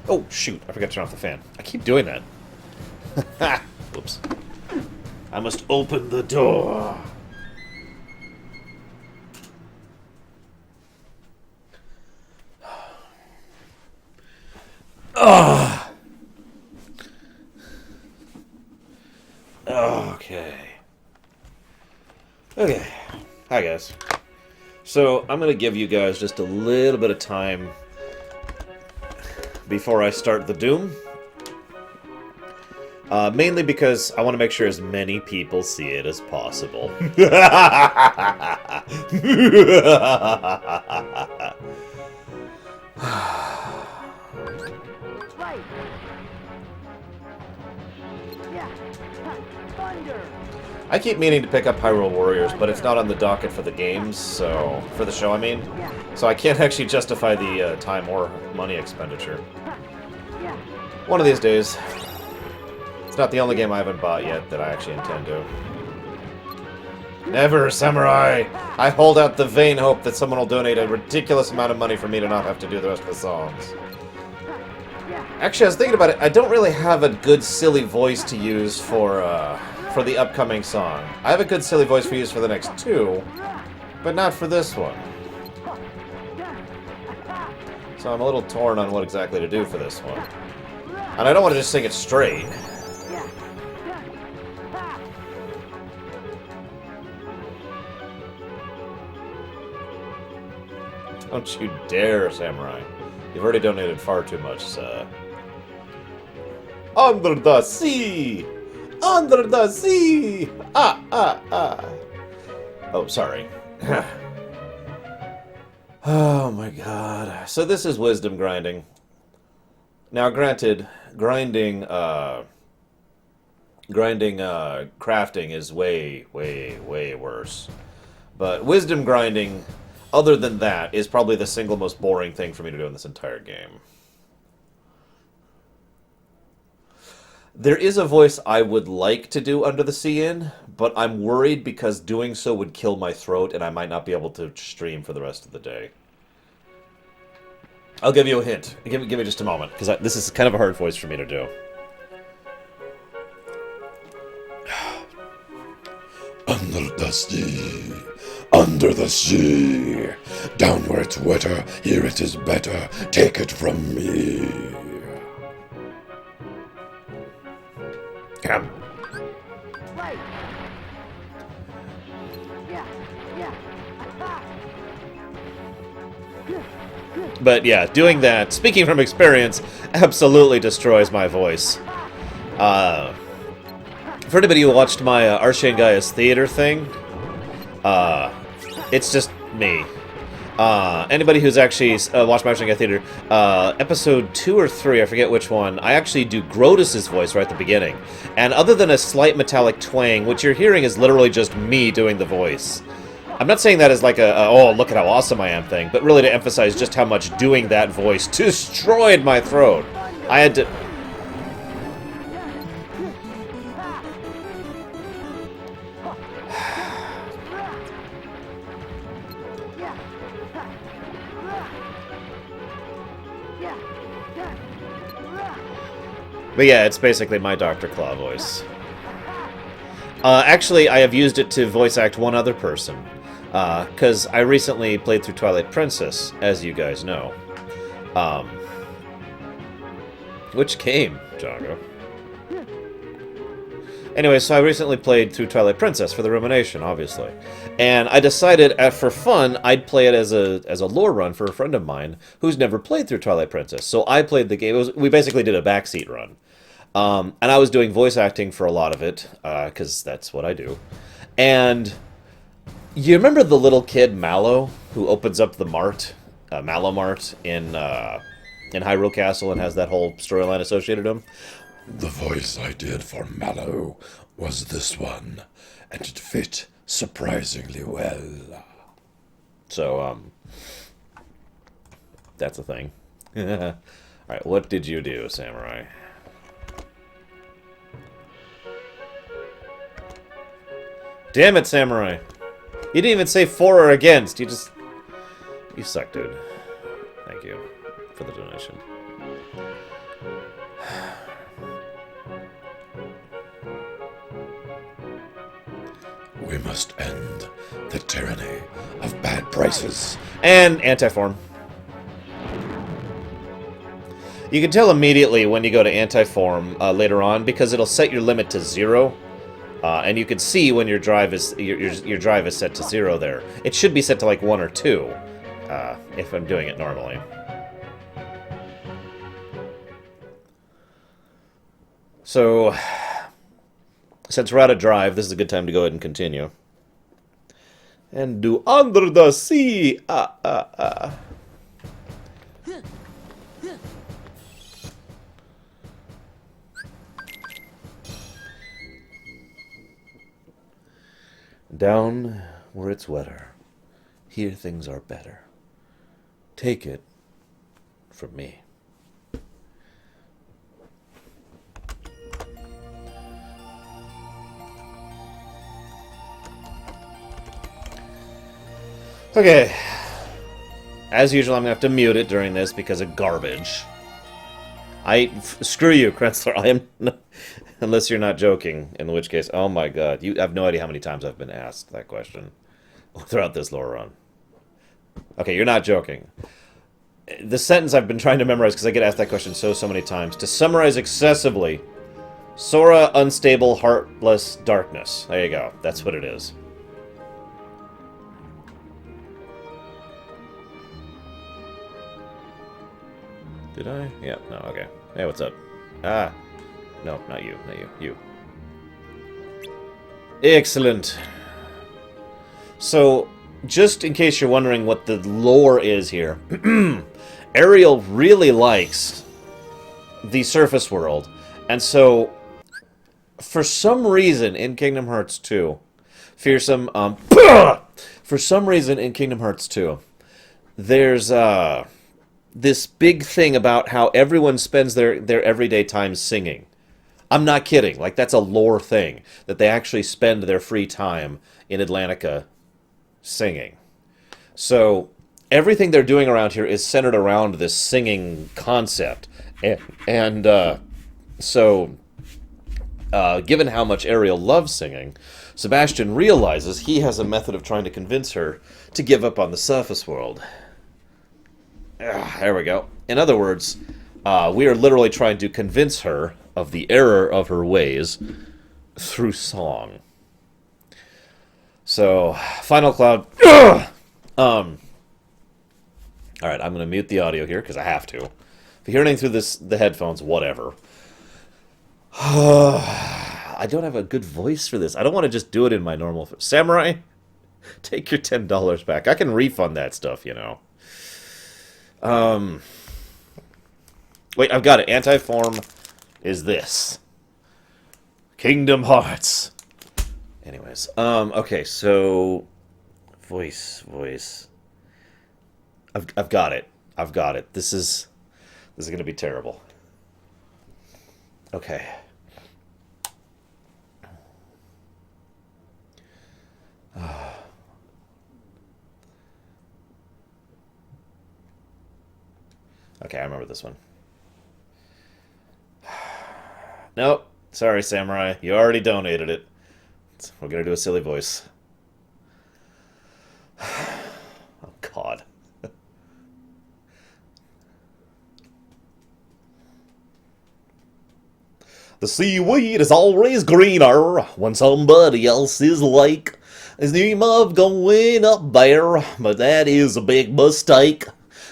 Oh, shoot. I forgot to turn off the fan. I keep doing that. Ha! Oops. I must open the door. Ugh. Okay. Okay. Hi, guys. So, I'm going to give you guys just a little bit of time before I start the Doom. Mainly because I want to make sure as many people see it as possible. I keep meaning to pick up Hyrule Warriors, but it's not on the docket for the games, so... for the show, I mean. So I can't actually justify the time or money expenditure. One of these days. It's not the only game I haven't bought yet that I actually intend to. Never, Samurai! I hold out the vain hope that someone will donate a ridiculous amount of money for me to not have to do the rest of the songs. Actually, I was thinking about it. I don't really have a good silly voice to use for the upcoming song. I have a good silly voice for use for the next two, but not for this one. So I'm a little torn on what exactly to do for this one. And I don't want to just sing it straight. Don't you dare, Samurai. You've already donated far too much, sir. Under the sea! Under the sea! Ah, ah, ah. Oh, sorry. Oh my god. So this is wisdom grinding. Now, granted, grinding crafting is way, way, way worse. But wisdom grinding, other than that, is probably the single most boring thing for me to do in this entire game. There is a voice I would like to do Under the Sea in, but I'm worried because doing so would kill my throat and I might not be able to stream for the rest of the day. I'll give you a hint. Give me just a moment, because this is kind of a hard voice for me to do. Under the sea, under the sea, down where it's wetter, here it is better, take it from me. Come. Right. Yeah. But yeah, doing that, speaking from experience, absolutely destroys my voice. For anybody who watched my Arshan Gaia's theater thing, it's just me. Anybody who's actually watched my Arshan Gaia theater, episode 2 or 3, I forget which one, I actually do Grotus's voice right at the beginning. And other than a slight metallic twang, what you're hearing is literally just me doing the voice. I'm not saying that as like oh, look at how awesome I am thing, but really to emphasize just how much doing that voice destroyed my throat. I had to... But yeah, it's basically my Dr. Claw voice. Actually, I have used it to voice act one other person. Because I recently played through Twilight Princess, as you guys know. Which came, Jago. Anyway, so I recently played through Twilight Princess for the Rumination, obviously. And I decided, for fun, I'd play it as a lore run for a friend of mine who's never played through Twilight Princess. So I played the game. We basically did a backseat run. And I was doing voice acting for a lot of it, because that's what I do. And you remember the little kid, Mallow, who opens up the Mart, Mallow Mart, in Hyrule Castle and has that whole storyline associated to him? The voice I did for Mallow was this one, and it fit surprisingly well. So, that's a thing. Alright, what did you do, Samurai? Damn it, Samurai! You didn't even say for or against, you just... You suck, dude. Thank you for the donation. We must end the tyranny of bad prices. And anti-form. You can tell immediately when you go to anti-form later on because it'll set your limit to 0. And you can see when your drive is your drive is set to 0 there. It should be set to like 1 or 2 if I'm doing it normally. So, since we're out of drive, this is a good time to go ahead and continue. And do Under the Sea! Down where it's wetter, here things are better. Take it from me. Okay. As usual, I'm going to have to mute it during this because of garbage. Screw you, Krenzler. I am... Unless you're not joking, in which case, oh my god. You have no idea how many times I've been asked that question throughout this lore run. Okay, you're not joking. The sentence I've been trying to memorize, because I get asked that question so many times. To summarize excessively, Sora, unstable, heartless, darkness. There you go. That's what it is. Did I? Yeah, no, okay. Hey, what's up? Ah. No, not you. Not you. You. Excellent. So, just in case you're wondering what the lore is here, Ariel really likes the surface world. And so, for some reason in Kingdom Hearts 2, fearsome, for some reason in Kingdom Hearts 2, there's, this big thing about how everyone spends their everyday time singing. I'm not kidding. Like, that's a lore thing. That they actually spend their free time in Atlantica singing. So, everything they're doing around here is centered around this singing concept. So, given how much Ariel loves singing, Sebastian realizes he has a method of trying to convince her to give up on the surface world. There we go. In other words, we are literally trying to convince her of the error of her ways through song. So, Final Cloud. Alright, I'm going to mute the audio here, because I have to. If you hear anything through the headphones, whatever. I don't have a good voice for this. I don't want to just do it in my normal... Samurai, take your $10 back. I can refund that stuff, you know. Wait, I've got it. Anti-form is this. Kingdom Hearts. Anyways, okay, so voice. I've got it. I've got it. This is gonna be terrible. Okay. Okay, I remember this one. Nope. Sorry, Samurai. You already donated it. We're gonna do a silly voice. Oh, God. The seaweed is always greener when somebody else's lake is dream of going up there, but that is a big mistake.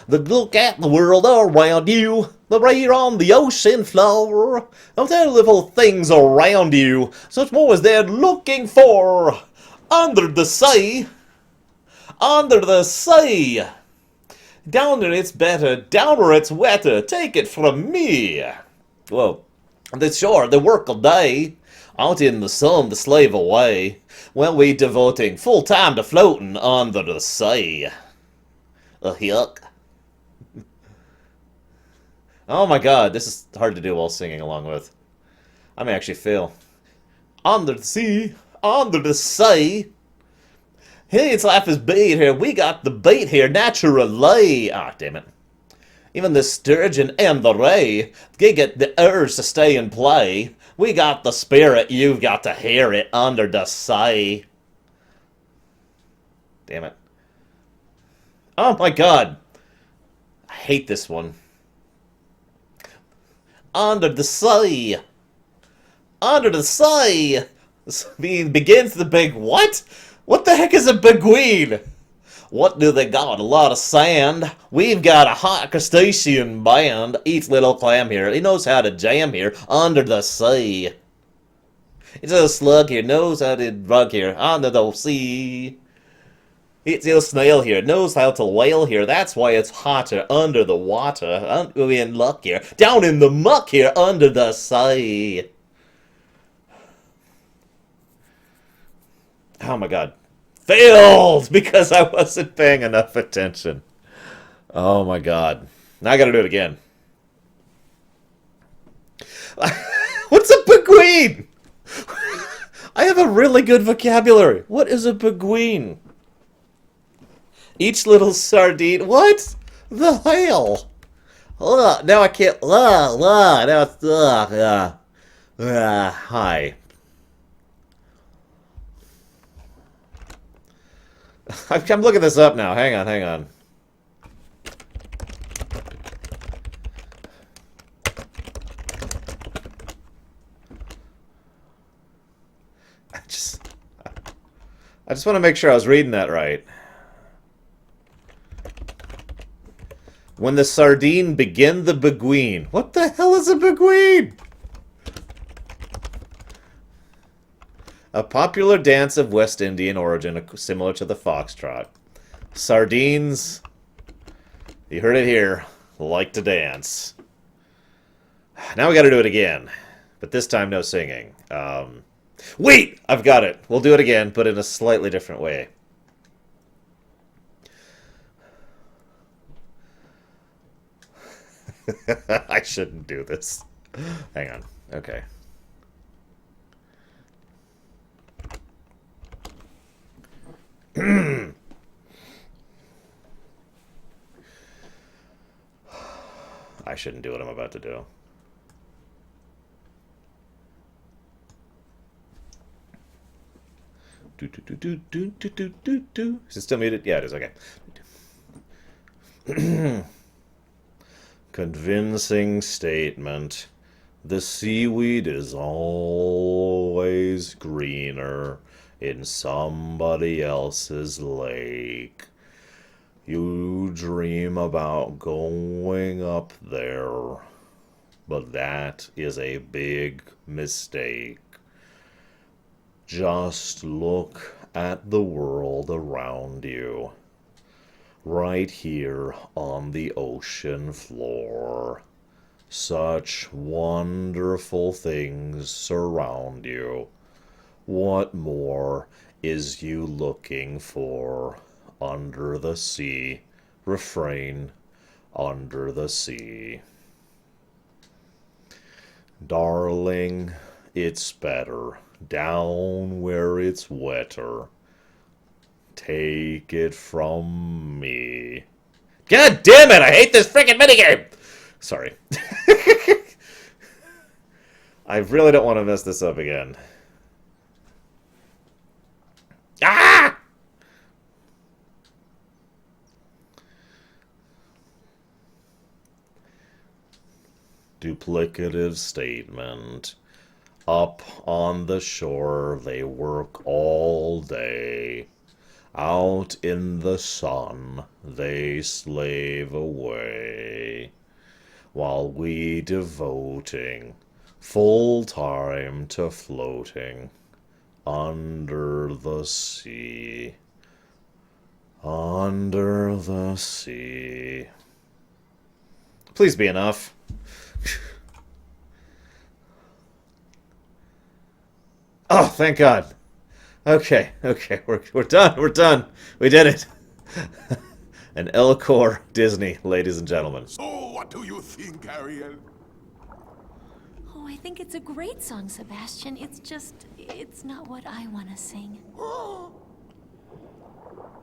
Look at the world around you, the rain on the ocean floor, of the little things around you, such more as they're looking for. Under the sea, down where it's better, down where it's wetter, take it from me. Well, the shore, they work all day, out in the sun to slave away, while we devoting full time to floating under the sea. Yuck. Oh my god, this is hard to do while singing along with. I may actually fail. Under the sea, under the sea. Hey, it's life is bait here. We got the bait here naturally. Ah, damn it. Even the sturgeon and the ray, they get the urge to stay and play. We got the spirit, you've got to hear it under the sea. Damn it. Oh my god. I hate this one. Under the sea. Under the sea. This begins the big what? What the heck is a beguine? What do they got? A lot of sand. We've got a hot crustacean band. Each little clam here. He knows how to jam here. Under the sea. It's a slug here. Knows how to rug here. Under the sea. It's a snail here. Knows how to whale here. That's why it's hotter under the water. We're in luck here. Down in the muck here. Under the sea. Oh my god. Failed! Because I wasn't paying enough attention. Oh my god. Now I gotta do it again. What's a beguine? I have a really good vocabulary. What is a beguine? Each little sardine. What the hell? Now I can't. Now it's. Hi. I'm looking this up now. Hang on. I just want to make sure I was reading that right. When the sardine begin the beguine. What the hell is a beguine? A popular dance of West Indian origin, similar to the foxtrot. Sardines, you heard it here, like to dance. Now we gotta do it again. But this time, no singing. Wait! I've got it. We'll do it again, but in a slightly different way. I shouldn't do this. Hang on. Okay. I shouldn't do what I'm about to do. Is it still muted? Yeah, it is. Okay. Convincing statement. The seaweed is always greener in somebody else's lake. You dream about going up there, but that is a big mistake. Just look at the world around you, right here on the ocean floor. Such wonderful things surround you. What more is you looking for under the sea? Refrain, under the sea. Darling, it's better down where it's wetter. Take it from me. God damn it, I hate this freaking minigame! Sorry. I really don't want to mess this up again. Ah! Duplicative statement. Up on the shore they work all day. Out in the sun they slave away. While we devoting full time to floating under the sea. Under the sea. Please be enough. Oh, thank God. Okay, we're done. We did it. An Elcor Disney, ladies and gentlemen. So, what do you think, Ariel? Oh, I think it's a great song, Sebastian. It's not what I want to sing.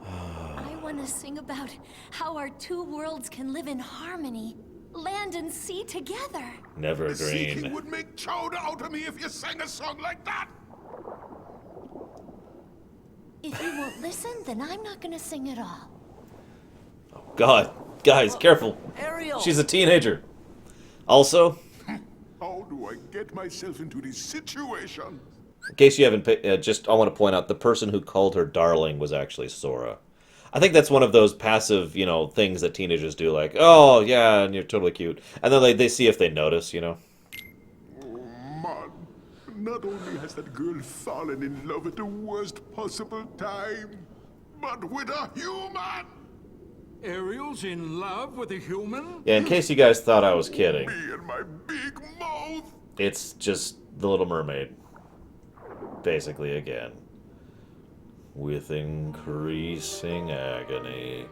I want to sing about how our two worlds can live in harmony. Land and sea together. Never The Sea King green. would make chowder out of me if you sang a song like that. If you won't listen, then I'm not gonna sing at all. God, guys, careful. Ariel! She's a teenager. Also, How do I get myself into this situation? in case you haven't, I want to point out the person who called her darling was actually Sora. I think that's one of those passive, things that teenagers do, like, oh yeah, and you're totally cute, and then they see if they notice, Oh, man. Not only has that girl fallen in love at the worst possible time, but with a human! Ariel's in love with a human? Yeah, in case you guys thought I was kidding, Me and my big mouth! it's just the Little Mermaid, basically again. With increasing agony.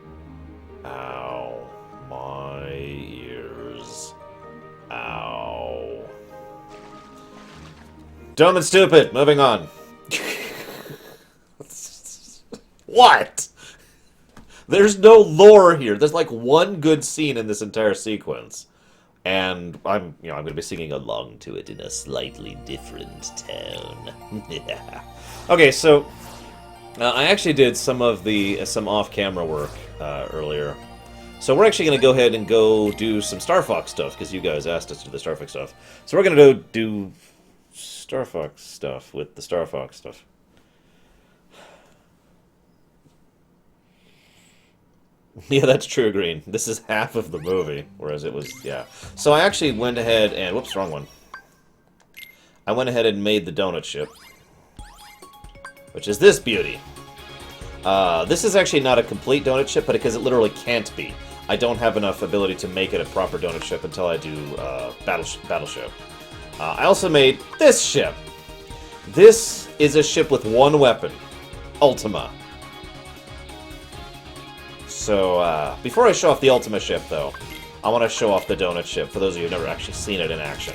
Ow. My ears. Ow. Dumb and stupid. Moving on. What? There's no lore here. There's like one good scene in this entire sequence. And I'm going to be singing along to it in a slightly different tone. Okay, so I actually did some off-camera work earlier. So we're actually going to go ahead and go do some Star Fox stuff, because you guys asked us to do the Star Fox stuff. So we're going to do Star Fox stuff with the Star Fox stuff. Yeah, that's true, Green. This is half of the movie, whereas it was, yeah. So I actually went ahead and, whoops, wrong one. I went ahead and made the donut ship, which is this beauty. This is actually not a complete donut ship, but because it literally can't be. I don't have enough ability to make it a proper donut ship until I do battleship. I also made this ship. This is a ship with one weapon, Ultima. So, before I show off the Ultima ship, though, I want to show off the donut ship, for those of you who've never actually seen it in action.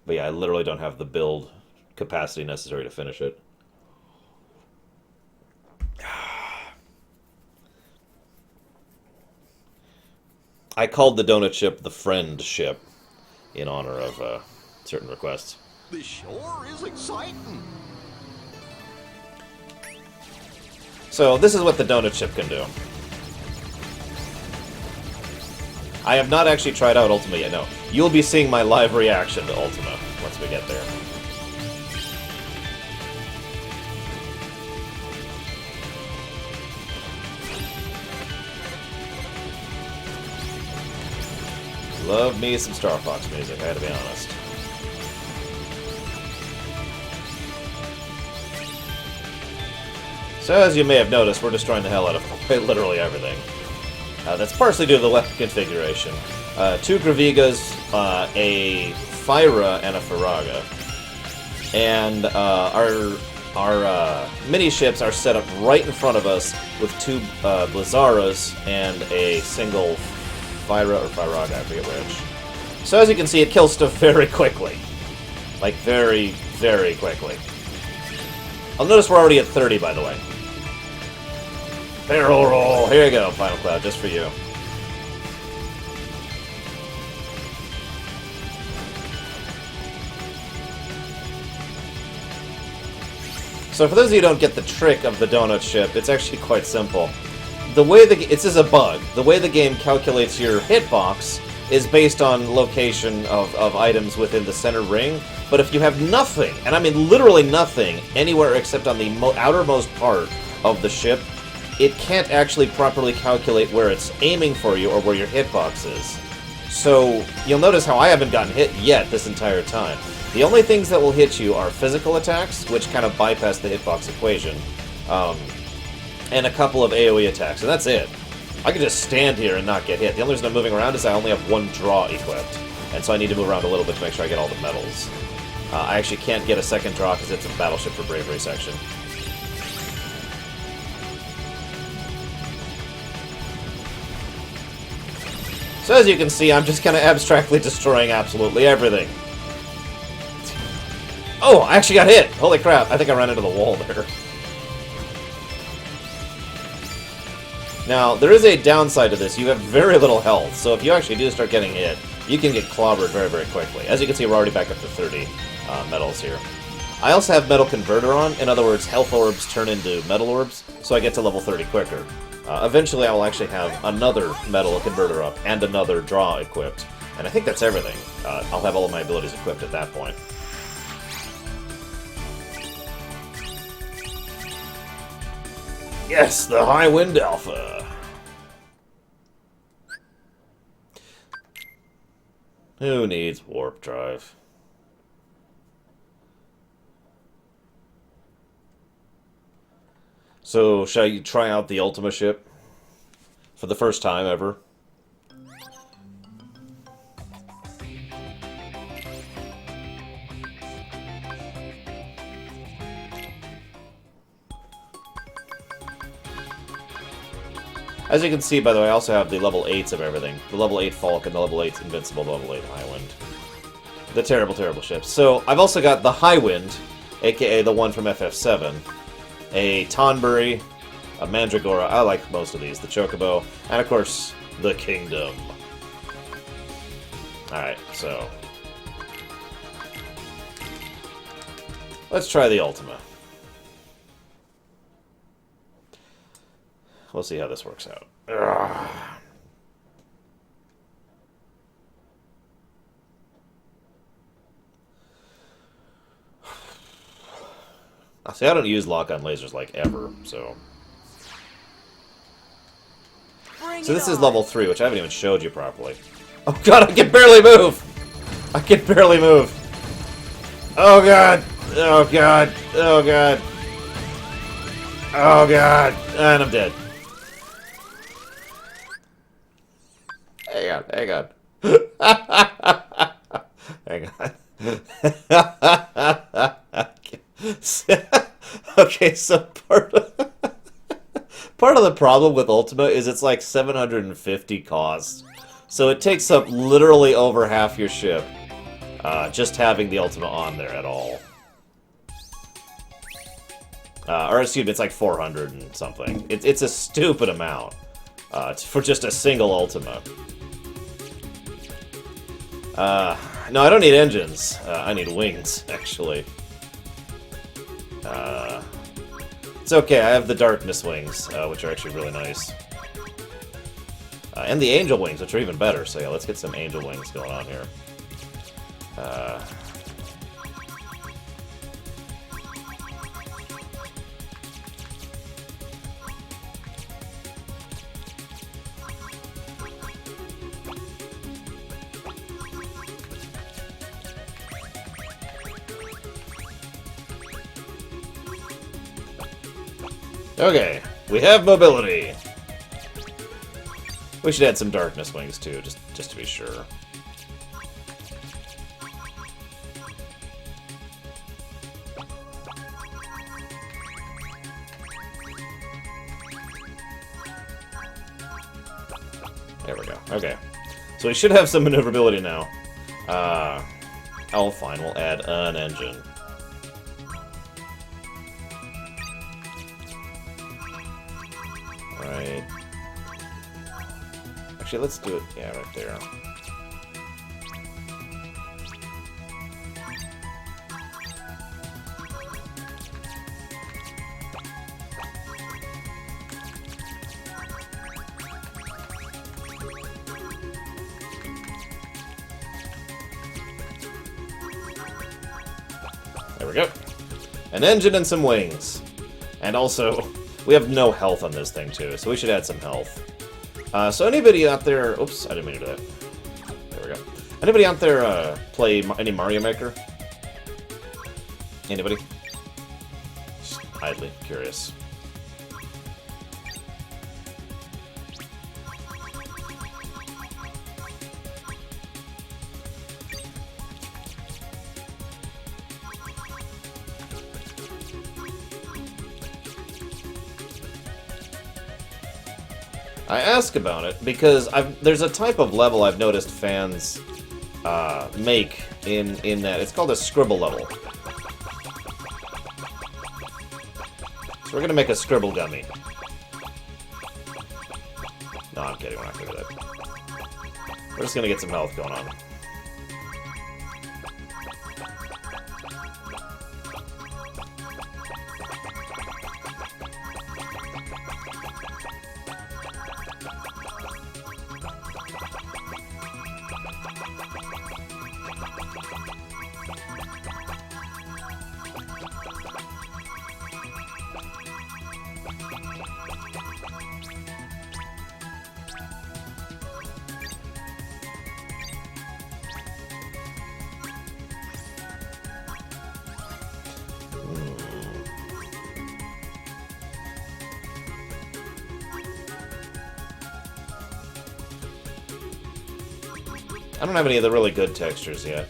But yeah, I literally don't have the build capacity necessary to finish it. I called the donut ship the friend ship, in honor of certain requests. This sure is exciting. So this is what the donut ship can do. I have not actually tried out Ultima yet, no. You'll be seeing my live reaction to Ultima once we get there. Love me some Star Fox music, I gotta be honest. So as you may have noticed, we're destroying the hell out of quite literally everything. That's partially due to the weapon configuration. 2 Gravigas, a Fyra, and a Faraga. And our mini-ships are set up right in front of us with 2 Blizzaras and a single Fyra or Faraga, I forget which. So as you can see, it kills stuff very quickly. Like, very, very quickly. I'll notice we're already at 30, by the way. Barrel roll! Here you go, Final Cloud, just for you. So for those of you who don't get the trick of the donut ship, it's actually quite simple. The way this is a bug. The way the game calculates your hitbox is based on location of items within the center ring. But if you have nothing, and I mean literally nothing, anywhere except on the outermost part of the ship, it can't actually properly calculate where it's aiming for you or where your hitbox is. So you'll notice how I haven't gotten hit yet this entire time. The only things that will hit you are physical attacks, which kind of bypass the hitbox equation, and a couple of AoE attacks, and that's it. I can just stand here and not get hit. The only reason I'm moving around is I only have 1 draw equipped, and so I need to move around a little bit to make sure I get all the medals. I actually can't get a second draw because it's a Battleship for Bravery section. So as you can see, I'm just kind of abstractly destroying absolutely everything. Oh, I actually got hit! Holy crap, I think I ran into the wall there. Now, there is a downside to this. You have very little health, so if you actually do start getting hit, you can get clobbered very, very quickly. As you can see, we're already back up to 30 medals here. I also have Metal Converter on. In other words, health orbs turn into metal orbs, so I get to level 30 quicker. Eventually, I will actually have another Metal Converter up and another Draw equipped. And I think that's everything. I'll have all of my abilities equipped at that point. Yes, the High Wind Alpha. Who needs warp drive? So, shall you try out the Ultima ship? For the first time ever? As you can see, by the way, I also have the level 8s of everything. The level 8 Falcon, the level 8 Invincible, the level 8 Highwind. The terrible, terrible ships. So, I've also got the Highwind, aka the one from FF7. A Tonberry, a Mandragora, I like most of these, the Chocobo, and of course, the Kingdom. Alright, so... let's try the Ultima. We'll see how this works out. Ugh. See, I don't use lock-on lasers, like, ever, so... So this is level 3, which I haven't even showed you properly. Oh god, I can barely move! I can barely move! Oh god! Oh god! Oh god! Oh god! And I'm dead. Hang on. Hang on. Okay, so part of the problem with Ultima is it's like 750 cost. So it takes up literally over half your ship, just having the Ultima on there at all. Or excuse me, it's like 400 and something. It's a stupid amount for just a single Ultima. No, I don't need engines. I need wings, actually. It's okay, I have the Darkness wings, which are actually really nice. And the Angel wings, which are even better. So yeah, let's get some Angel wings going on here. Okay, we have mobility. We should add some Darkness wings too, just to be sure. There we go. Okay, so we should have some maneuverability now. Oh, fine. We'll add an engine. Right. Actually, let's do it. Yeah, right there. There we go. An engine and some wings. And also, we have no health on this thing, too, so we should add some health. So anybody out there... Oops, I didn't mean to do that. There we go. Anybody out there play any Mario Maker? Anybody? Just idly curious. I ask about it because there's a type of level I've noticed fans make in that it's called a scribble level. So we're gonna make a scribble gummy. No, I'm kidding. We're not gonna do that. We're just gonna get some health going on. I don't have any of the really good textures yet.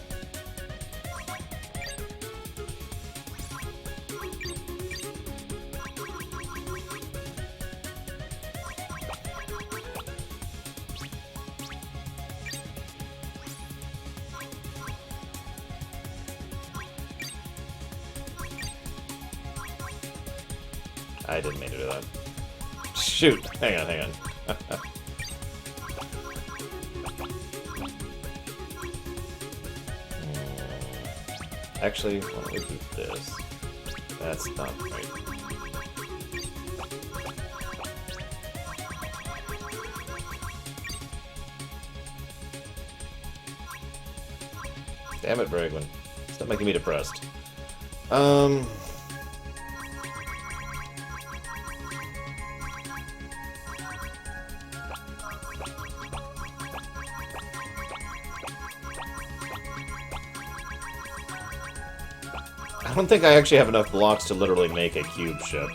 I didn't mean to do that. Shoot! Hang on, hang on. Actually, why don't we do this? That's not right. Damn it, Bragwin. Stop making me depressed. I don't think I actually have enough blocks to literally make a cube ship.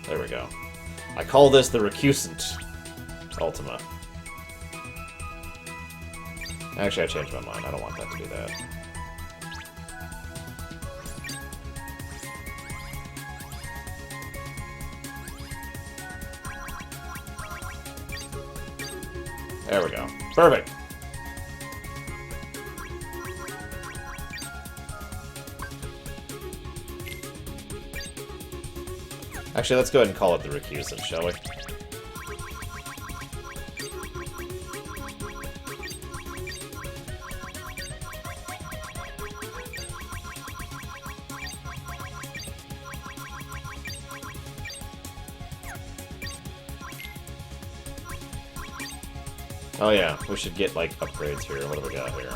There we go. I call this the Recusant Ultima. Actually, I changed my mind. I don't want that to be that. There we go. Perfect! Actually, let's go ahead and call it the Recusant, shall we? Oh yeah, we should get, like, upgrades here. What do we got here?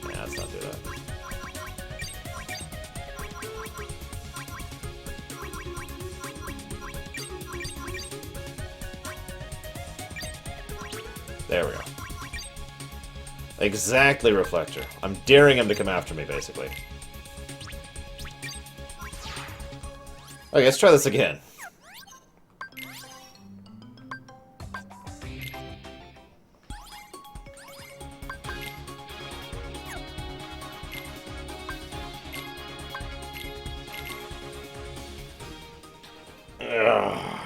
Yeah, let's not do that. There we go. Exactly, Reflector. I'm daring him to come after me, basically. Okay, let's try this again. Ugh.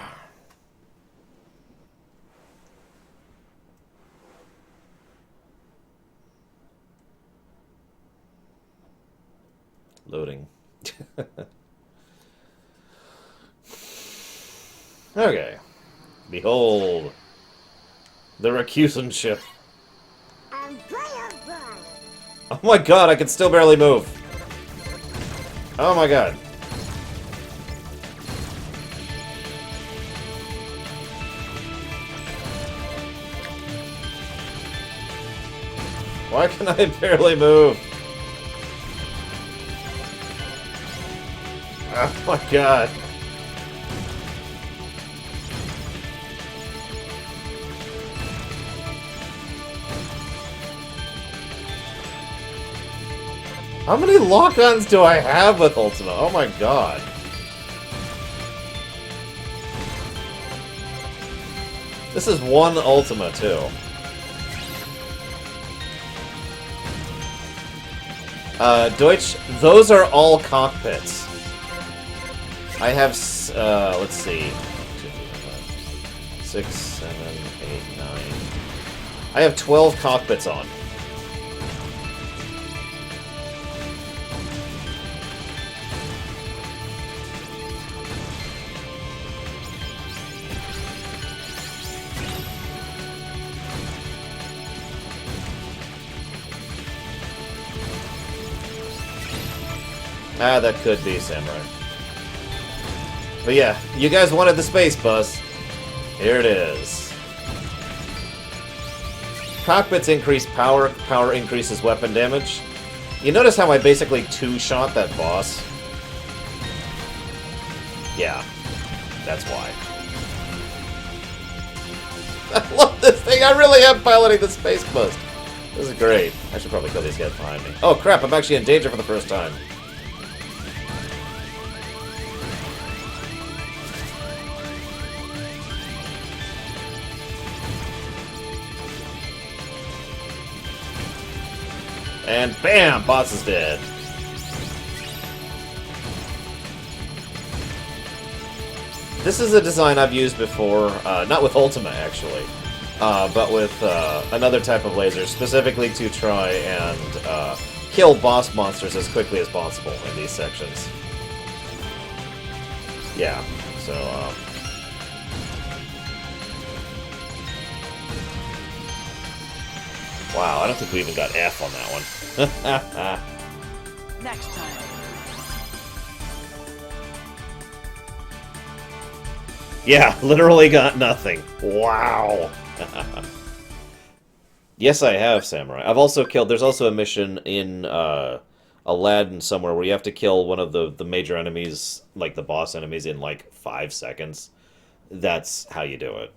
Loading. Okay. Behold. The Recusant ship. Oh my god, I can still barely move. Oh my god. Why can I barely move? Oh my god. How many lock-ons do I have with Ultima? Oh my god. This is one Ultima, too. Deutsch, those are all cockpits. I have, let's see. 6, 7, 8, 9. I have 12 cockpits on. Ah, that could be Samurai. But yeah, you guys wanted the space bus. Here it is. Cockpits increase power. Power increases weapon damage. You notice how I basically two-shot that boss? Yeah, that's why. I love this thing. I really am piloting the space bus. This is great. I should probably kill these guys behind me. Oh crap, I'm actually in danger for the first time. And bam! Boss is dead. This is a design I've used before, not with Ultima actually, but with another type of laser, specifically to try and kill boss monsters as quickly as possible in these sections. Yeah, so... Wow, I don't think we even got F on that one. Next time. Yeah, literally got nothing. Wow. Yes, I have, Samurai. I've also killed... There's also a mission in Aladdin somewhere where you have to kill one of the major enemies, like the boss enemies, in like 5 seconds. That's how you do it.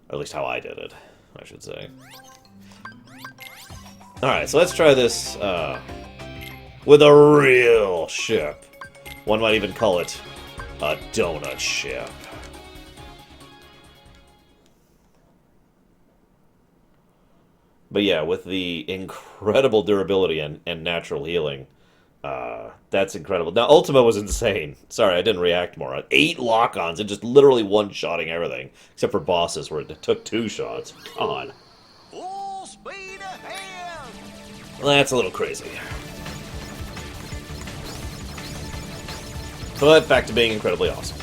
Or at least how I did it, I should say. Alright, so let's try this with a real ship. One might even call it a donut ship. But yeah, with the incredible durability and natural healing, that's incredible. Now, Ultima was insane. Sorry, I didn't react more. 8 lock-ons and just literally one-shotting everything. Except for bosses, where it took 2 shots. God. Full speed ahead! Well, that's a little crazy. But back to being incredibly awesome.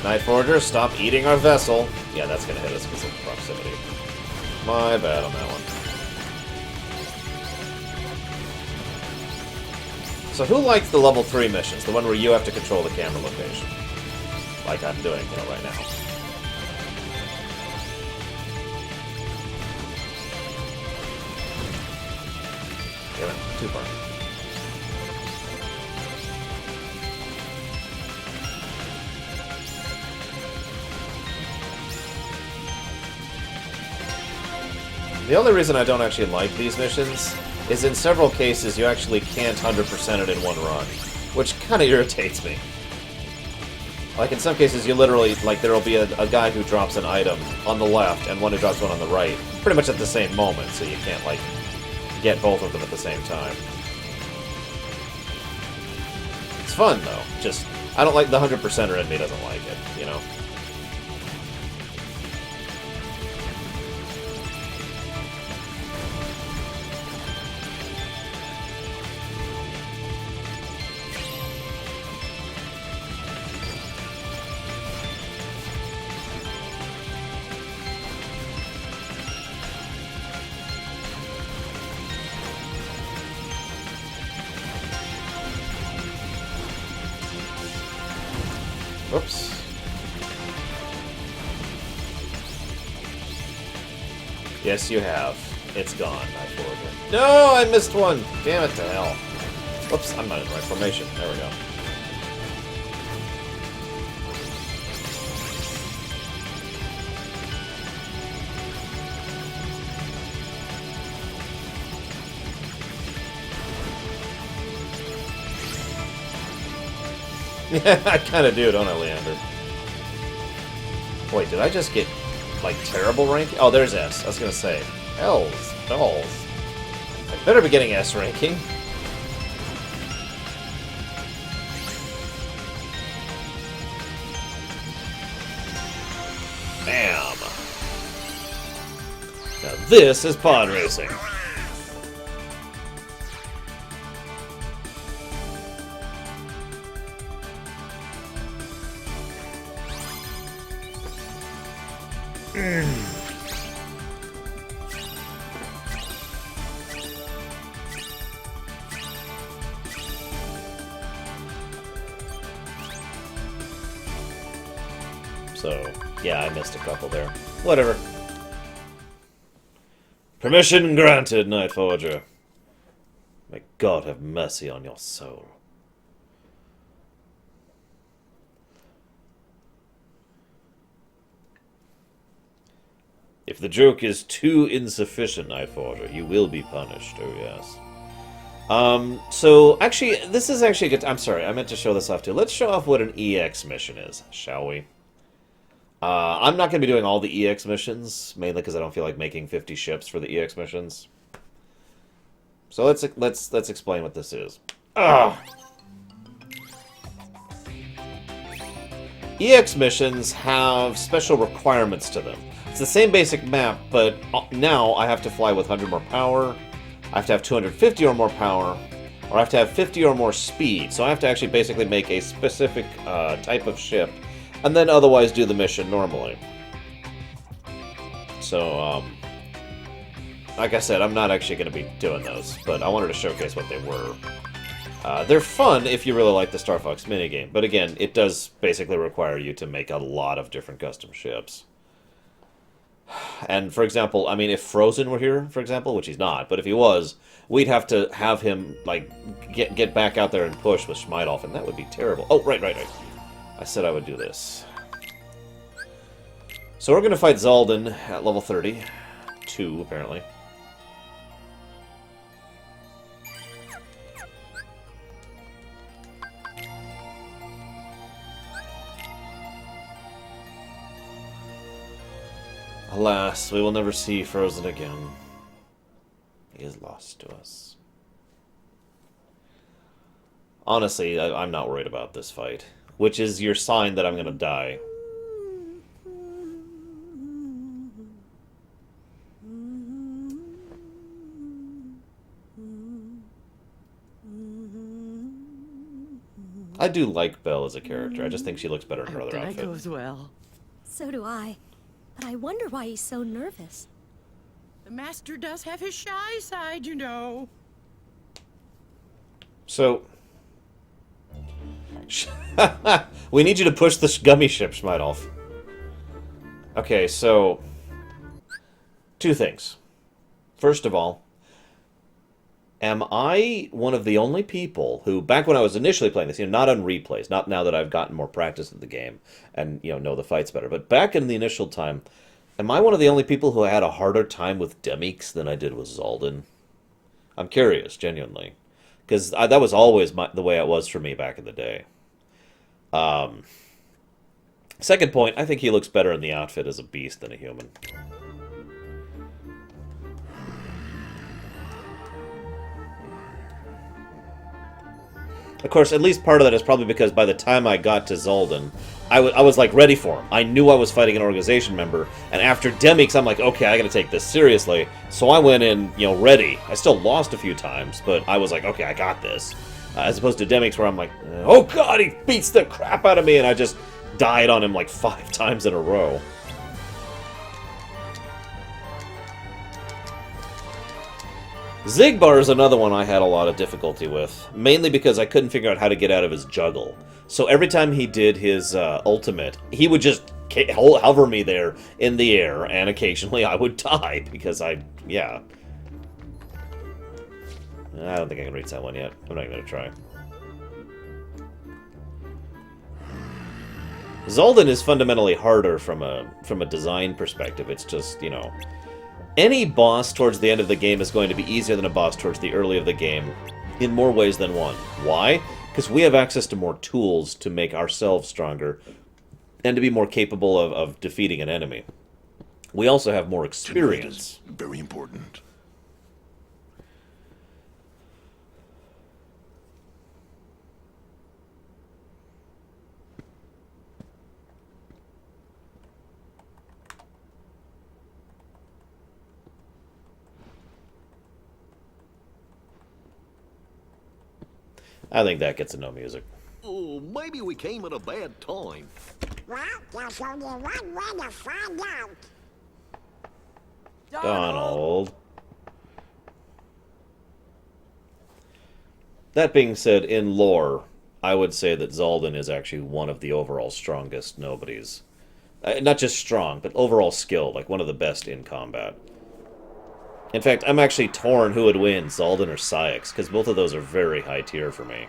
Night Forger, stop eating our vessel. Yeah, that's gonna hit us because of proximity. My bad on that one. So who likes the level 3 missions? The one where you have to control the camera location. Like I'm doing, right now. Damn it, too far. The only reason I don't actually like these missions is in several cases you actually can't 100% it in one run, which kind of irritates me. Like in some cases you literally, like there'll be a guy who drops an item on the left and one who drops one on the right, pretty much at the same moment, so you can't like get both of them at the same time. It's fun though, just, I don't like the 100%er in me doesn't like it, you know? Oops. Yes, you have. It's gone, Night Forger. No, I missed one! Damn it to hell. Whoops, I'm not in the right formation. There we go. Yeah, I kind of do, don't I, Leander? Wait, did I just get, like, terrible ranking? Oh, there's S. I was gonna say. Hells. Balls. I better be getting S ranking. Bam. Now this is pod racing. Yeah, I missed a couple there. Whatever. Permission granted, Night Forger. May God have mercy on your soul. If the joke is too insufficient, Night Forger, you will be punished. Oh, yes. So, actually, this is actually good. I'm sorry, I meant to show this off too. Let's show off what an EX mission is, shall we? I'm not going to be doing all the EX missions, mainly because I don't feel like making 50 ships for the EX missions. So let's explain what this is. Ugh. EX missions have special requirements to them. It's the same basic map, but now I have to fly with 100 more power, I have to have 250 or more power, or I have to have 50 or more speed. So I have to actually basically make a specific type of ship, and then otherwise do the mission normally. So, like I said, I'm not actually going to be doing those, but I wanted to showcase what they were. They're fun if you really like the Star Fox minigame, but again, it does basically require you to make a lot of different custom ships. And, for example, I mean, if Frozen were here, for example, which he's not, but if he was, we'd have to have him, like, get back out there and push with Schmeidolf, and that would be terrible. Oh, right. I said I would do this. So we're going to fight Xaldin at level 32, apparently. Alas, we will never see Frozen again. He is lost to us. Honestly, I'm not worried about this fight, which is your sign that I'm gonna die. I do like Belle as a character. I just think she looks better in her other outfit. That goes well. So do I. But I wonder why he's so nervous. The master does have his shy side, you know. So... we need you to push this gummy ship, Schmeidolf. Okay, so... two things. First of all, am I one of the only people who, back when I was initially playing this, not on replays, not now that I've gotten more practice in the game and, know the fights better, but back in the initial time, am I one of the only people who had a harder time with Demyx than I did with Xaldin? I'm curious, genuinely. Because that was always the way it was for me back in the day. Second point, I think he looks better in the outfit as a beast than a human. Of course, at least part of that is probably because by the time I got to Xaldin, I was like ready for him. I knew I was fighting an organization member, and after Demyx, I'm like, okay, I gotta take this seriously. So I went in, ready. I still lost a few times, but I was like, okay, I got this. As opposed to Demyx, where I'm like, oh god, he beats the crap out of me, and I just died on him like 5 times in a row. Xigbar is another one I had a lot of difficulty with, mainly because I couldn't figure out how to get out of his juggle. So every time he did his ultimate, he would just hover me there in the air, and occasionally I would die, because yeah. I don't think I can reach that one yet. I'm not even going to try. Xaldin is fundamentally harder from a design perspective. It's just, any boss towards the end of the game is going to be easier than a boss towards the early of the game, in more ways than one. Why? Because we have access to more tools to make ourselves stronger, and to be more capable of defeating an enemy. We also have more experience. Very important. I think that gets to no music. Oh, maybe we came at a bad time. Well, there's only one way to find out. Donald. That being said, in lore, I would say that Xaldin is actually one of the overall strongest nobodies. Not just strong, but overall skill, like one of the best in combat. In fact, I'm actually torn who would win, Xaldin or XIII, because both of those are very high tier for me.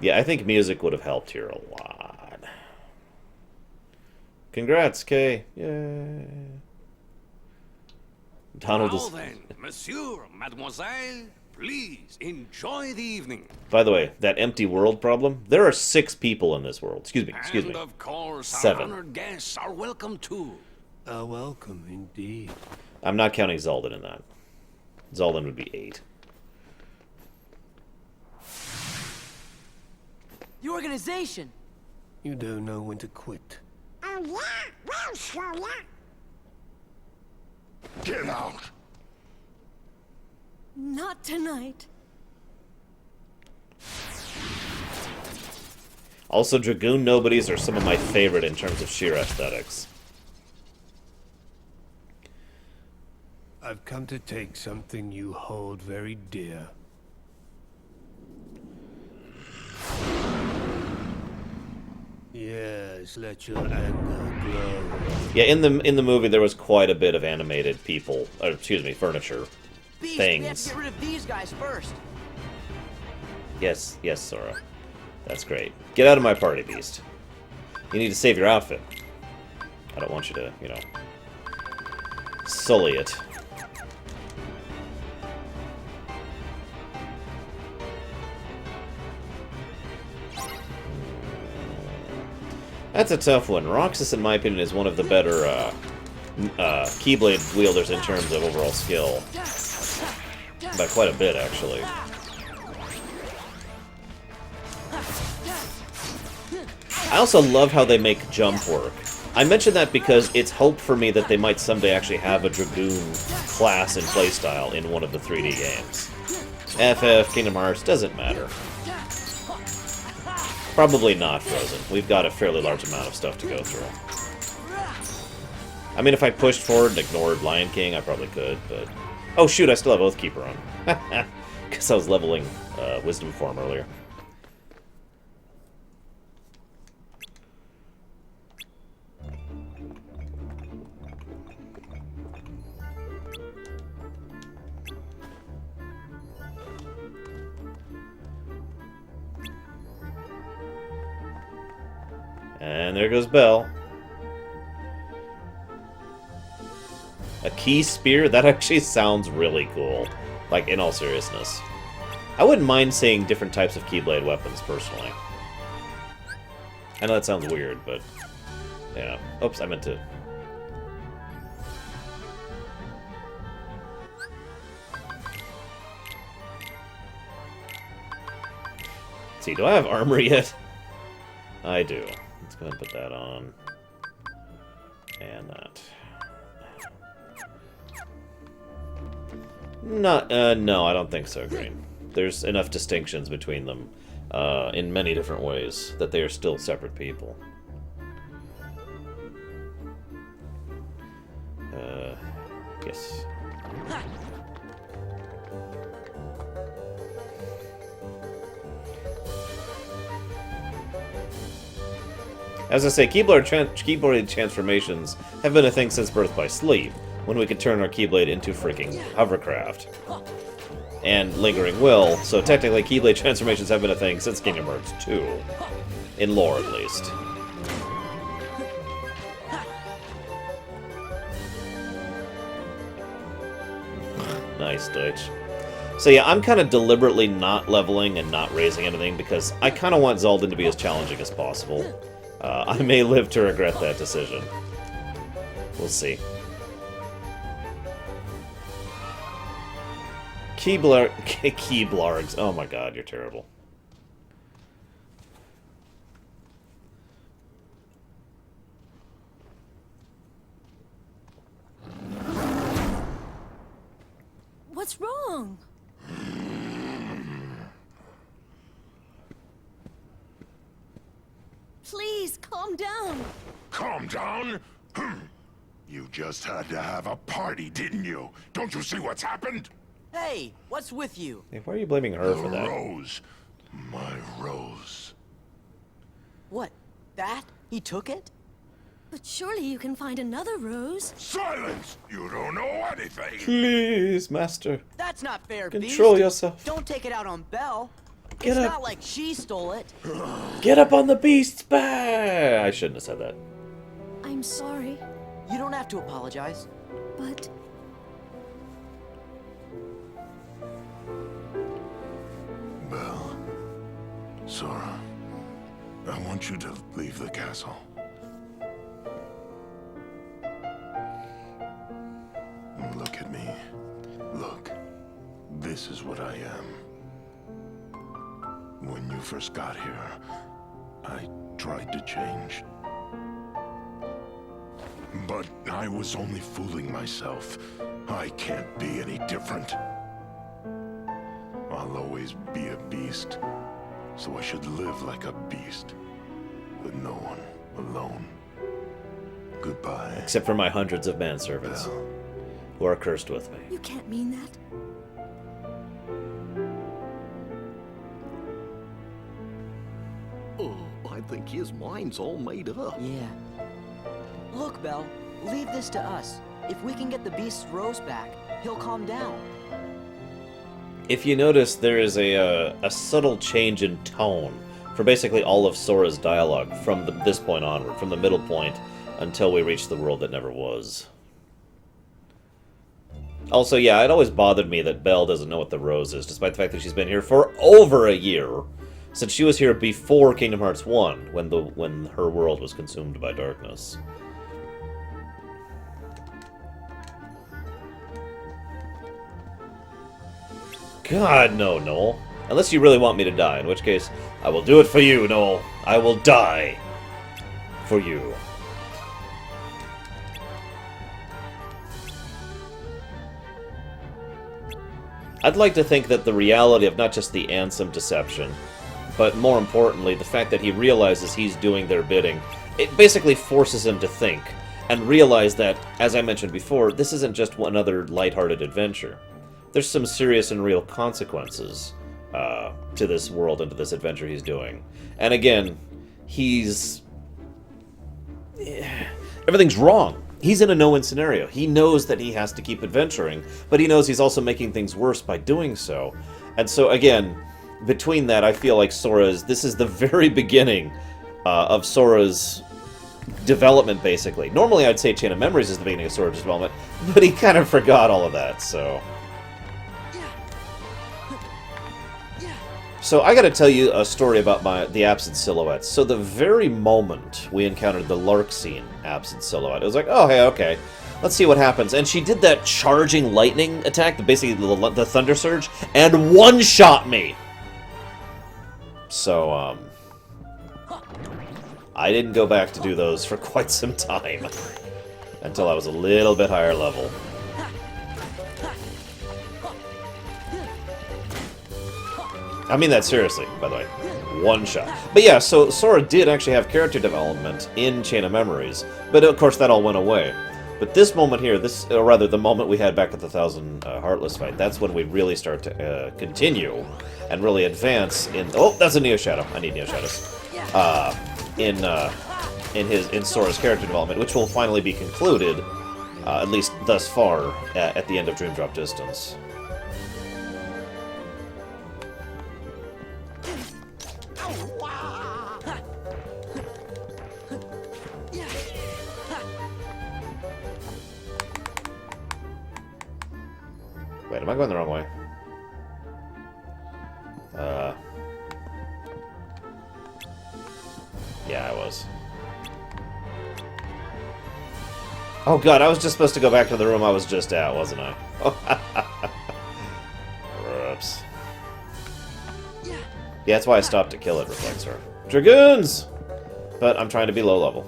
Yeah, I think music would have helped here a lot. Congrats, Kay. Yay. Donald Now is... then, monsieur, mademoiselle, please enjoy the evening. By the way, that empty world problem, there are 6 people in this world. Excuse me. And of course, 7. our honored guests are welcome too. Welcome indeed. I'm not counting Xaldin in that. Xaldin would be 8. The organization! You don't know when to quit. Oh yeah, we'll show ya. Get out! Not tonight. Also, Dragoon Nobodies are some of my favorite in terms of sheer aesthetics. I've come to take something you hold very dear. Yes, let your anger glow. Yeah, in the movie there was quite a bit of animated people, or excuse me, furniture. Beast, Things. we have to get rid of these guys first. Yes, yes, Sora. That's great. Get out of my party, Beast. You need to save your outfit. I don't want you to, you know, sully it. That's a tough one. Roxas, in my opinion, is one of the better Keyblade wielders in terms of overall skill. By quite a bit, actually. I also love how they make jump work. I mention that because it's hope for me that they might someday actually have a Dragoon class and playstyle in one of the 3D games. FF, Kingdom Hearts, doesn't matter. Probably not Frozen. We've got a fairly large amount of stuff to go through. I mean, if I pushed forward and ignored Lion King, I probably could, but... Oh shoot, I still have Oathkeeper on. Because I was leveling Wisdom Form earlier. And there goes Belle. A key spear? That actually sounds really cool. Like, in all seriousness. I wouldn't mind seeing different types of Keyblade weapons, personally. I know that sounds weird, but... Yeah. Oops, I meant to... Let's see, do I have armor yet? I do. Let's go ahead and put that on. And that. No, I don't think so, Green. There's enough distinctions between them in many different ways that they are still separate people. Yes. As I say, Keyblade transformations have been a thing since Birth by Sleep, when we could turn our Keyblade into freaking hovercraft. And Lingering Will, so technically Keyblade transformations have been a thing since Kingdom Hearts 2. In lore, at least. Nice, Deutsch. So yeah, I'm kind of deliberately not leveling and not raising anything, because I kind of want Xaldin to be as challenging as possible. I may live to regret that decision. We'll see. Keyblargs. Oh my god, you're terrible. What's wrong? Please, calm down. Calm down? You just had to have a party, didn't you? Don't you see what's happened? Hey, what's with you? Hey, why are you blaming her for that? Rose. My rose. What? That? He took it? But surely you can find another rose. Silence! You don't know anything! Please, Master. That's not fair, Control Beast. yourself. Don't take it out on Belle. Get It's up. not like she stole it. Get up on the beast's back! I shouldn't have said that. I'm sorry, You don't have to apologize. but Belle. Sora. I want you to leave the castle. Look at me. Look. This is what I am. When you first got here, I tried to change. But I was only fooling myself. I can't be any different. I'll always be a beast, so I should live like a beast. With no one, alone. Goodbye. Except for my hundreds of manservants, Belle. who are cursed with me. you can't mean that. Oh, I think his mind's all made up. Yeah. Look, Belle. Leave this to us. If we can get the Beast's rose back, he'll calm down. If you notice, there is a subtle change in tone for basically all of Sora's dialogue from this point onward, from the middle point until we reach the world that never was. Also, yeah, it always bothered me that Belle doesn't know what the rose is, despite the fact that she's been here for over a year, since she was here before Kingdom Hearts 1, when her world was consumed by darkness. God, no, Noel. Unless you really want me to die, in which case, I will do it for you, Noel. I will die for you. I'd like to think that the reality of not just the Ansem deception, but more importantly, the fact that he realizes he's doing their bidding, it basically forces him to think, and realize that, as I mentioned before, this isn't just another lighthearted adventure. There's some serious and real consequences to this world and to this adventure he's doing. And again, everything's wrong. He's in a no-win scenario. He knows that he has to keep adventuring, but he knows he's also making things worse by doing so. And so, again, between that, I feel like this is the very beginning of Sora's development, basically. Normally, I'd say Chain of Memories is the beginning of Sora's development, but he kind of forgot all of that, so... So I gotta tell you a story about the absent silhouettes. So the very moment we encountered the Larxene absent silhouette, it was like, oh, hey, okay, let's see what happens. And she did that charging lightning attack, basically the Thunder Surge, and one-shot me! So, I didn't go back to do those for quite some time. Until I was a little bit higher level. I mean that seriously, by the way. One shot. But yeah, so Sora did actually have character development in Chain of Memories, but of course that all went away. But this moment here, or rather the moment we had back at the Thousand Heartless fight, that's when we really start to continue and really advance in... Oh, that's a Neo Shadow. I need Neo Shadows. In Sora's character development, which will finally be concluded, at least thus far, at the end of Dream Drop Distance. Wait, am I going the wrong way? Yeah, I was. Oh god, I was just supposed to go back to the room I was just at, wasn't I? Whoops. Yeah, that's why I stopped to kill it, reflects her. Dragoons! But I'm trying to be low level.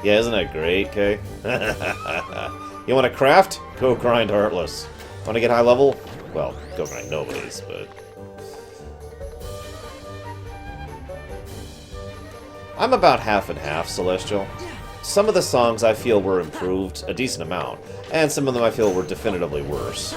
Yeah, isn't that great, Kay? You want to craft? Go grind Heartless. Want to get high level? Well, go grind Nobody's, but... I'm about half and half, Celestial. Some of the songs I feel were improved a decent amount, and some of them I feel were definitively worse.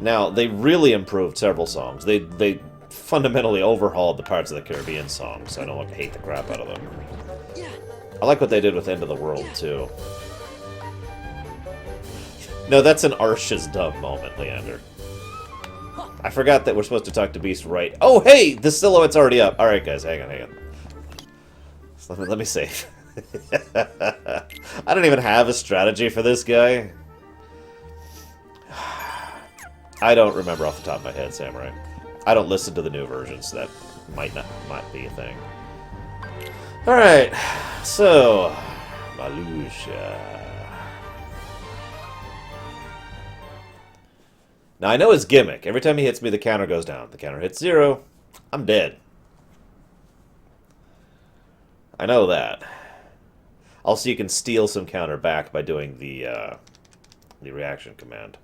Now, they really improved several songs. They fundamentally overhauled the Pirates of the Caribbean songs, so I don't hate the crap out of them. I like what they did with End of the World, too. No, that's an Arsh's dub moment, Leander. I forgot that we're supposed to talk to Beast right. Oh, hey! The silhouette's already up. Alright, guys, hang on. So let me save. I don't even have a strategy for this guy. I don't remember off the top of my head, Samurai. I don't listen to the new versions, so that might be a thing. Alright, so... Marluxia. Now, I know his gimmick. Every time he hits me, the counter goes down. The counter hits 0. I'm dead. I know that. Also, you can steal some counter back by doing the reaction command.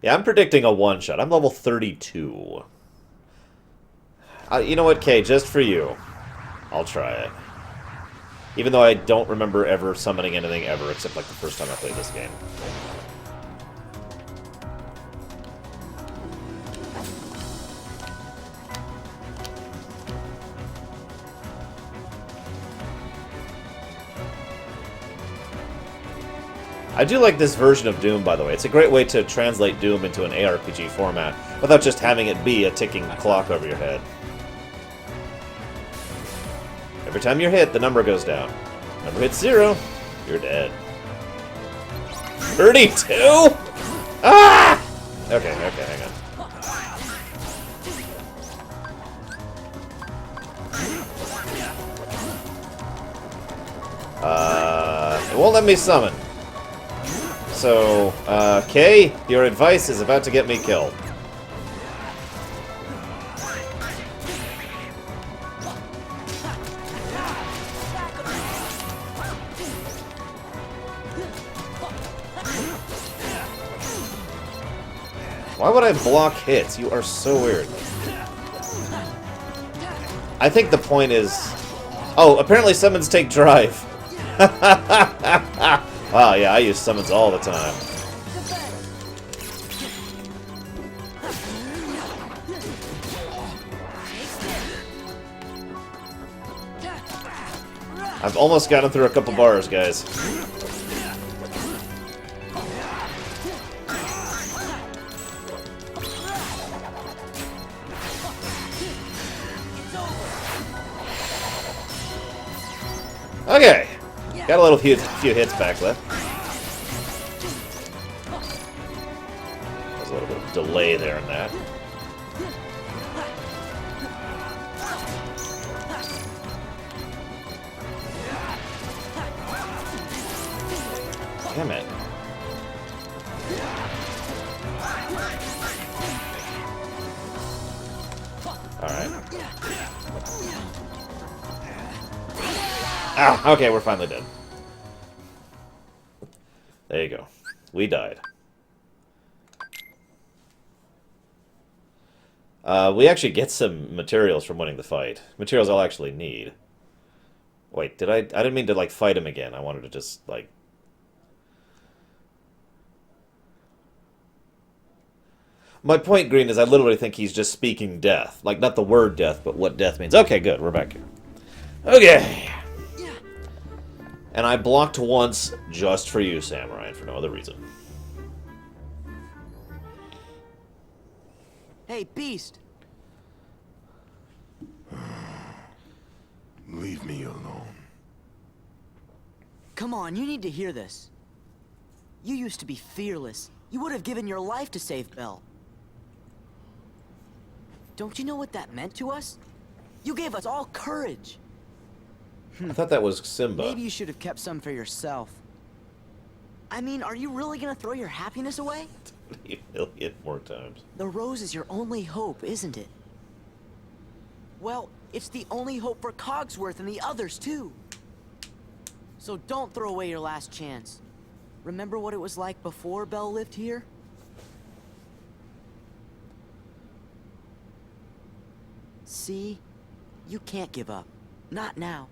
Yeah, I'm predicting a one-shot. I'm level 32. You know what, Kay? Just for you, I'll try it. Even though I don't remember ever summoning anything ever, except like the first time I played this game. I do like this version of Doom, by the way. It's a great way to translate Doom into an ARPG format without just having it be a ticking clock over your head. Every time you're hit, the number goes down. Number hits 0, you're dead. 32? Ah! Okay, hang on. It won't let me summon. So, Kay, your advice is about to get me killed. Why would I block hits? You are so weird. I think the point is... Oh, apparently summons take drive. Wow, yeah, I use summons all the time. I've almost gotten through a couple bars, guys. Okay. Got a little few hits back left. There's a little bit of delay there in that. Damn it. Alright. Ah, okay, we're finally dead. There you go. We died. We actually get some materials from winning the fight. Materials I'll actually need. Wait, I didn't mean to, like, fight him again. I wanted to just, like... My point, Green, is I literally think he's just speaking death. Like, not the word death, but what death means. Okay, good. We're back here. Okay. And I blocked once just for you, Samurai, and for no other reason. Hey, Beast! Leave me alone. Come on, you need to hear this. You used to be fearless. You would have given your life to save Belle. Don't you know what that meant to us? You gave us all courage. I thought that was Simba. Maybe you should have kept some for yourself. I mean, are you really gonna throw your happiness away? 20 million more times. The rose is your only hope, isn't it? Well, it's the only hope for Cogsworth and the others, too. So don't throw away your last chance. Remember what it was like before Belle lived here? See? You can't give up. Not now.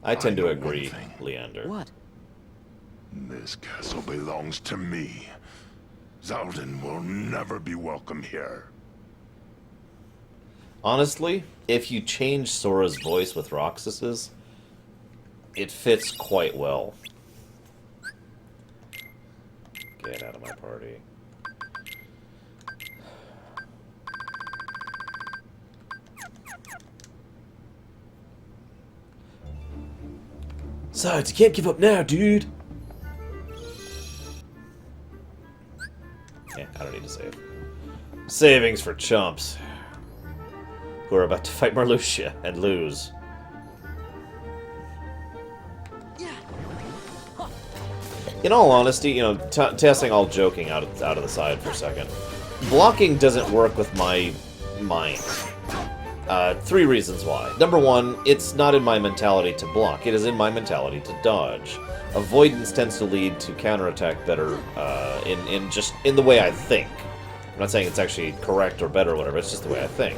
I tend to know agree, one thing. Leander. What? This castle belongs to me. Xaldin will never be welcome here. Honestly, if you change Sora's voice with Roxas's, it fits quite well. Get out of my party. Besides, you can't give up now, dude! Yeah, I don't need to save. Savings for chumps who are about to fight Marluxia and lose. In all honesty, you know, testing all joking out of the side for a second, blocking doesn't work with my mind. 3 reasons why. Number 1, it's not in my mentality to block. It is in my mentality to dodge. Avoidance tends to lead to counterattack better in the way I think. I'm not saying it's actually correct or better or whatever, it's just the way I think.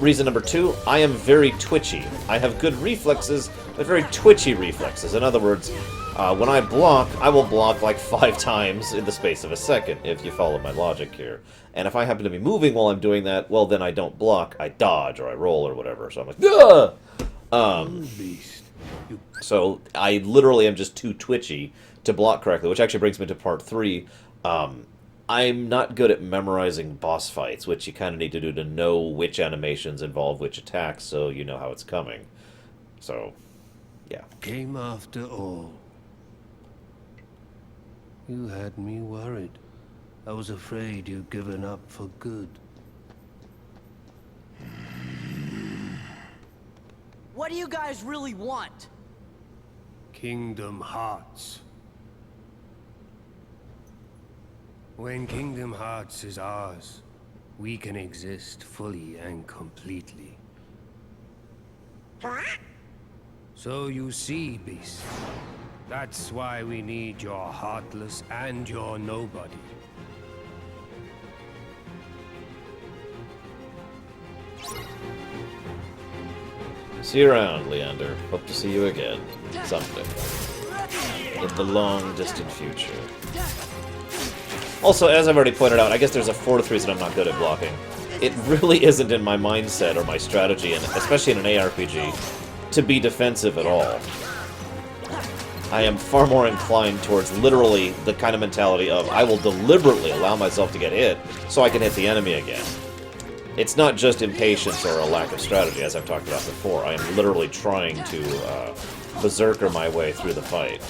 Reason number 2, I am very twitchy. I have good reflexes, but very twitchy reflexes. In other words, when I block, I will block like 5 times in the space of a second, if you follow my logic here. And if I happen to be moving while I'm doing that, well, then I don't block, I dodge, or I roll, or whatever. So I'm like, Gah! So I literally am just too twitchy to block correctly, which actually brings me to part 3. I'm not good at memorizing boss fights, which you kind of need to do to know which animations involve which attacks, so you know how it's coming. So, yeah. Came after all. You had me worried. I was afraid you'd given up for good. What do you guys really want? Kingdom Hearts. When Kingdom Hearts is ours, we can exist fully and completely. So you see, Beast, that's why we need your Heartless and your Nobody. See you around, Leander. Hope to see you again. Someday. In the long, distant future. Also, as I've already pointed out, I guess there's a 4th reason I'm not good at blocking. It really isn't in my mindset or my strategy, and especially in an ARPG, to be defensive at all. I am far more inclined towards literally the kind of mentality of I will deliberately allow myself to get hit so I can hit the enemy again. It's not just impatience or a lack of strategy, as I've talked about before. I am literally trying to berserker my way through the fight.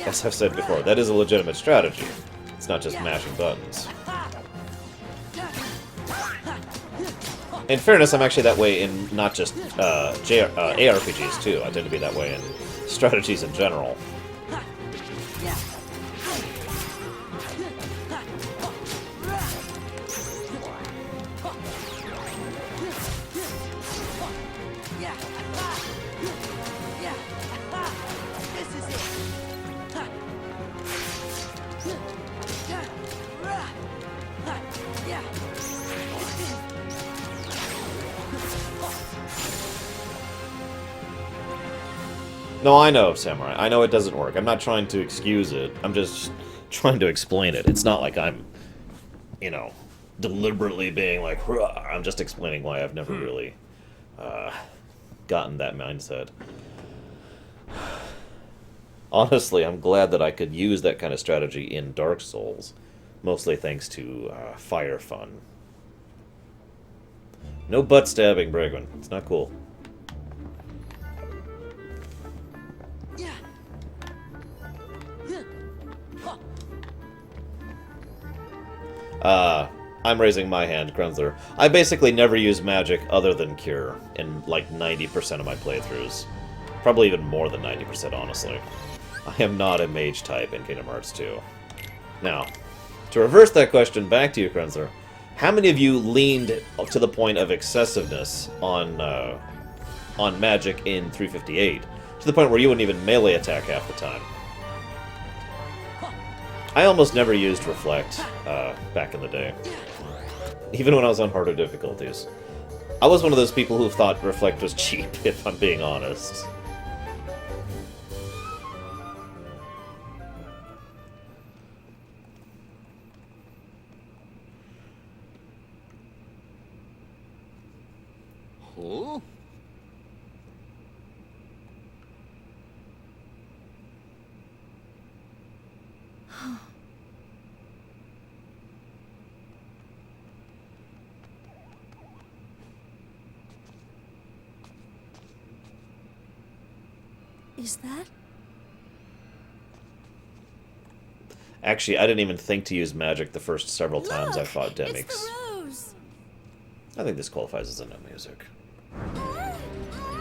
As I've said before, that is a legitimate strategy. It's not just mashing buttons. In fairness, I'm actually that way in not just ARPGs, too. I tend to be that way in strategies in general. No, I know, Samurai. I know it doesn't work. I'm not trying to excuse it. I'm just trying to explain it. It's not like I'm, you know, deliberately being like, hurrah. I'm just explaining why I've never really gotten that mindset. Honestly, I'm glad that I could use that kind of strategy in Dark Souls, mostly thanks to Fire Fun. No butt stabbing, Brigwin. It's not cool. I'm raising my hand, Krenzler. I basically never use magic other than Cure in like 90% of my playthroughs. Probably even more than 90%, honestly. I am not a mage type in Kingdom Hearts 2. Now, to reverse that question back to you, Krenzler, how many of you leaned to the point of excessiveness on magic in 358? To the point where you wouldn't even melee attack half the time? I almost never used Reflect back in the day. Even when I was on harder difficulties. I was one of those people who thought Reflect was cheap, if I'm being honest. Huh? Is that? Actually, I didn't even think to use magic the first several times I Look, fought Demix. it's the rose. I think this qualifies as a no music.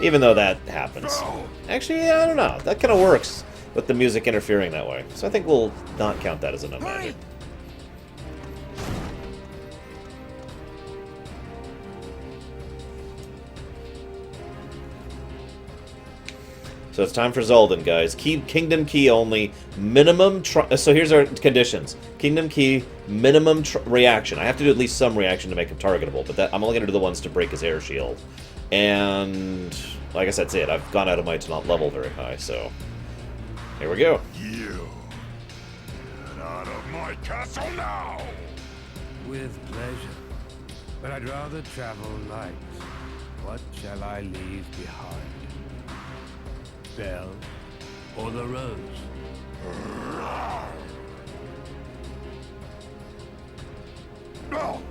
Even though that happens. Actually, yeah, I don't know. That kind of works with the music interfering that way. So I think we'll not count that as a no magic. So it's time for Xaldin, guys. Kingdom Key only. Minimum... So here's our conditions. Kingdom Key, minimum reaction. I have to do at least some reaction to make him targetable, but I'm only going to do the ones to break his air shield. And... I guess that's it. I've gone out of my to not level very high, so... Here we go. You. Get out of my castle now! With pleasure. But I'd rather travel light. What shall I leave behind? Bell or the rose? No!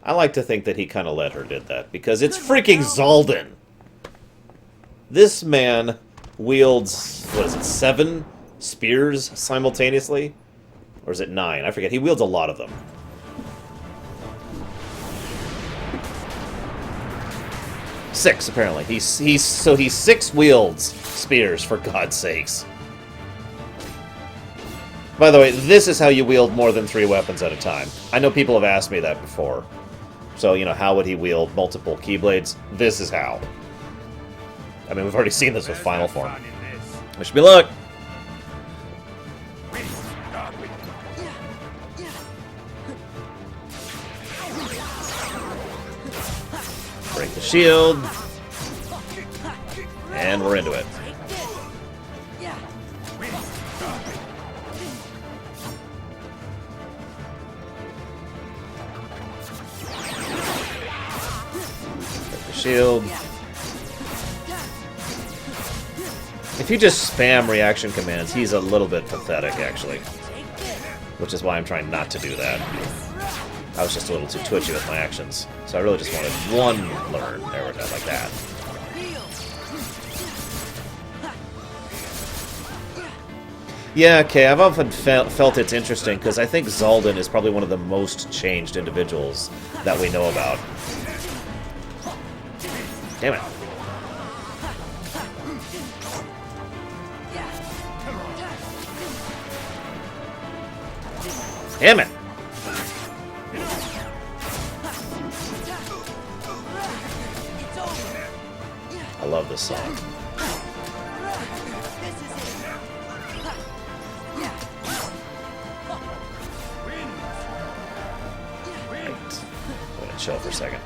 I like to think that he kind of let her did that, because it's freaking Xaldin! This man wields, what is it, 7 spears simultaneously? Or is it 9? I forget. He wields a lot of them. Six, apparently. He 6 wields spears, for God's sakes. By the way, this is how you wield more than 3 weapons at a time. I know people have asked me that before. So, you know, how would he wield multiple Keyblades? This is how. I mean, we've already seen this with Final Form. Wish me luck! Break the shield. And we're into it. Break the shield. If you just spam reaction commands, he's a little bit pathetic, actually. Which is why I'm trying not to do that. I was just a little too twitchy with my actions. So I really just wanted one learn. There we go, like that. Yeah, okay, I've often felt it's interesting, because I think Xaldin is probably one of the most changed individuals that we know about. Damn it. Damn it! I love this song. Right. I'm gonna chill for a second.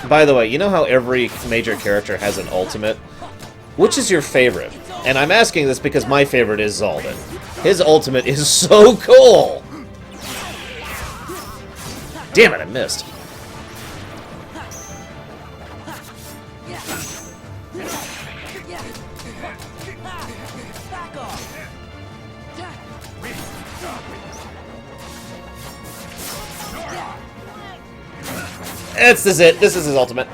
By the way, you know how every major character has an ultimate? Which is your favorite? And I'm asking this because my favorite is Xaldin. His ultimate is so cool! Damn it, I missed. This is it. This is his ultimate.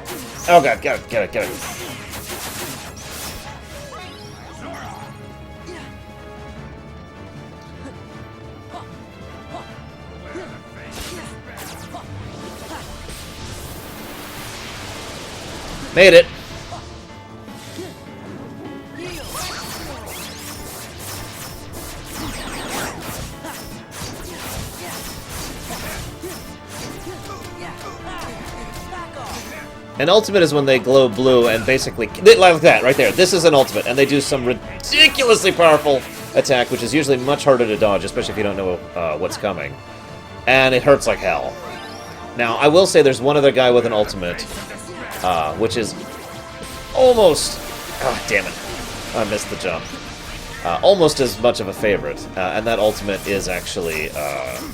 Oh god, get it, get it, get it. Made it. An ultimate is when they glow blue and basically... Like that, right there. This is an ultimate, and they do some ridiculously powerful attack, which is usually much harder to dodge, especially if you don't know what's coming. And it hurts like hell. Now, I will say there's one other guy with an ultimate, which is almost... Ah, damn it. I missed the jump. Almost as much of a favorite, and that ultimate is actually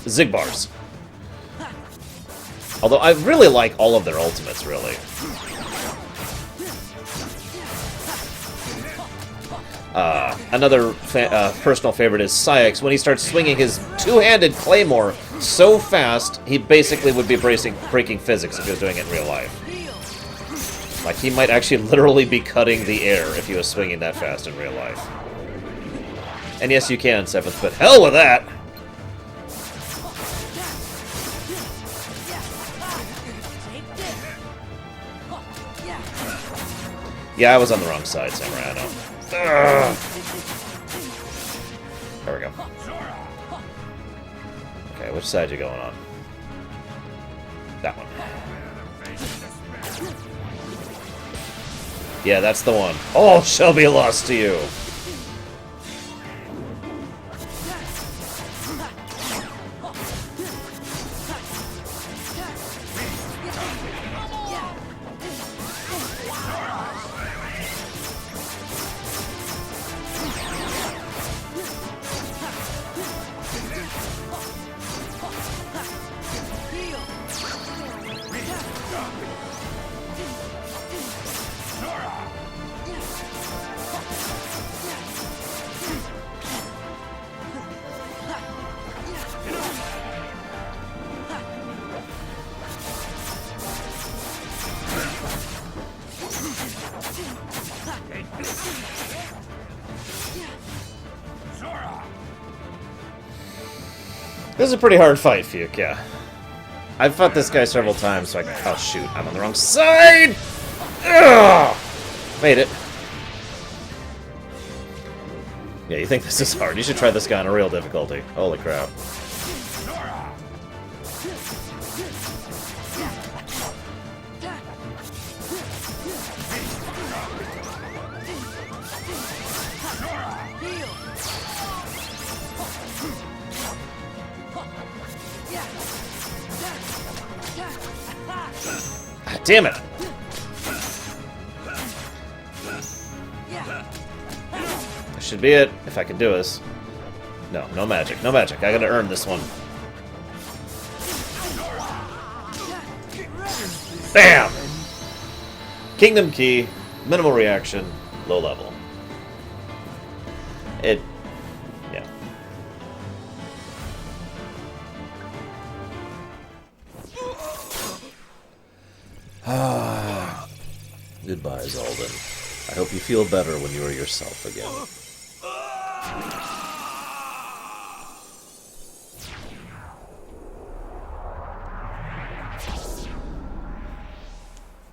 Zigbar's. Although I really like all of their ultimates, really. Another personal favorite is Syx. When he starts swinging his two-handed claymore so fast, he basically would be breaking physics if he was doing it in real life. Like, he might actually literally be cutting the air if he was swinging that fast in real life. And yes, you can, Seventh, but hell with that! Yeah, I was on the wrong side, Samurai, I know. Ugh. There we go. Okay, which side you going on? That one. Yeah, that's the one. All shall be lost to you. This is a pretty hard fight, Fuke, yeah. I've fought this guy several times, so I can... Oh, shoot. I'm on the wrong side! Ugh! Made it. Yeah, you think this is hard. You should try this guy on a real difficulty. Holy crap. Damn it! This should be it, if I can do this. No, no magic, no magic. I gotta earn this one. Bam! Kingdom Key, minimal reaction, low level. Yeah. Goodbye, Xaldin. I hope you feel better when you are yourself again.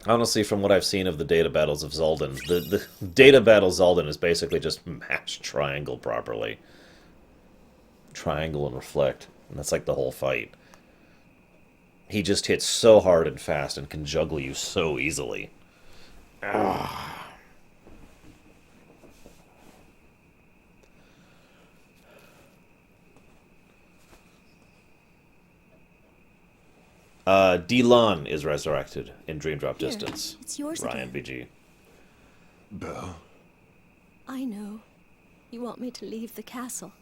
Honestly, from what I've seen of the data battles of Xaldin, the data battle Xaldin is basically just mash triangle properly. Triangle and reflect. And that's like the whole fight. He just hits so hard and fast and can juggle you so easily. Dylan is resurrected in Dream Drop Distance. It's yours Ryan again. BG. Belle? I know. You want me to leave the castle.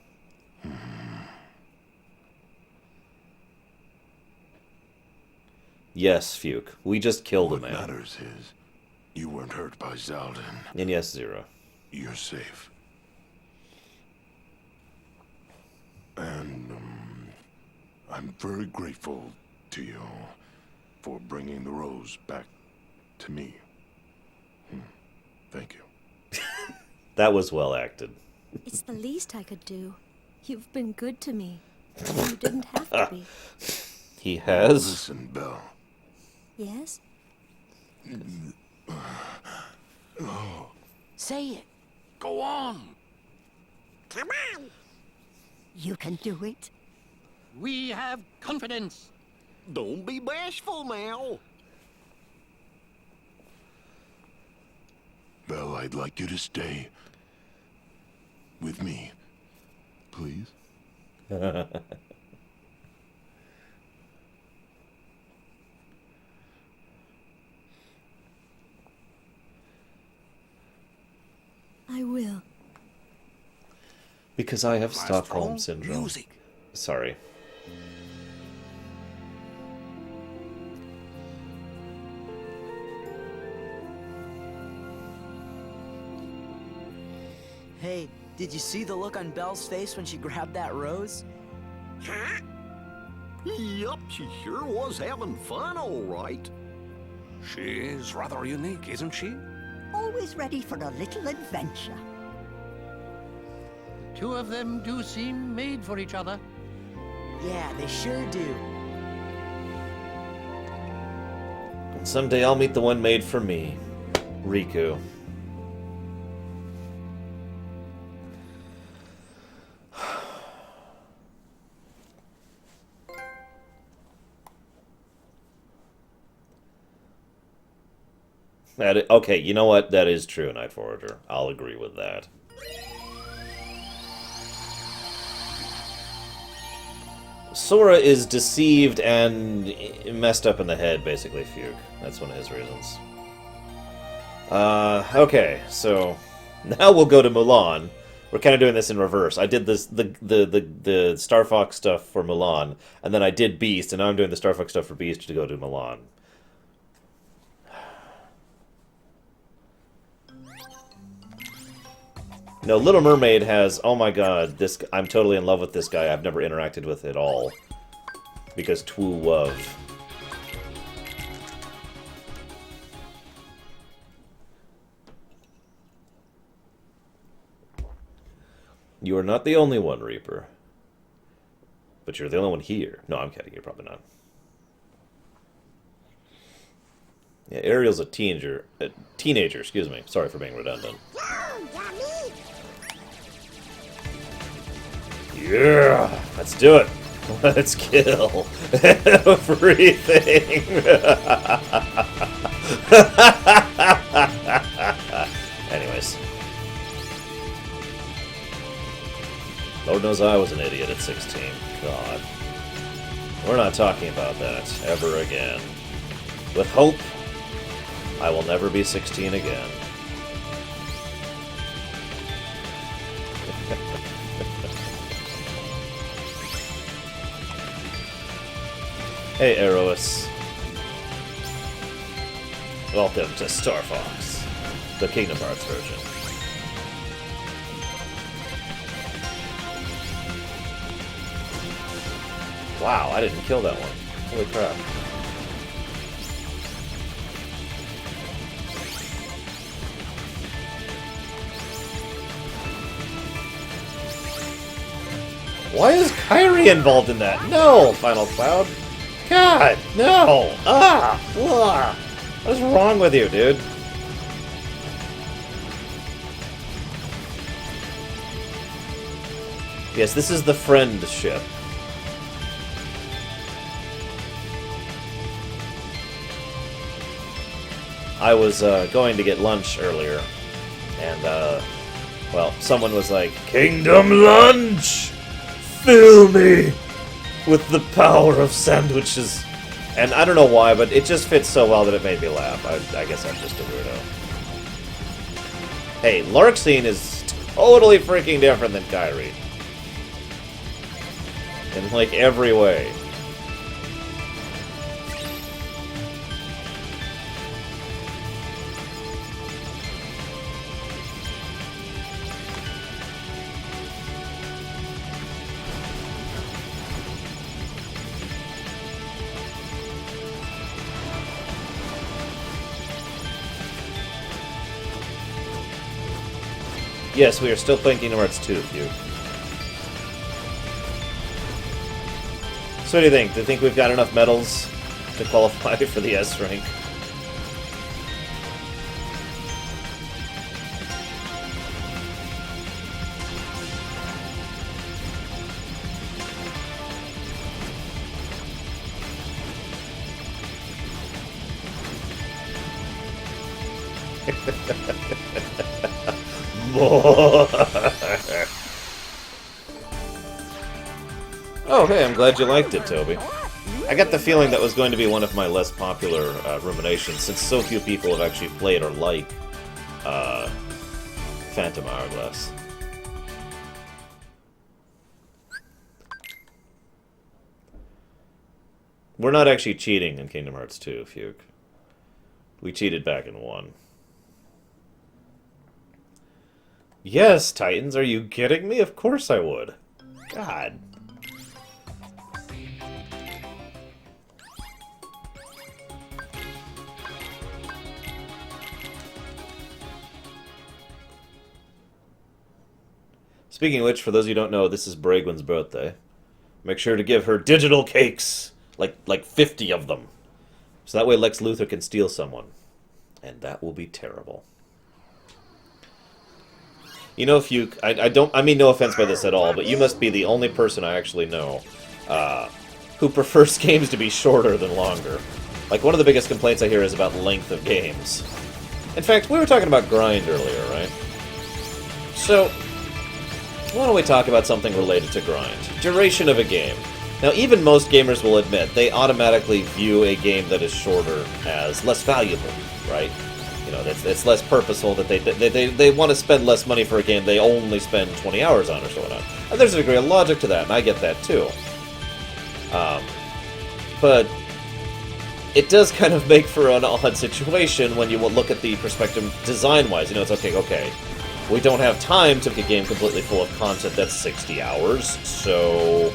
Yes, Fuke. We just killed a What man. matters is you weren't hurt by Xaldin. And yes, Zero. You're safe. And, I'm very grateful to you for bringing the rose back to me. Thank you. That was well acted. It's the least I could do. You've been good to me. You didn't have to be. He has? Listen, Belle. Yes? Say it. Go on. Come on. You can do it. We have confidence. Don't be bashful now. Belle, I'd like you to stay with me. Please? will. Because I have Maestro, Stockholm Syndrome. Music. Sorry. Hey, did you see the look on Belle's face when she grabbed that rose? Huh? Yup, she sure was having fun, all right. She is rather unique, isn't she? Always ready for a little adventure. Two of them do seem made for each other. Yeah, they sure do. And someday I'll meet the one made for me. Riku. Okay, you know what? That is true, Night Forager. I'll agree with that. Sora is deceived and messed up in the head, basically, Fugue. That's one of his reasons. Okay, so now we'll go to Mulan. We're kind of doing this in reverse. I did this the Star Fox stuff for Mulan, and then I did Beast, and now I'm doing the Star Fox stuff for Beast to go to Mulan. No, Little Mermaid has, oh my god, this I'm totally in love with this guy I've never interacted with at all. Because Twu Wuv. You are not the only one, Reaper. But you're the only one here. No, I'm kidding, you're probably not. Yeah, Ariel's a teenager, excuse me. Sorry for being redundant. Go, gummy! Yeah, let's do it. Let's kill everything. Anyways. Lord knows I was an idiot at 16. God. We're not talking about that ever again. With hope, I will never be 16 again. Hey, Eros. Welcome to Star Fox, the Kingdom Hearts version. Wow, I didn't kill that one. Holy crap. Why is Kairi involved in that? No, Final Cloud. God, no! Ah! Blah. What is wrong with you, dude? Yes, this is the friend ship. I was going to get lunch earlier, and, well, someone was like, "Kingdom Lunch! Fill me with the power of sandwiches." And I don't know why, but it just fits so well that it made me laugh. I guess I'm just a weirdo. Hey, Larxene is totally freaking different than Kairi. In, like, every way. Yes, we are still playing Kingdom Hearts 2, Hugh. So what do you think? Do you think we've got enough medals to qualify for the S rank? Oh, hey, I'm glad you liked it, Toby. I got the feeling that was going to be one of my less popular ruminations, since so few people have actually played or like Phantom Hourglass. We're not actually cheating in Kingdom Hearts 2, Fuke. We cheated back in 1. Yes, Titans, are you kidding me? Of course I would. God. Speaking of which, for those of you who don't know, this is Bragwin's birthday. Make sure to give her digital cakes! Like 50 of them. So that way Lex Luthor can steal someone. And that will be terrible. You know, Fuke, I mean no offense by this at all, but you must be the only person I actually know who prefers games to be shorter than longer. Like, one of the biggest complaints I hear is about length of games. In fact, we were talking about grind earlier, right? So, why don't we talk about something related to grind? Duration of a game. Now, even most gamers will admit they automatically view a game that is shorter as less valuable, right? You know, it's less purposeful, that they want to spend less money for a game they only spend 20 hours on or so on. And there's a degree of logic to that, and I get that too. But it does kind of make for an odd situation when you look at the perspective design-wise. You know, it's okay, we don't have time to make a game completely full of content that's 60 hours, so...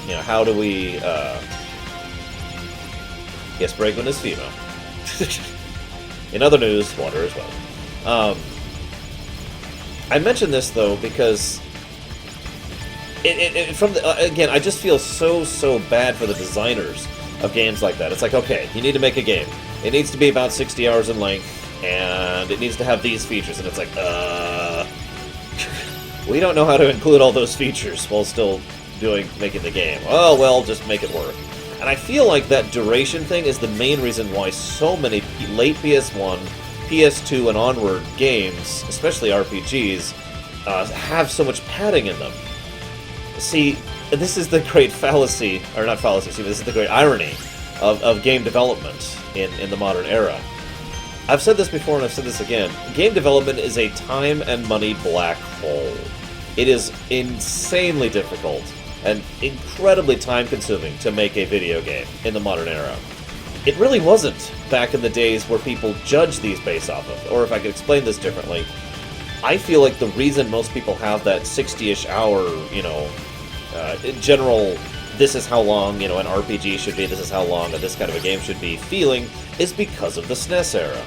you know, how do we, Yes, Bragwin is female. In other news, water as well. I mention this, though, because... again, I just feel so bad for the designers of games like that. It's like, okay, you need to make a game. It needs to be about 60 hours in length, and it needs to have these features, and it's like, we don't know how to include all those features while still making the game. Oh, well, just make it work. And I feel like that duration thing is the main reason why so many late PS1, PS2, and onward games, especially RPGs, have so much padding in them. See, this is the great fallacy, or not fallacy, this is the great irony of game development in the modern era. I've said this before and I've said this again. Game development is a time and money black hole. It is insanely difficult and incredibly time-consuming to make a video game in the modern era. It really wasn't back in the days where people judged these based off of. Or if I could explain this differently, I feel like the reason most people have that 60-ish hour, you know, in general, this is how long, you know, an RPG should be, this is how long this kind of a game should be feeling, is because of the SNES era.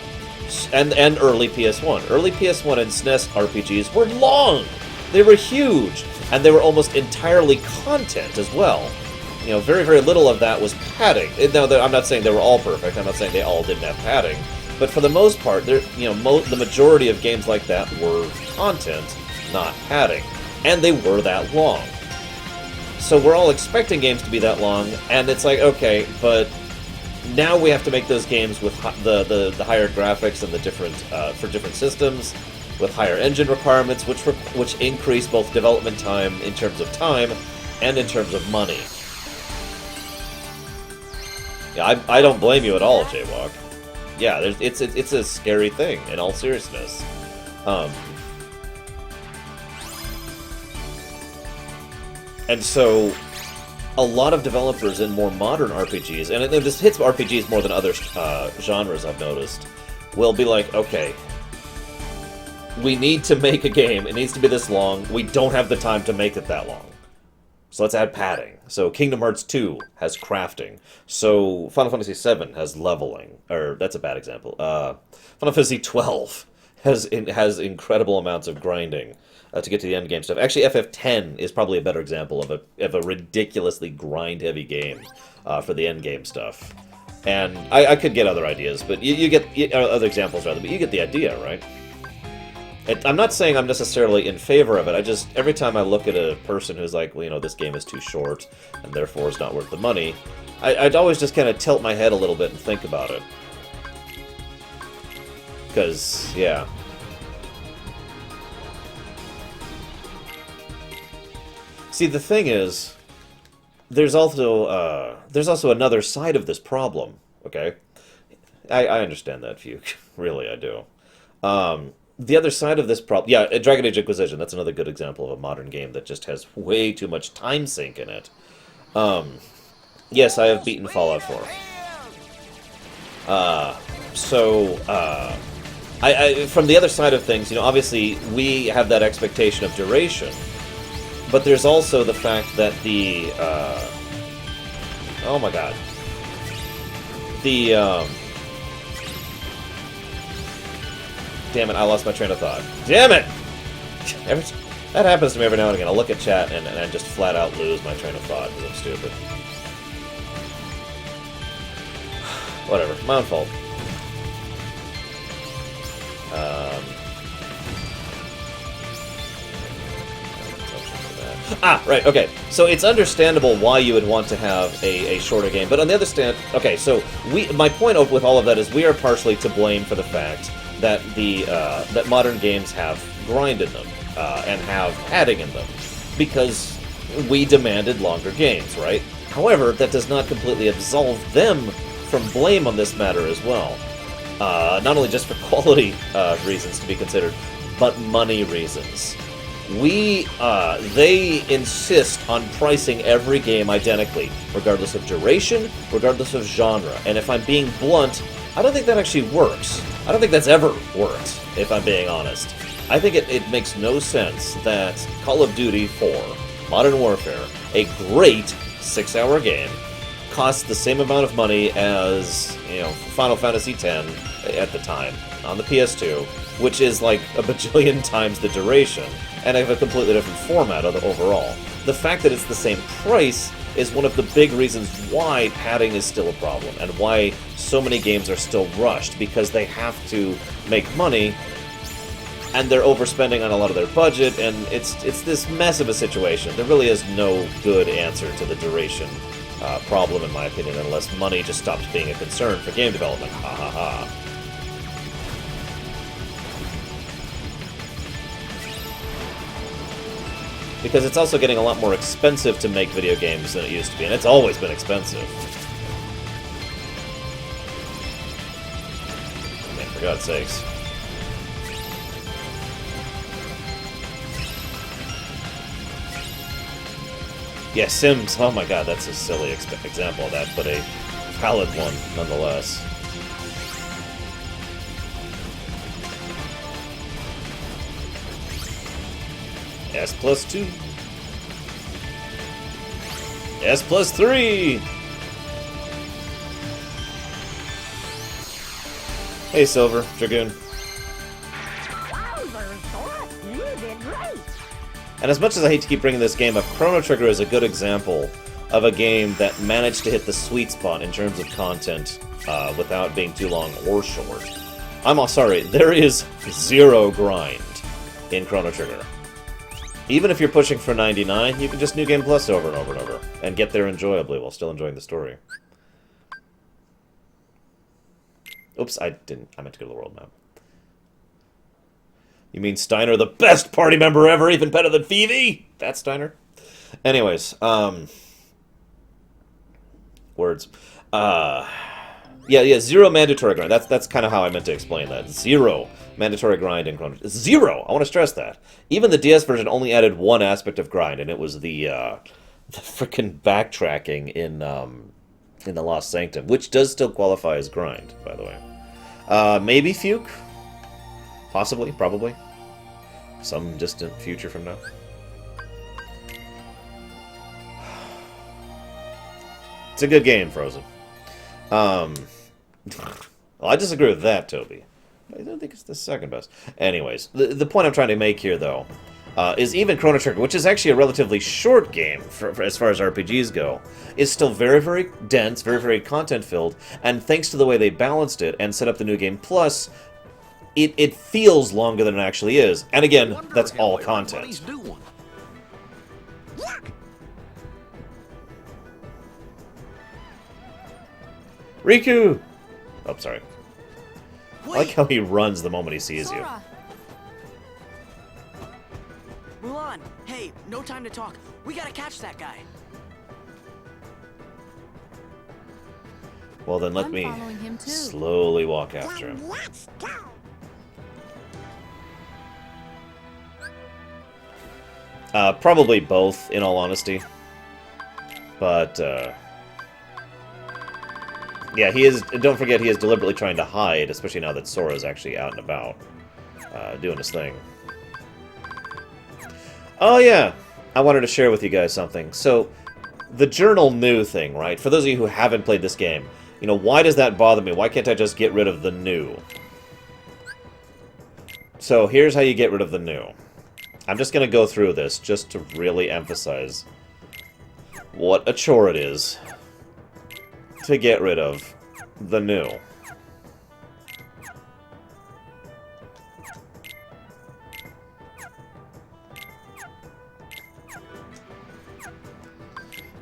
And early PS1. Early PS1 and SNES RPGs were long! They were huge! And they were almost entirely content as well. You know, very, very little of that was padding. Now, I'm not saying they were all perfect, I'm not saying they all didn't have padding, but for the most part, you know, the majority of games like that were content, not padding. And they were that long. So we're all expecting games to be that long, and it's like, okay, but now we have to make those games with the higher graphics and the different for different systems, with higher engine requirements, which increase both development time in terms of time and in terms of money. Yeah, I don't blame you at all, Jaywalk. Yeah, it's a scary thing, in all seriousness. And so, a lot of developers in more modern RPGs, and this hits RPGs more than other genres I've noticed, will be like, okay, we need to make a game, it needs to be this long, we don't have the time to make it that long. So let's add padding. So Kingdom Hearts 2 has crafting. So Final Fantasy VII has leveling. Or, that's a bad example. Final Fantasy XII has incredible amounts of grinding to get to the end game stuff. Actually, FF10 is probably a better example of a ridiculously grind-heavy game for the end game stuff. And I could get other ideas, but you get other examples rather. But you get the idea, right? I'm not saying I'm necessarily in favor of it. Every time I look at a person who's like, well, you know, this game is too short and therefore it's not worth the money, I'd always just kind of tilt my head a little bit and think about it. Because, yeah. See, the thing is, there's also another side of this problem, okay? I understand that, Fuke. Really, I do. the other side of this problem, yeah, Dragon Age Inquisition, that's another good example of a modern game that just has way too much time sink in it. Yes, I have beaten Fallout 4. From the other side of things, you know, obviously we have that expectation of duration, but there's also the fact that the, oh my god. Damn it, I lost my train of thought. Damn it! That happens to me every now and again. I'll look at chat and I just flat out lose my train of thought because I'm stupid. Whatever, my own fault. Right, okay. So it's understandable why you would want to have a shorter game, but on the other stand, okay, so my point with all of that is we are partially to blame for the fact that that modern games have grind in them and have padding in them because we demanded longer games, right? However, that does not completely absolve them from blame on this matter as well. Not only just for quality reasons to be considered, but money reasons. They insist on pricing every game identically, regardless of duration, regardless of genre. And if I'm being blunt, I don't think that actually works. I don't think that's ever worked, if I'm being honest. I think it makes no sense that Call of Duty 4, Modern Warfare, a great 6-hour game, costs the same amount of money as, you know, Final Fantasy X at the time on the PS2, which is like a bajillion times the duration, and have a completely different format overall. The fact that it's the same price is one of the big reasons why padding is still a problem, and why so many games are still rushed, because they have to make money, and they're overspending on a lot of their budget, and it's this mess of a situation. There really is no good answer to the duration problem, in my opinion, unless money just stops being a concern for game development. Ha ha ha. Because it's also getting a lot more expensive to make video games than it used to be, and it's always been expensive. I mean, for God's sakes. Yeah, Sims, oh my god, that's a silly example of that, but a valid one, nonetheless. S+2. S+3. Hey, Silver, Dragoon. You did great. And as much as I hate to keep bringing this game up, Chrono Trigger is a good example of a game that managed to hit the sweet spot in terms of content without being too long or short. I'm sorry, there is zero grind in Chrono Trigger. Even if you're pushing for 99, you can just New Game Plus over and over and over, and get there enjoyably while still enjoying the story. Oops, I meant to go to the world map. You mean Steiner, the best party member ever, even better than Phoebe? That's Steiner. Anyways, words. Yeah, zero mandatory grind. That's kind of how I meant to explain that. Zero mandatory grind in Chrono Trigger. Zero! I want to stress that. Even the DS version only added one aspect of grind, and it was the frickin' backtracking in the Lost Sanctum, which does still qualify as grind, by the way. Maybe Fuke? Possibly, probably. Some distant future from now. It's a good game, Frozen. Well, I disagree with that, Toby. I don't think it's the second best. Anyways, the point I'm trying to make here, though, is even Chrono Trigger, which is actually a relatively short game for as far as RPGs go, is still very, very dense, very, very content-filled, and thanks to the way they balanced it and set up the New Game Plus, it feels longer than it actually is. And again, that's all content. Riku! Oh, sorry. I like how he runs the moment he sees you. Mulan, hey, no time to talk. We gotta catch that guy. Well, then let me slowly walk after him. Let's go. Probably both, in all honesty. But, yeah, he is... Don't forget, he is deliberately trying to hide, especially now that Sora's actually out and about, doing his thing. Oh, yeah! I wanted to share with you guys something. So, the Journal New thing, right? For those of you who haven't played this game, you know, why does that bother me? Why can't I just get rid of the new? So, here's how you get rid of the new. I'm just going to go through this just to really emphasize what a chore it is to get rid of the new.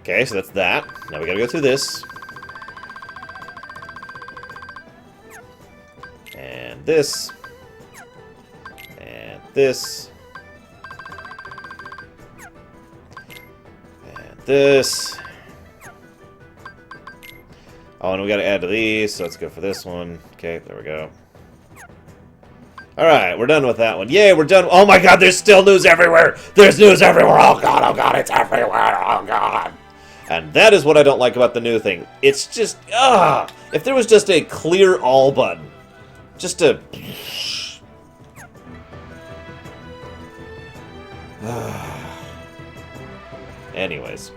Okay, so that's that. Now we gotta go through this. And this. And this. And this. Oh, and we gotta add to these, so let's go for this one. Okay, there we go. Alright, we're done with that one. Yay, we're done. Oh my god, there's still news everywhere! There's news everywhere! Oh god, it's everywhere! Oh god! And that is what I don't like about the new thing. It's just, if there was just a clear all button. Just a... Anyways.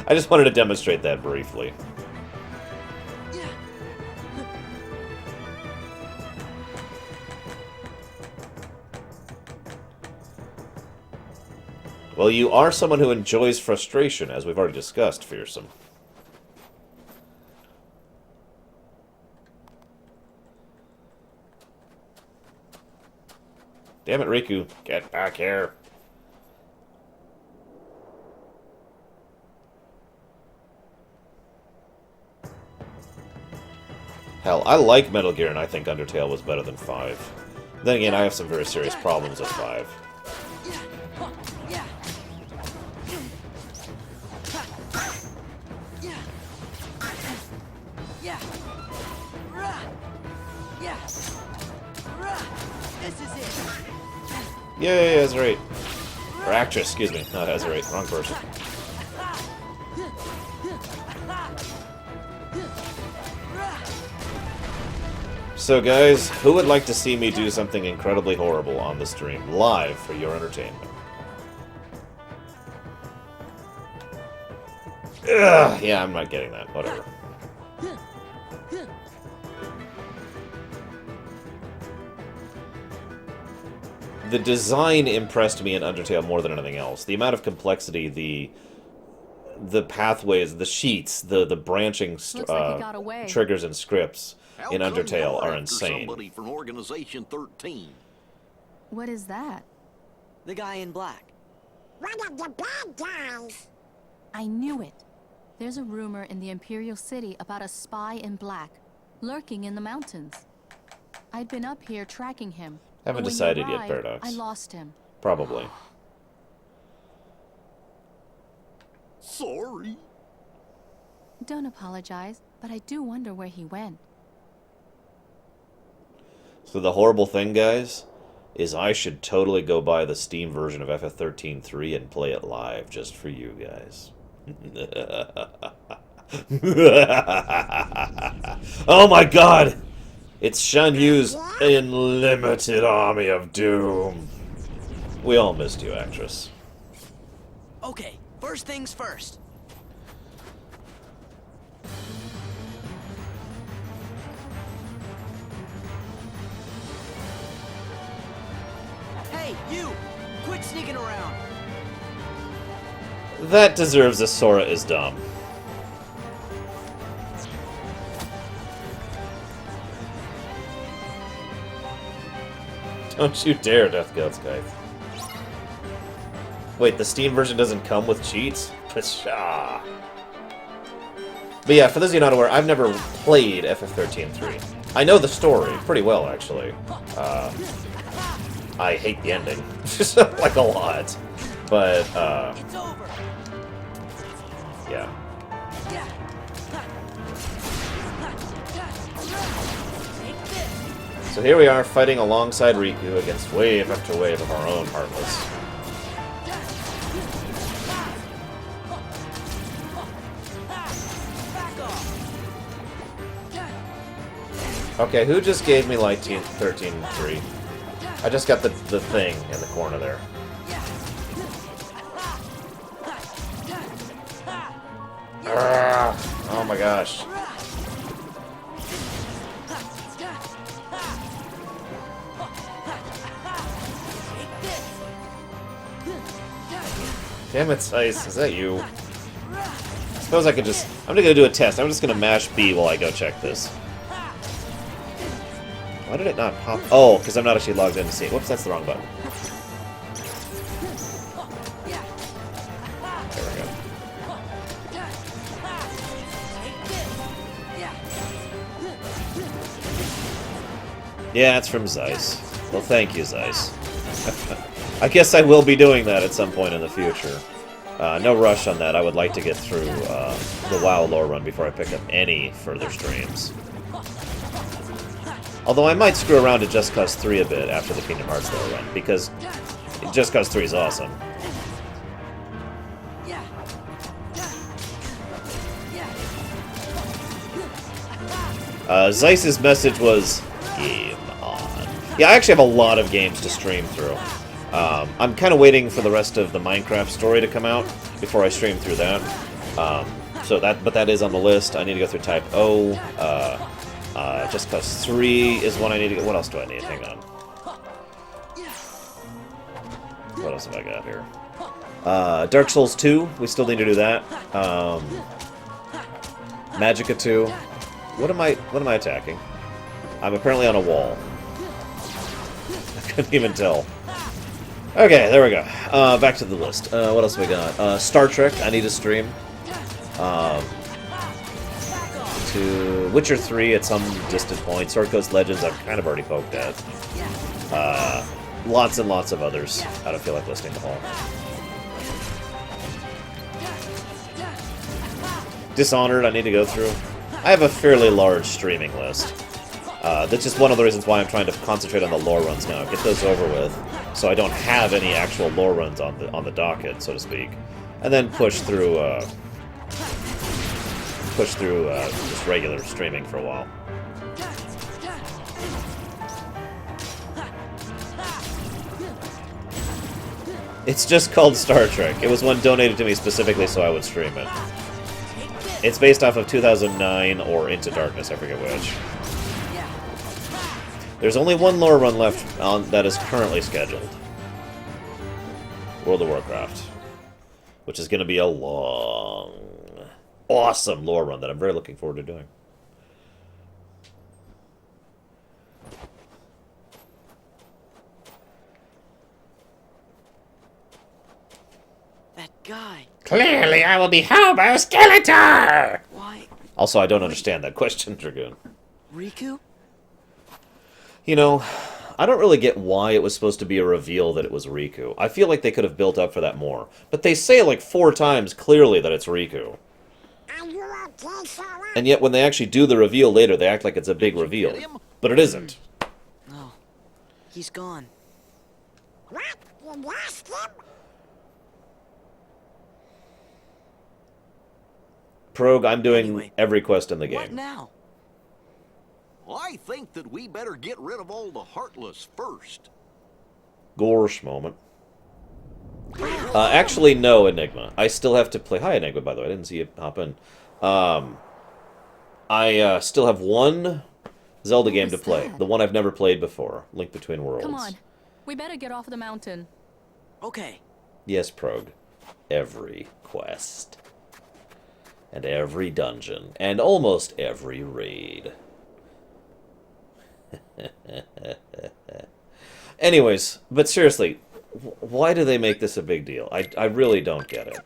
I just wanted to demonstrate that briefly. Well, you are someone who enjoys frustration, as we've already discussed, Fearsome. Damn it, Riku. Get back here. Hell, I like Metal Gear, and I think Undertale was better than 5. Then again, I have some very serious problems with 5. Yeah, that's right. Or actress, excuse me. Not that's right. Wrong person. So, guys, who would like to see me do something incredibly horrible on the stream, live, for your entertainment? Ugh, yeah, I'm not getting that. Whatever. The design impressed me in Undertale more than anything else. The amount of complexity, the pathways, the sheets, the branching triggers and scripts in Undertale are insane. Somebody from Organization 13. What is that? The guy in black. One of the bad guys. I knew it. There's a rumor in the Imperial City about a spy in black, lurking in the mountains. I'd been up here tracking him. Haven't decided yet, Paradox. I lost him. Probably. Sorry. Don't apologize, but I do wonder where he went. So the horrible thing, guys, is I should totally go buy the Steam version of FF13-3 and play it live just for you guys. Oh my god! It's Shan Yu's unlimited army of doom. We all missed you, actress. Okay, first things first. Hey, you! Quit sneaking around! That deserves a Sora is dumb. Don't you dare, Death Goats, guys. Wait, the Steam version doesn't come with cheats? Pshaw. But yeah, for those of you not aware, I've never played FF13-3. I know the story pretty well, actually. I hate the ending. Like, a lot. But, yeah. So here we are, fighting alongside Riku against wave after wave of our own Heartless. Okay, who just gave me like 13-3? I just got the thing in the corner there. Oh my gosh. Damn it, Ice. Is that you? I suppose I could just... I'm gonna do a test. I'm just gonna mash B while I go check this. Why did it not pop? Oh, because I'm not actually logged in to see it. Whoops, that's the wrong button. There we go. Yeah, it's from Zeiss. Well, thank you, Zeiss. I guess I will be doing that at some point in the future. No rush on that. I would like to get through the WoW lore run before I pick up any further streams. Although I might screw around to Just Cause 3 a bit after the Kingdom Hearts lore run, because Just Cause 3 is awesome. Zeiss's message was, game on. Yeah, I actually have a lot of games to stream through. I'm kind of waiting for the rest of the Minecraft story to come out before I stream through that. But that is on the list. I need to go through Type O. Just Cause 3 is one I need to get. What else do I need? Hang on. What else have I got here? Dark Souls 2. We still need to do that. Magicka 2. What am I attacking? I'm apparently on a wall. I couldn't even tell. Okay, there we go. Back to the list. What else have we got? Star Trek, I need to stream. To Witcher 3 at some distant point. Sword Coast Legends, I've kind of already poked at. Lots and lots of others. I don't feel like listing them all. Dishonored, I need to go through. I have a fairly large streaming list. That's just one of the reasons why I'm trying to concentrate on the lore runs now. Get those over with, so I don't have any actual lore runs on the docket, so to speak, and then push through just regular streaming for a while. It's just called Star Trek. It was one donated to me specifically so I would stream it. It's based off of 2009 or Into Darkness, I forget which. There's only one lore run left that is currently scheduled. World of Warcraft. Which is going to be a long, awesome lore run that I'm very looking forward to doing. That guy. Clearly I will be Hobo Skeletor! Why? Also, I don't understand that question, Dragoon. Riku? You know, I don't really get why it was supposed to be a reveal that it was Riku. I feel like they could have built up for that more. But they say like 4 times clearly that it's Riku. And yet when they actually do the reveal later, they act like it's a big reveal. But it isn't. No. He's gone. What? You lost him? Progue, I'm doing every quest in the game. What now? I think that we better get rid of all the Heartless first. Gorsh moment. Actually, no, Enigma. I still have to play... Hi, Enigma, by the way. I didn't see you hop in. I still have one Zelda game to play. The one I've never played before. Link Between Worlds. Come on. We better get off the mountain. Okay. Yes, Progue. Every quest. And every dungeon. And almost every raid. Anyways, but seriously, why do they make this a big deal? I really don't get it.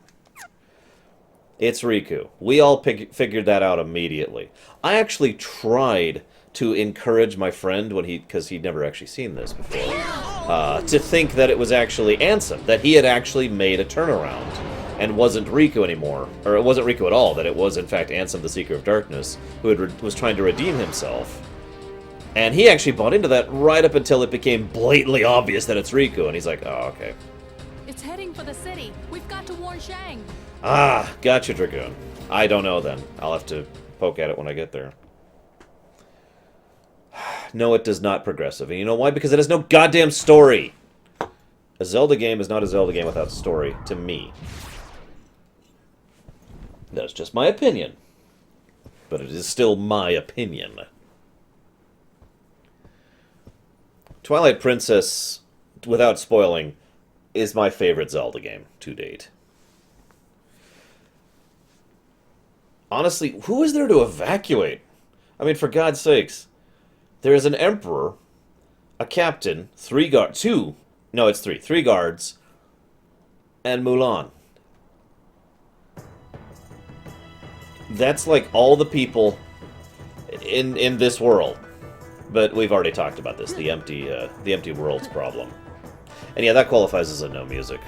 It's Riku. We all figured that out immediately. I actually tried to encourage my friend when because he'd never actually seen this before, to think that it was actually Ansem, that he had actually made a turnaround and wasn't Riku anymore, or it wasn't Riku at all, that it was in fact Ansem the Seeker of Darkness who was trying to redeem himself. And he actually bought into that right up until it became blatantly obvious that it's Riku, and he's like, oh, okay. It's heading for the city. We've got to warn Shang. Ah, gotcha, Dragoon. I don't know then. I'll have to poke at it when I get there. No, it does not progressive. And you know why? Because it has no goddamn story. A Zelda game is not a Zelda game without story, to me. That's just my opinion. But it is still my opinion. Twilight Princess, without spoiling, is my favorite Zelda game to date. Honestly, who is there to evacuate? I mean, for God's sakes. There is an emperor, a captain, 3 guards, 2, no, it's 3, 3 guards, and Mulan. That's like all the people in this world. But we've already talked about this, the empty worlds problem. And yeah, that qualifies as a no music.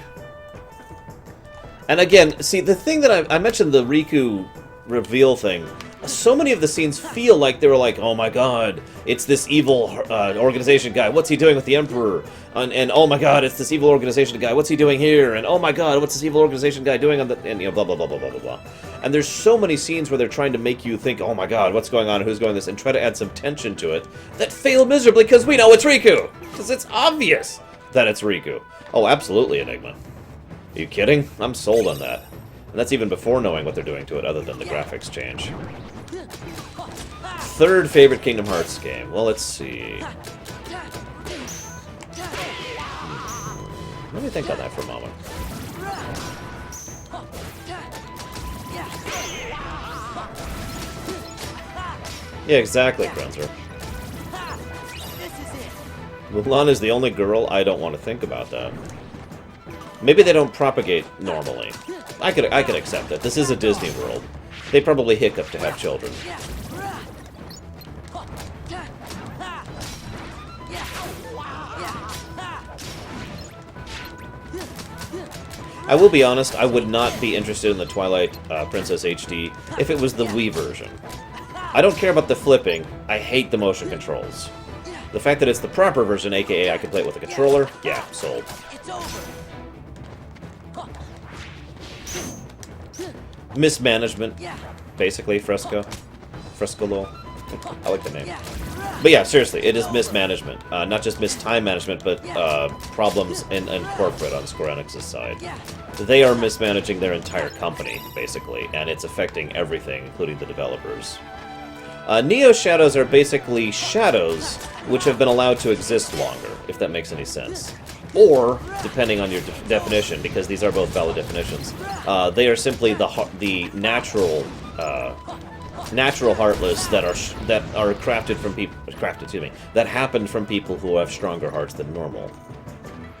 And again, see, the thing that I mentioned, the Riku reveal thing, so many of the scenes feel like they were like, oh my god, it's this evil organization guy, what's he doing with the Emperor? And oh my god, it's this evil organization guy, what's he doing here? And oh my god, what's this evil organization guy doing on the... And, you know, blah, blah, blah, blah, blah, blah, blah. And there's so many scenes where they're trying to make you think, oh my god, what's going on, who's going this, and try to add some tension to it, that fail miserably because we know it's Riku! Because it's obvious that it's Riku. Oh, absolutely, Enigma. Are you kidding? I'm sold on that. And that's even before knowing what they're doing to it, other than the graphics change. Third favorite Kingdom Hearts game. Well, let's see. Let me think on that for a moment. Yeah, exactly, Krenzer. Mulan is the only girl. I don't want to think about that. Maybe they don't propagate normally. I could accept that. This is a Disney World. They probably hiccup to have children. I will be honest, I would not be interested in the Twilight Princess HD if it was the Wii version. I don't care about the flipping, I hate the motion controls. The fact that it's the proper version, aka I can play it with a controller, yeah, sold. Mismanagement, basically, Frescolo. I like the name. But yeah, seriously, it is mismanagement. Not just mistime management, but problems in corporate on Square Enix's side. They are mismanaging their entire company, basically, and it's affecting everything, including the developers. Neo Shadows are basically shadows which have been allowed to exist longer, if that makes any sense. Or, depending on your definition, because these are both valid definitions, they are simply the natural Heartless that are crafted from people, that happened from people who have stronger hearts than normal.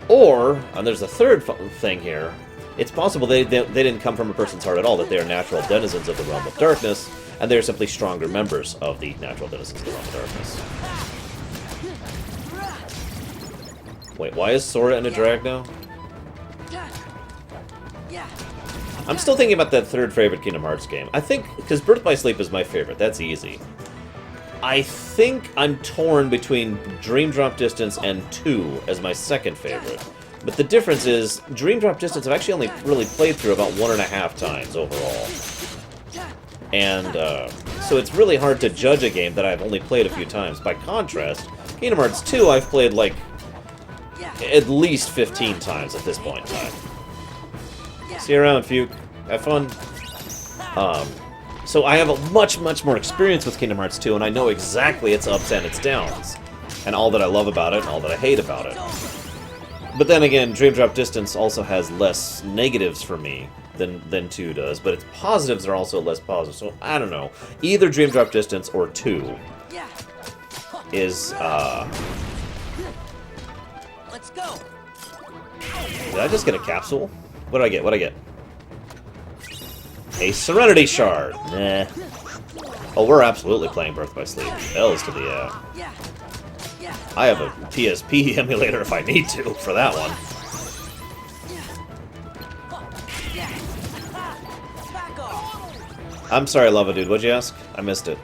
Or, and there's a third thing here, it's possible they didn't come from a person's heart at all, that they are natural denizens of the realm of darkness, and they're simply stronger members of the natural denizens of the realm of darkness. Wait, why is Sora in a drag now? I'm still thinking about that third favorite Kingdom Hearts game. I think, because Birth by Sleep is my favorite, that's easy. I think I'm torn between Dream Drop Distance and 2 as my second favorite. But the difference is, Dream Drop Distance I've actually only really played through about 1.5 times overall. And, so it's really hard to judge a game that I've only played a few times. By contrast, Kingdom Hearts 2 I've played, like, at least 15 times at this point in time. See you around, Fuke. Have fun. So I have a much more experience with Kingdom Hearts 2, and I know exactly its ups and its downs. And all that I love about it, and all that I hate about it. But then again, Dream Drop Distance also has less negatives for me than 2 does, but its positives are also less positive, so I don't know. Either Dream Drop Distance or 2 is, Let's go. Did I just get a capsule? What did I get? What'd I get? A Serenity Shard. Nah. Oh, we're absolutely playing Birth by Sleep. L's to the, I have a PSP emulator if I need to for that one. I'm sorry, Lava Dude. What'd you ask? I missed it.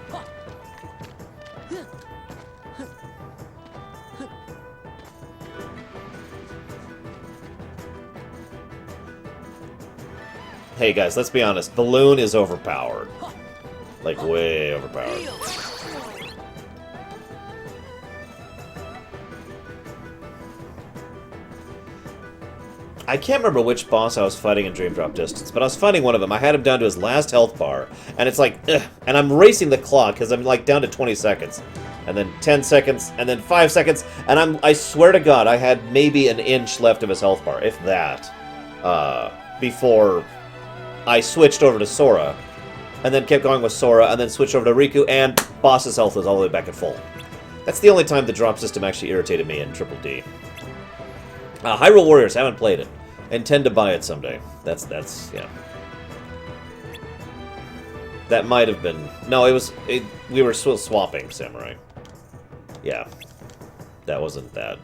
Hey guys, let's be honest. Balloon is overpowered. Like, way overpowered. I can't remember which boss I was fighting in Dream Drop Distance, but I was fighting one of them. I had him down to his last health bar, and it's like, ugh, and I'm racing the clock because I'm like down to 20 seconds, and then 10 seconds, and then 5 seconds, and I swear to God, I had maybe an inch left of his health bar, if that, before I switched over to Sora, and then kept going with Sora, and then switched over to Riku, and boss's health was all the way back at full. That's the only time the drop system actually irritated me in Triple D. Hyrule Warriors, haven't played it. Intend to buy it someday. That's yeah. That might have been... No, we were swapping Samurai. Yeah. That wasn't that.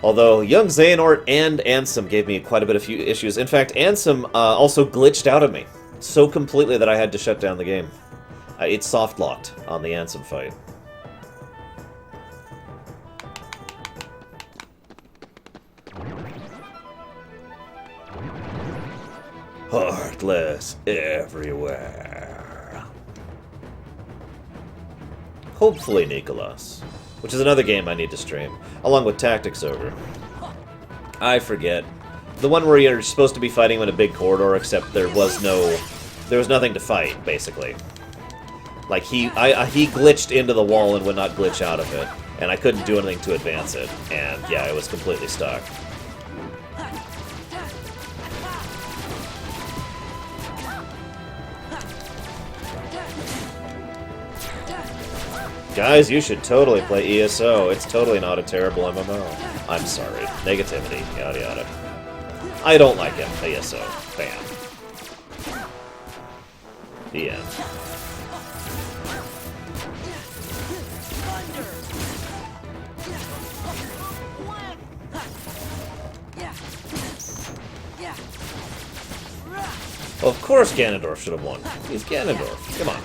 Although, Young Xehanort and Ansem gave me quite a bit of issues. In fact, Ansem also glitched out of me so completely that I had to shut down the game. It soft-locked on the Ansem fight. Heartless everywhere. Hopefully Nicholas, which is another game I need to stream, along with Tactics Ogre. I forget. The one where you're supposed to be fighting in a big corridor, except there was nothing to fight, basically. Like, he glitched into the wall and would not glitch out of it, and I couldn't do anything to advance it, and yeah, it was completely stuck. Guys, you should totally play ESO. It's totally not a terrible MMO. I'm sorry. Negativity. Yada yada. I don't like it. ESO. Bam. The end. Well, of course Ganondorf should have won. He's Ganondorf. Come on.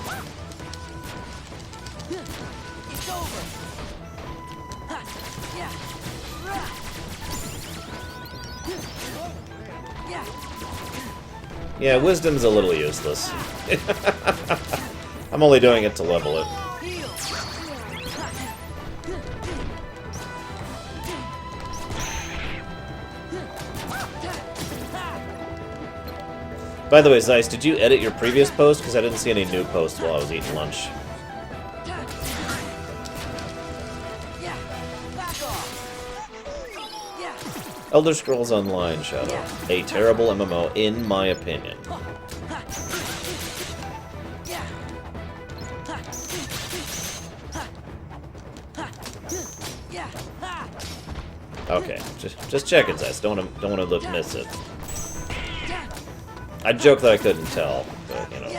Yeah, wisdom's a little useless. I'm only doing it to level it. By the way, Zeiss, did you edit your previous post? Because I didn't see any new posts while I was eating lunch. Elder Scrolls Online, Shadow. A terrible MMO, in my opinion. Okay, just checking, Zeiss. Don't want to miss it. I joked that I couldn't tell, but you know.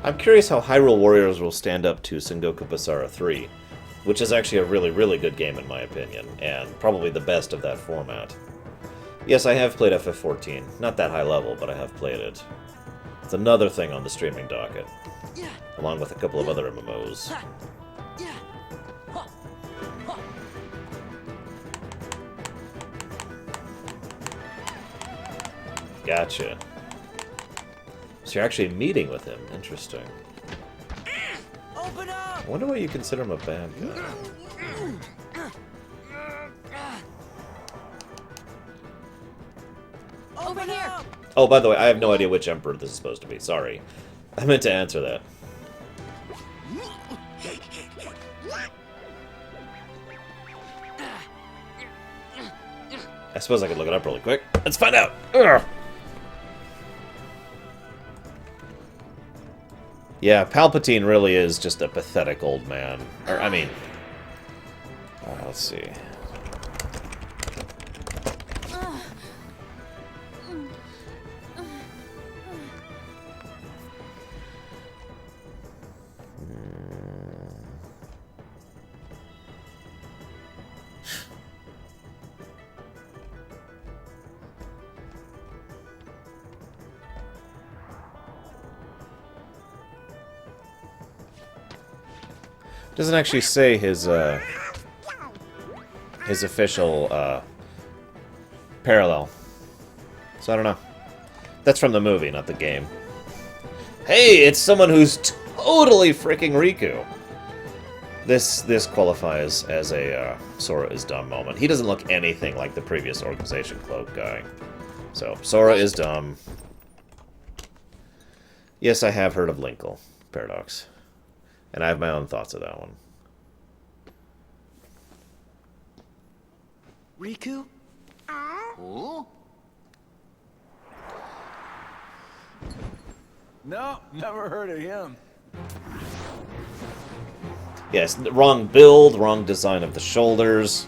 I'm curious how Hyrule Warriors will stand up to Sengoku Basara 3, which is actually a really, really good game in my opinion, and probably the best of that format. Yes, I have played FF14. Not that high level, but I have played it. It's another thing on the streaming docket, along with a couple of other MMOs. Gotcha. So you're actually meeting with him. Interesting. Open up! I wonder why you consider him a bad guy. Open here! Oh, by the way, I have no idea which emperor this is supposed to be. Sorry. I meant to answer that. I suppose I could look it up really quick. Let's find out! Ugh. Yeah, Palpatine really is just a pathetic old man. Or, I mean... let's see. Doesn't actually say his official parallel. So I don't know. That's from the movie, not the game. Hey, it's someone who's totally freaking Riku. This qualifies as a Sora is dumb moment. He doesn't look anything like the previous Organization Cloak guy. So, Sora is dumb. Yes, I have heard of Linkle Paradox. And I have my own thoughts of that one. Riku? Huh? No, never heard of him. Yes, wrong build, wrong design of the shoulders.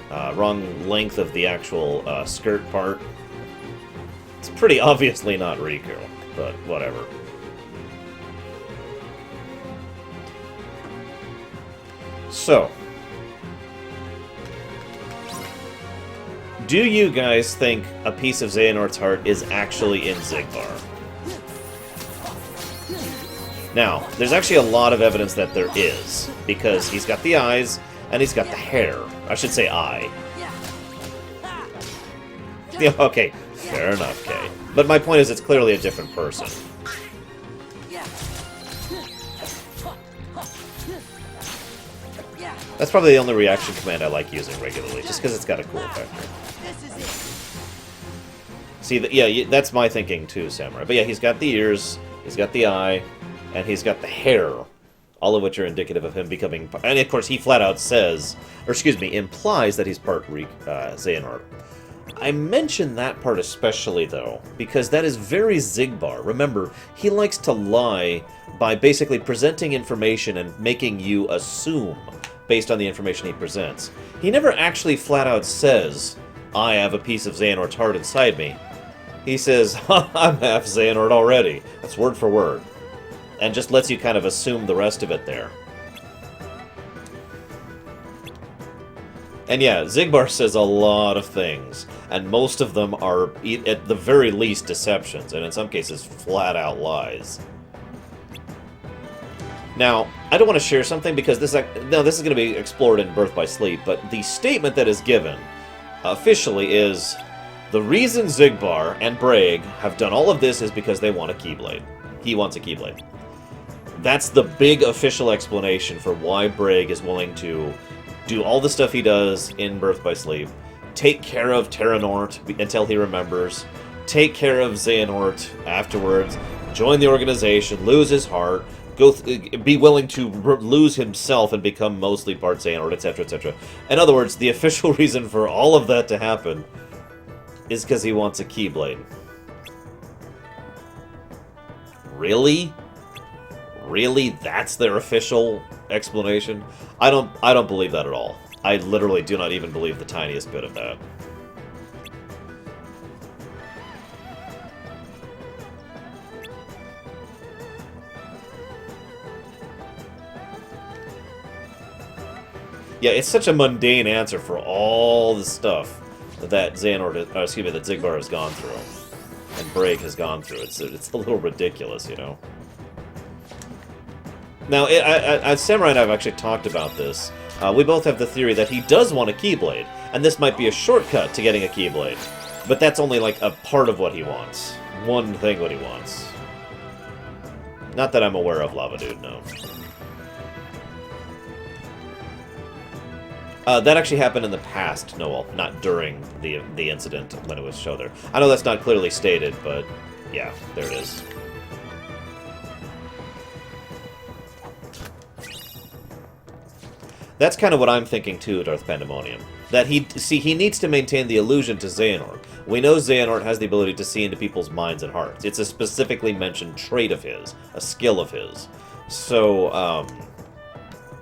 Wrong length of the actual skirt part. It's pretty obviously not Riku, but whatever. So, do you guys think a piece of Xehanort's heart is actually in Xigbar? Now, there's actually a lot of evidence that there is, because he's got the eyes, and he's got the hair. I should say eye. Yeah, okay, fair enough, Kay. But my point is it's clearly a different person. That's probably the only reaction command I like using regularly, just because it's got a cool effect. See, yeah, that's my thinking too, Samurai. But yeah, he's got the ears, he's got the eye, and he's got the hair, all of which are indicative of him becoming... And of course, he flat out says, or excuse me, implies that he's part Xehanort. I mention that part especially, though, because that is very Xigbar. Remember, he likes to lie by basically presenting information and making you assume based on the information he presents. He never actually flat out says, I have a piece of Xehanort's heart inside me. He says, I'm half Xehanort already. That's word for word. And just lets you kind of assume the rest of it there. And yeah, Xigbar says a lot of things, and most of them are, at the very least, deceptions, and in some cases, flat-out lies. Now, I don't want to share something because this is going to be explored in Birth by Sleep, but the statement that is given officially is, the reason Xigbar and Braig have done all of this is because they want a Keyblade. He wants a Keyblade. That's the big official explanation for why Braig is willing to do all the stuff he does in Birth by Sleep, take care of Terranort until he remembers, take care of Xehanort afterwards, join the organization, lose his heart, be willing to lose himself and become mostly part Xehanort, etc., etc. In other words, the official reason for all of that to happen is because he wants a Keyblade. Really? Really? That's their official explanation? I don't believe that at all. I literally do not even believe the tiniest bit of that. Yeah, it's such a mundane answer for all the stuff that Xehanort, that Xigbar has gone through, and Braig has gone through. It's a little ridiculous, you know. Now, Samurai and I have actually talked about this. We both have the theory that he does want a Keyblade, and this might be a shortcut to getting a Keyblade. But that's only like a part of what he wants. One thing what he wants. Not that I'm aware of, Lava Dude, no. That actually happened in the past, Noel, not during the incident when it was shown there. I know that's not clearly stated, but yeah, there it is. That's kind of what I'm thinking too, Darth Pandemonium. That he needs to maintain the illusion to Xehanort. We know Xehanort has the ability to see into people's minds and hearts. It's a specifically mentioned trait of his, a skill of his. So,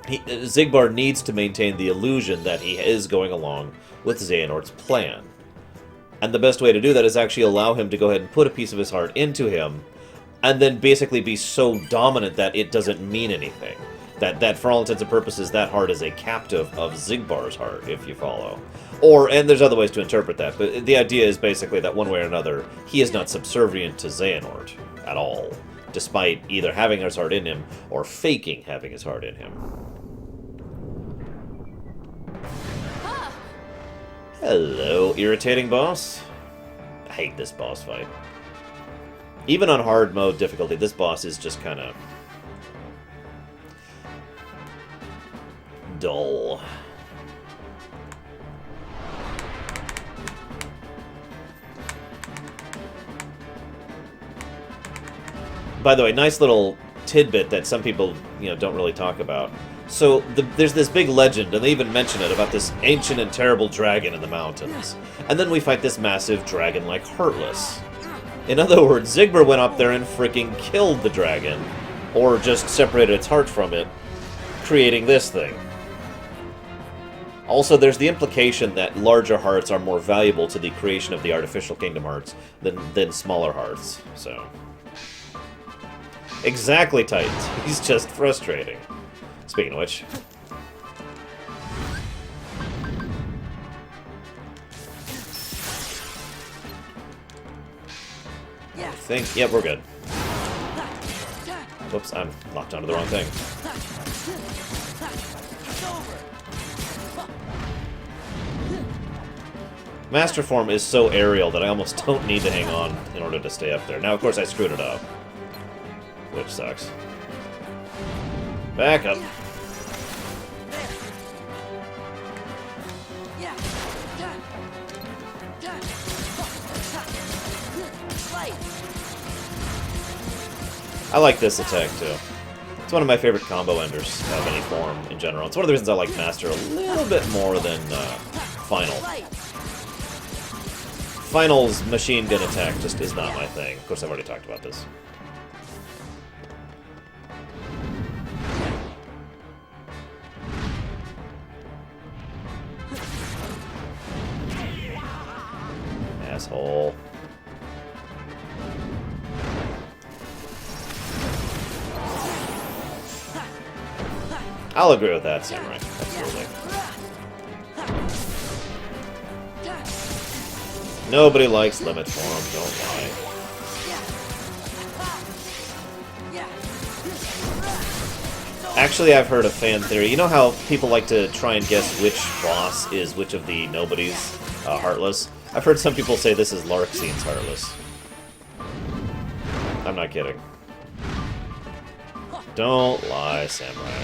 Xigbar needs to maintain the illusion that he is going along with Xehanort's plan. And the best way to do that is actually allow him to go ahead and put a piece of his heart into him, and then basically be so dominant that it doesn't mean anything. That for all intents and purposes, that heart is a captive of Xigbar's heart, if you follow. And there's other ways to interpret that, but the idea is basically that one way or another, he is not subservient to Xehanort at all, despite either having his heart in him or faking having his heart in him. Hello, irritating boss. I hate this boss fight. Even on hard mode difficulty, this boss is just kind of... dull. By the way, nice little tidbit that some people, don't really talk about. So there's this big legend, and they even mention it, about this ancient and terrible dragon in the mountains. And then we fight this massive dragon like Heartless. In other words, Zigbar went up there and freaking killed the dragon, or just separated its heart from it, creating this thing. Also, there's the implication that larger hearts are more valuable to the creation of the artificial Kingdom Hearts than smaller hearts, so... Exactly, Titans. He's just frustrating. Speaking of which... I think... Yep, we're good. Whoops, I'm locked onto the wrong thing. Master Form is so aerial that I almost don't need to hang on in order to stay up there. Now, of course, I screwed it up. Which sucks. Back up. I like this attack, too. It's one of my favorite combo enders of any form in general. It's one of the reasons I like Master a little bit more than Final. Final's machine gun attack just is not my thing. Of course, I've already talked about this. Asshole. I'll agree with that, Samurai. Absolutely. Nobody likes limit form, don't lie. Actually, I've heard a fan theory. You know how people like to try and guess which boss is which of the nobodies Heartless? I've heard some people say this is Larxine's Heartless. I'm not kidding. Don't lie, Samurai.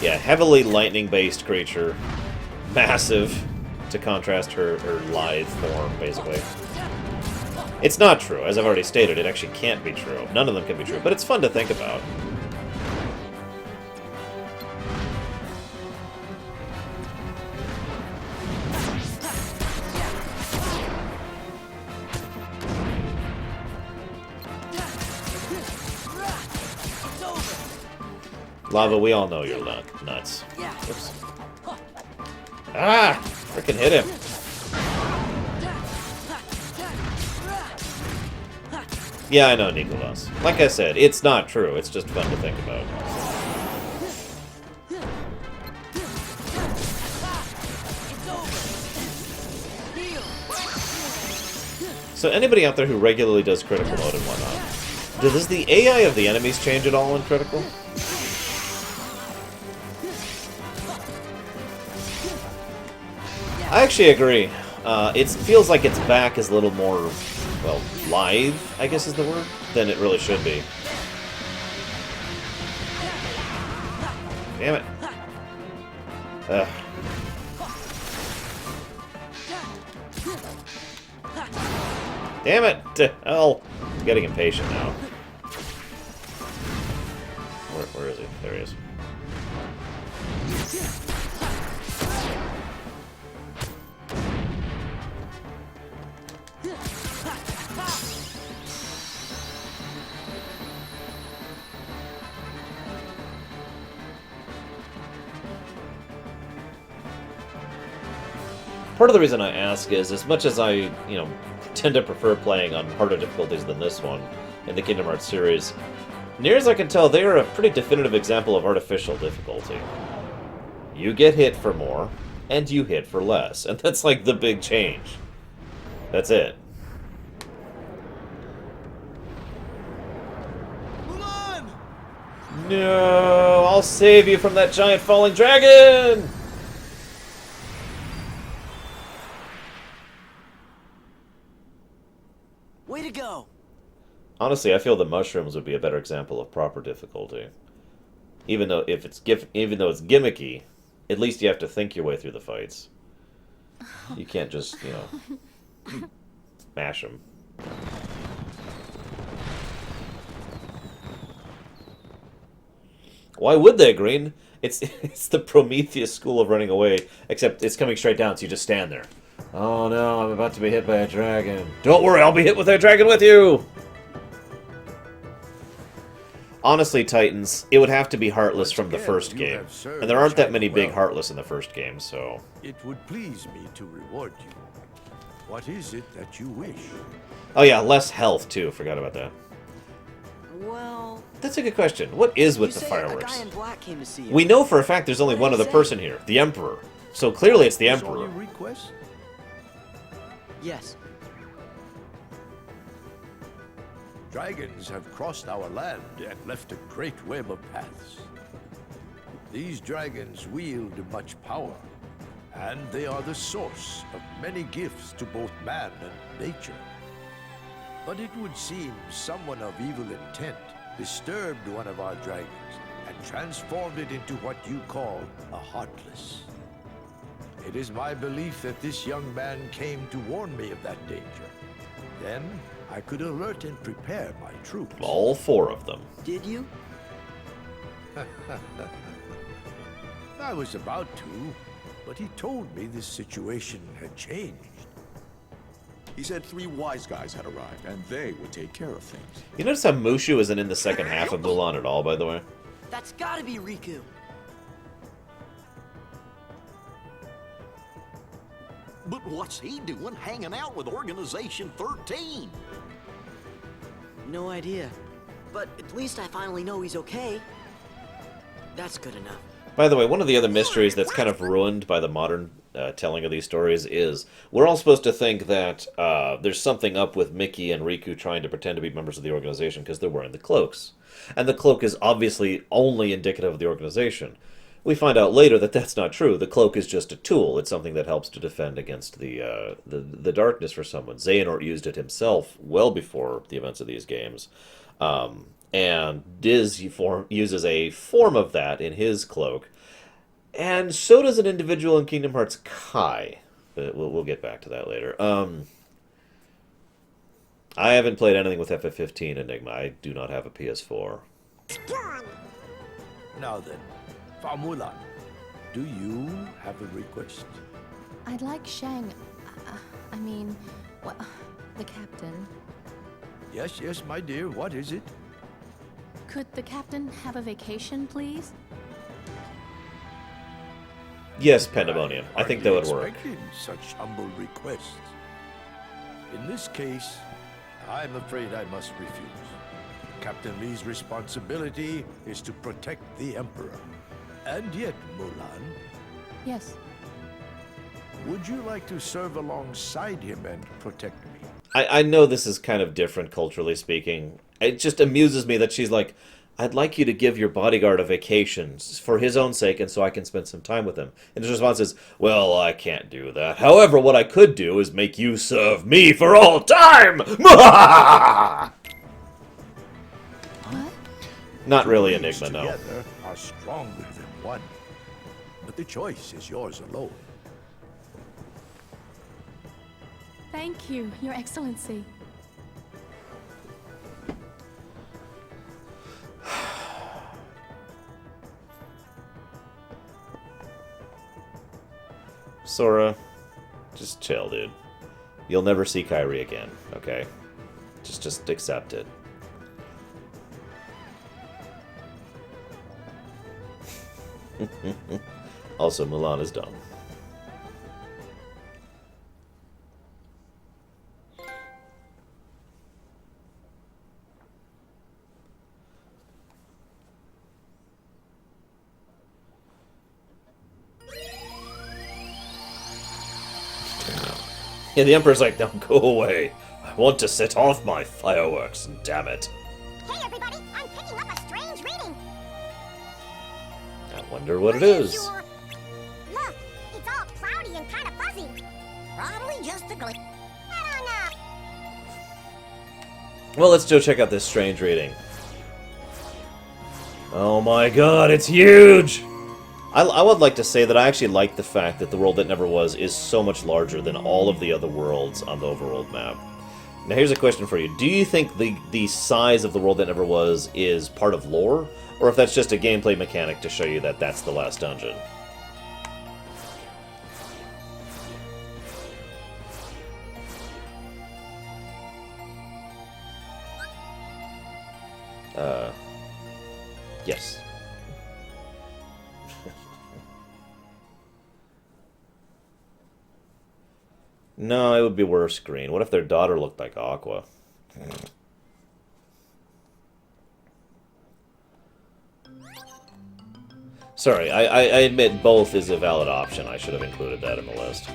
Yeah, heavily lightning-based creature. Massive, to contrast her lithe form, basically. It's not true. As I've already stated, it actually can't be true. None of them can be true, but it's fun to think about. Lava, we all know you're nuts. Oops. Ah! Frickin' hit him. Yeah, I know, Nicholas. Like I said, it's not true. It's just fun to think about. So anybody out there who regularly does critical mode and whatnot, does the AI of the enemies change at all in critical? I actually agree. It feels like its back is a little more, well, lithe, I guess is the word, than it really should be. Damn it. Ugh. Damn it! To hell! I'm getting impatient now. Where is he? There he is. Part of the reason I ask is, as much as I, tend to prefer playing on harder difficulties than this one in the Kingdom Hearts series, near as I can tell, they are a pretty definitive example of artificial difficulty. You get hit for more, and you hit for less, and that's like the big change. That's it. Mulan! No, I'll save you from that giant falling dragon! Way to go! Honestly, I feel the mushrooms would be a better example of proper difficulty. Even though it's gimmicky, at least you have to think your way through the fights. You can't just, you know, mash them. Why would they, Green? It's the Prometheus school of running away, except it's coming straight down, so you just stand there. Oh no, I'm about to be hit by a dragon. Don't worry, I'll be hit with a dragon with you! Honestly, Titans, it would have to be Heartless from the first game. And there aren't that many big Heartless in the first game, so... It would please me to reward you. What is it that you wish? Oh yeah, less health, too. Forgot about that. Well... That's a good question. What is with the A fireworks? guy in black came to see you. We know for a fact there's only one other person here. The Emperor. So clearly it's the Is all Emperor. your request? Yes. Dragons have crossed our land and left a great web of paths. These dragons wield much power, and they are the source of many gifts to both man and nature. But it would seem someone of evil intent disturbed one of our dragons and transformed it into what you call a Heartless. It is my belief that this young man came to warn me of that danger. Then I could alert and prepare my troops. All four of them. Did you? I was about to, but he told me this situation had changed. He said 3 wise guys had arrived, and they would take care of things. You notice how Mushu isn't in the second half of Mulan at all, by the way? That's gotta be Riku. But what's he doing hanging out with Organization 13? No idea. But at least I finally know he's okay. That's good enough. By the way, one of the other mysteries that's kind of ruined by the modern telling of these stories is we're all supposed to think that there's something up with Mickey and Riku trying to pretend to be members of the organization because they're wearing the cloaks. And the cloak is obviously only indicative of the organization. We find out later that that's not true. The cloak is just a tool. It's something that helps to defend against the darkness for someone. Xehanort used it himself well before the events of these games. And Diz uses a form of that in his cloak. And so does an individual in Kingdom Hearts Kai. But we'll get back to that later. I haven't played anything with FF15 Enigma. I do not have a PS4. Now then, Mulan, do you have a request? I'd like Shang... the captain. Yes, yes, my dear, what is it? Could the captain have a vacation, please? Yes, Pandemonium. I think that would work. Expected such humble requests. In this case, I'm afraid I must refuse. Captain Lee's responsibility is to protect the Emperor. And yet, Mulan, Yes. would you like to serve alongside him and protect me? I know this is kind of different culturally speaking. It just amuses me that she's like, I'd like you to give your bodyguard a vacation for his own sake and so I can spend some time with him. And his response is, well, I can't do that. However, what I could do is make you serve me for all time! What? Not really Two leagues Enigma, no. together are stronger than one. But the choice is yours alone. Thank you, Your Excellency. Sora, just chill, dude. You'll never see Kairi again, okay? Just accept it. Also, Mulan is dumb. Yeah, the Emperor's like, now go away. I want to set off my fireworks, damn it. Hey everybody, I'm picking up a strange reading. I wonder what it is. Sure. Look, it's all cloudy and kind of fuzzy. Probably just a glitch. I don't know. Well, let's go check out this strange reading. Oh my god, it's huge! I would like to say that I actually like the fact that the world that never was is so much larger than all of the other worlds on the overworld map. Now here's a question for you. Do you think the size of the world that never was is part of lore? Or if that's just a gameplay mechanic to show you that that's the last dungeon? Yes. No, it would be worse green. What if their daughter looked like Aqua? Sorry, I admit both is a valid option. I should have included that in the list.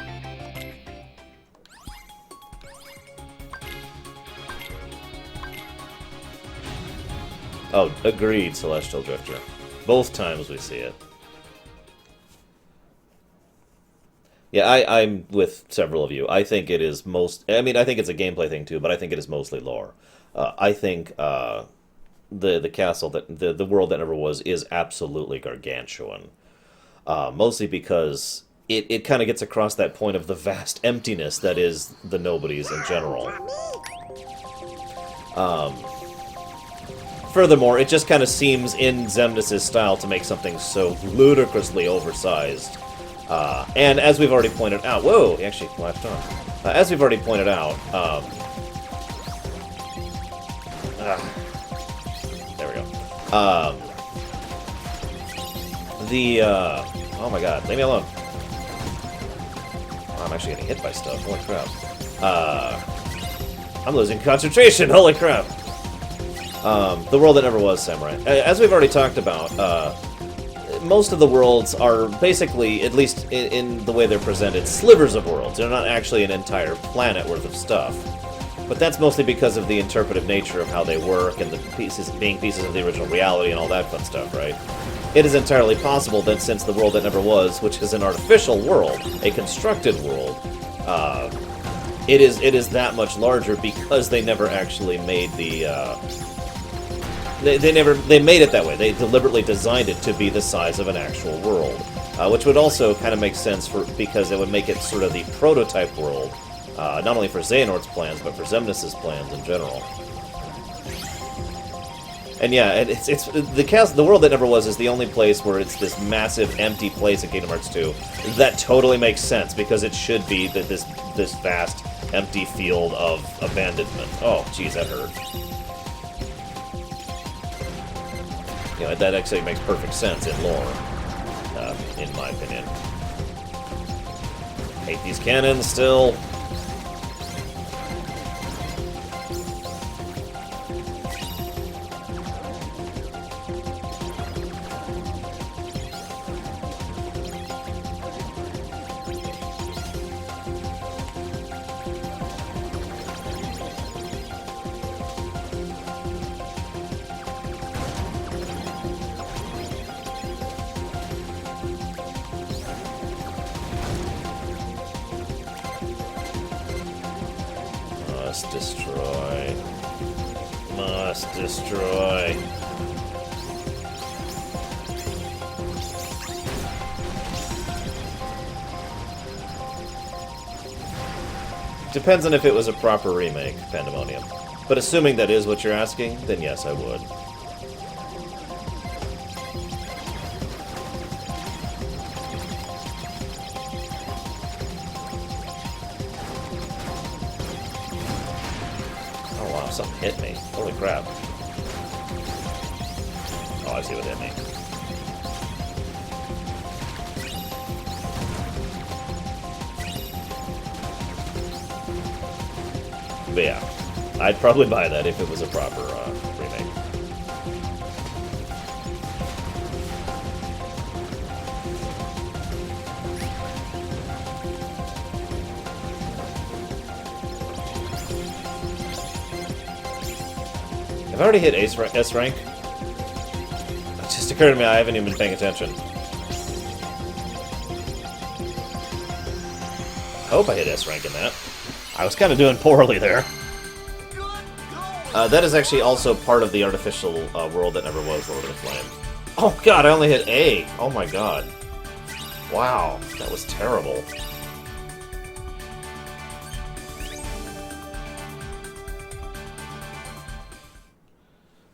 Oh, agreed, Celestial Drifter. Both times we see it. Yeah, I'm with several of you. I think it is most... I mean, I think it's a gameplay thing too, but I think it is mostly lore. I think the castle, the world that never was, is absolutely gargantuan. Mostly because it kind of gets across that point of the vast emptiness that is the Nobodies in general. Furthermore, it just kind of seems in Xemnas' style to make something so ludicrously oversized. And as we've already pointed out... Whoa, he actually latched on. As we've already pointed out... there we go. Oh my god, leave me alone. Oh, I'm actually getting hit by stuff. Holy crap. I'm losing concentration. Holy crap. The world that never was, Samurai. As we've already talked about, most of the worlds are basically, at least in the way they're presented, slivers of worlds. They're not actually an entire planet worth of stuff. But that's mostly because of the interpretive nature of how they work and the pieces being pieces of the original reality and all that fun stuff, right? It is entirely possible that since the world that never was, which is an artificial world, a constructed world, it is that much larger because they never actually made the... They made it that way. They deliberately designed it to be the size of an actual world, which would also kind of make sense because it would make it sort of the prototype world, not only for Xehanort's plans but for Xemnas' plans in general. And yeah, it's the world that never was is the only place where it's this massive empty place in Kingdom Hearts 2 that totally makes sense because it should be this vast empty field of abandonment. Oh, jeez, that hurt. You know, that actually makes perfect sense in lore, in my opinion. Hate these cannons still. Destroy. Must destroy. Depends on if it was a proper remake, Pandemonium. But assuming that is what you're asking, then yes, I would. Something hit me. Holy crap. Oh, I see what hit me. But yeah, I'd probably buy that if it was a proper remake. Have I already hit S rank? It just occurred occurred to me I haven't even been paying attention. I hope I hit S rank in that. I was kind of doing poorly there. That is actually also part of the artificial world that never was Lord of the Flame. Oh god, I only hit A! Oh my god. Wow, that was terrible.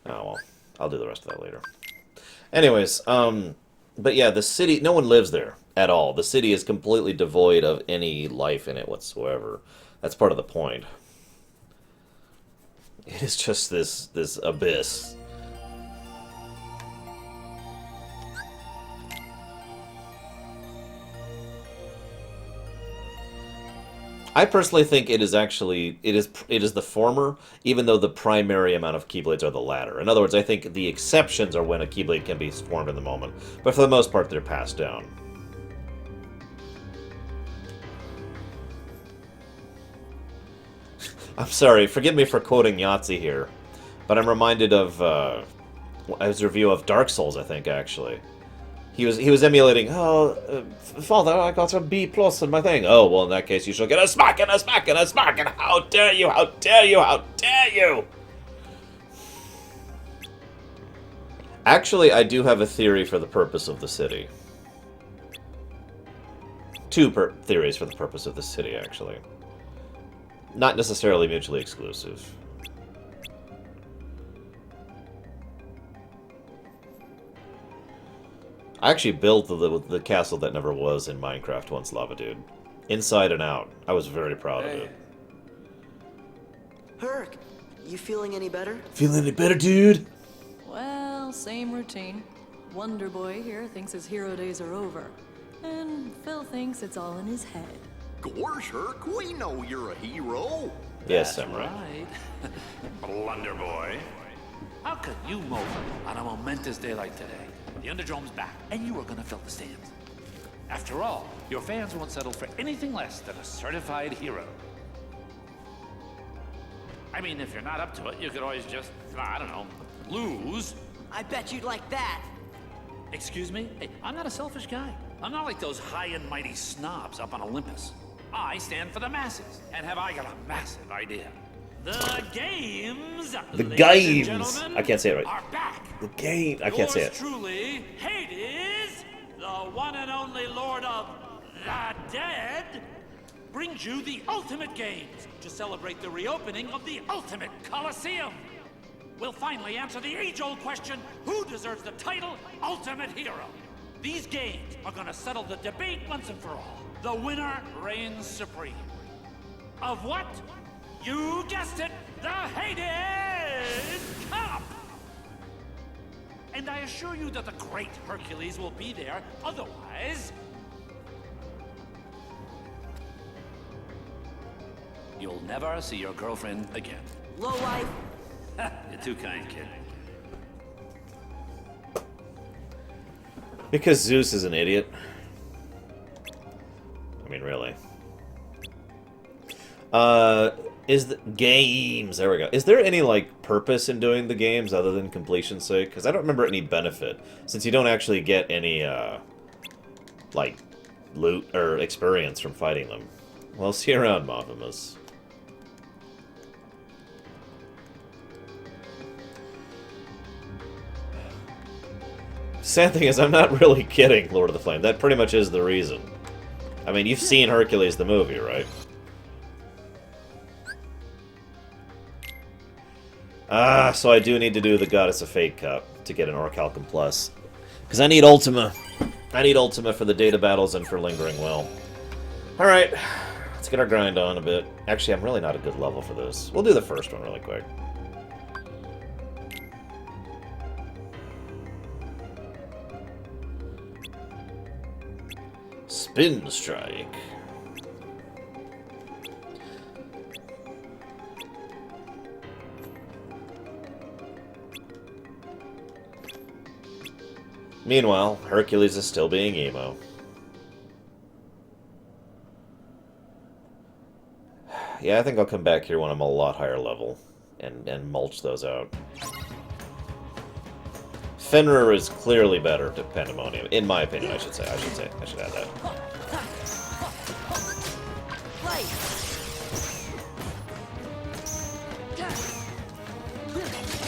Oh well, I'll do the rest of that later. Anyways, but yeah, the city, no one lives there at all. The city is completely devoid of any life in it whatsoever. That's part of the point. It is just this abyss. I personally think it is actually it is the former, even though the primary amount of Keyblades are the latter. In other words, I think the exceptions are when a Keyblade can be formed in the moment, but for the most part, they're passed down. I'm sorry, forgive me for quoting Yahtzee here, but I'm reminded of his review of Dark Souls, I think, actually. He was emulating, Father, I got a B+ in my thing. Oh, well, in that case, you shall get a smack and a smack and a smack, and how dare you, how dare you, how dare you! Actually, I do have a theory for the purpose of the city. Two theories for the purpose of the city, actually. Not necessarily mutually exclusive. I actually built the castle that never was in Minecraft once, Lava Dude. Inside and out. I was very proud of it. Herc, you feeling any better? Feeling any better, dude? Well, same routine. Wonder Boy here thinks his hero days are over. And Phil thinks it's all in his head. Gorsh, Herc, we know you're a hero. Yes, I'm right. Blunder Boy. How could you mope on a momentous day like today? The Underdrome's back, and you are gonna fill the stands. After all, your fans won't settle for anything less than a certified hero. I mean, if you're not up to it, you could always just, I don't know, lose. I bet you'd like that. Excuse me? Hey, I'm not a selfish guy. I'm not like those high and mighty snobs up on Olympus. I stand for the masses, and have I got a massive idea. The games, I can't say it right. Are back. The game. I can't say it. Truly, Hades, the one and only Lord of the Dead, brings you the Ultimate Games to celebrate the reopening of the Ultimate Coliseum. We'll finally answer the age-old question: who deserves the title Ultimate Hero? These games are going to settle the debate once and for all. The winner reigns supreme. Of what? You guessed it, the Hades Cup! And I assure you that the great Hercules will be there, otherwise... you'll never see your girlfriend again. Low life. You're too kind, kid. Because Zeus is an idiot. I mean, really. Is the games, there we go. Is there any, like, purpose in doing the games other than completion's sake? Because I don't remember any benefit, since you don't actually get any, like, loot or experience from fighting them. Well, see you around, Mophimus. Sad thing is, I'm not really kidding, Lord of the Flame. That pretty much is the reason. I mean, you've seen Hercules the movie, right? So I do need to do the Goddess of Fate Cup to get an Orichalcum Plus. Because I need Ultima. I need Ultima for the data battles and for Lingering Will. Alright, let's get our grind on a bit. Actually, I'm really not a good level for this. We'll do the first one really quick. Spin Strike. Meanwhile, Hercules is still being emo. Yeah, I think I'll come back here when I'm a lot higher level and mulch those out. Fenrir is clearly better to Pandemonium, in my opinion. I should say. I should add that.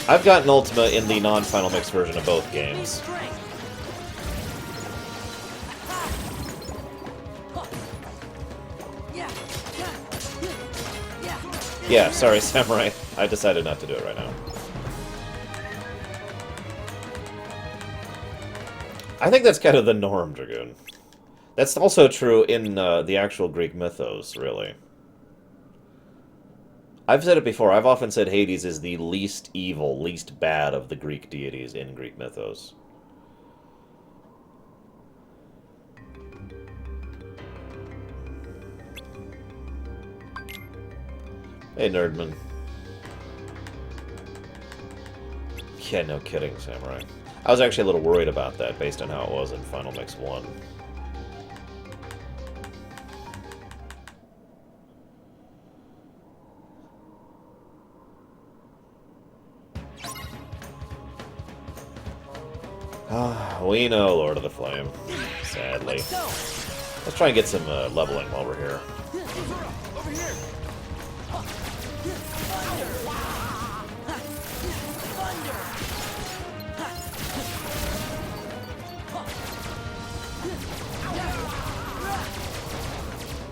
I've gotten Ultima in the non-Final Mix version of both games. Yeah, sorry, Samurai. I decided not to do it right now. I think that's kind of the norm, Dragoon. That's also true in the actual Greek mythos, really. I've said it before. I've often said Hades is the least evil, least bad of the Greek deities in Greek mythos. Hey, Nerdman. Yeah, no kidding, Samurai. I was actually a little worried about that, based on how it was in Final Mix 1. We know Lord of the Flame, sadly. Let's try and get some leveling while we're here.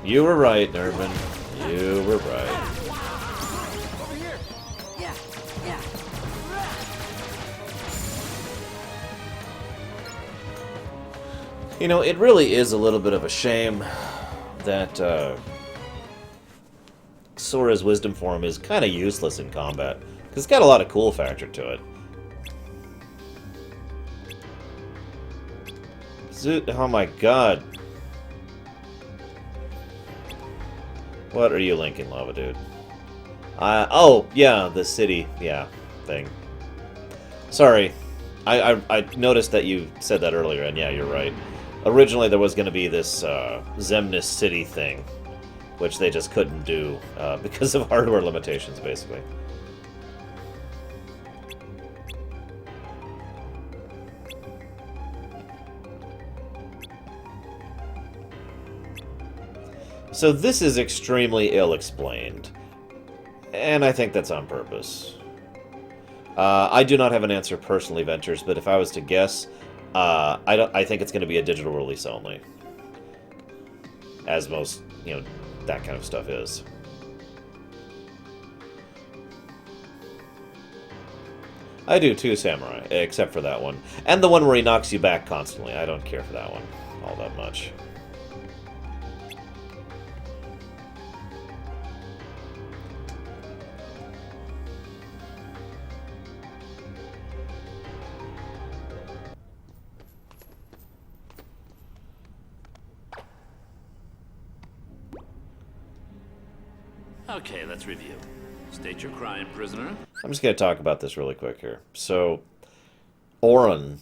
You were right, Nerdman. You were right. You know, it really is a little bit of a shame that Sora's Wisdom Form is kind of useless in combat, because it's got a lot of cool factor to it. Oh my god. What are you linking, Lava Dude? Oh, yeah, the city, yeah, thing. Sorry. I noticed that you said that earlier, and yeah, you're right. Originally, there was going to be this Xemnas City thing, which they just couldn't do because of hardware limitations, basically. So this is extremely ill-explained, and I think that's on purpose. I do not have an answer personally, Ventures, but if I was to guess, I think it's going to be a digital release only, as most, that kind of stuff is. I do too, Samurai, except for that one. And the one where he knocks you back constantly. I don't care for that one all that much. Okay, let's review. State your crime, prisoner. I'm just going to talk about this really quick here. So, Auron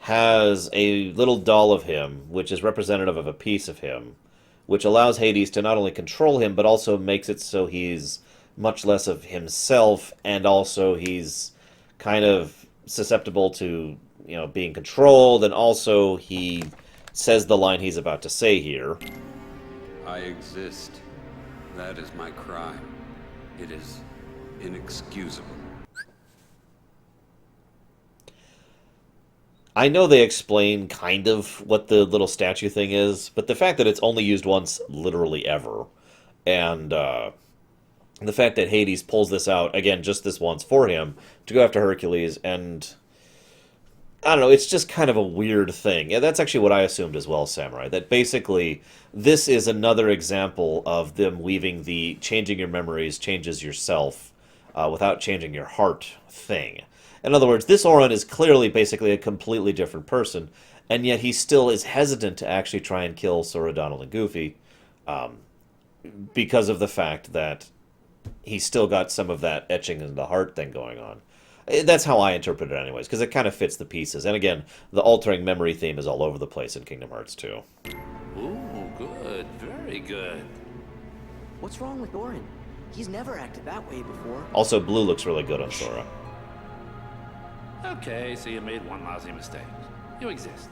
has a little doll of him, which is representative of a piece of him, which allows Hades to not only control him, but also makes it so he's much less of himself, and also he's kind of susceptible to, being controlled, and also he says the line he's about to say here. I exist. That is my crime. It is inexcusable. I know they explain kind of what the little statue thing is, but the fact that it's only used once literally ever, and the fact that Hades pulls this out, again, just this once for him, to go after Hercules, and I don't know, it's just kind of a weird thing. Yeah, that's actually what I assumed as well, Samurai, that basically this is another example of them weaving the changing your memories changes yourself without changing your heart thing. In other words, this Auron is clearly basically a completely different person, and yet he still is hesitant to actually try and kill Sora, Donald, and Goofy because of the fact that he's still got some of that etching in the heart thing going on. That's how I interpret it anyways, because it kind of fits the pieces. And again, the altering memory theme is all over the place in Kingdom Hearts 2. Ooh, good. Very good. What's wrong with Auron? He's never acted that way before. Also, blue looks really good on Sora. Okay, so you made one lousy mistake. You exist.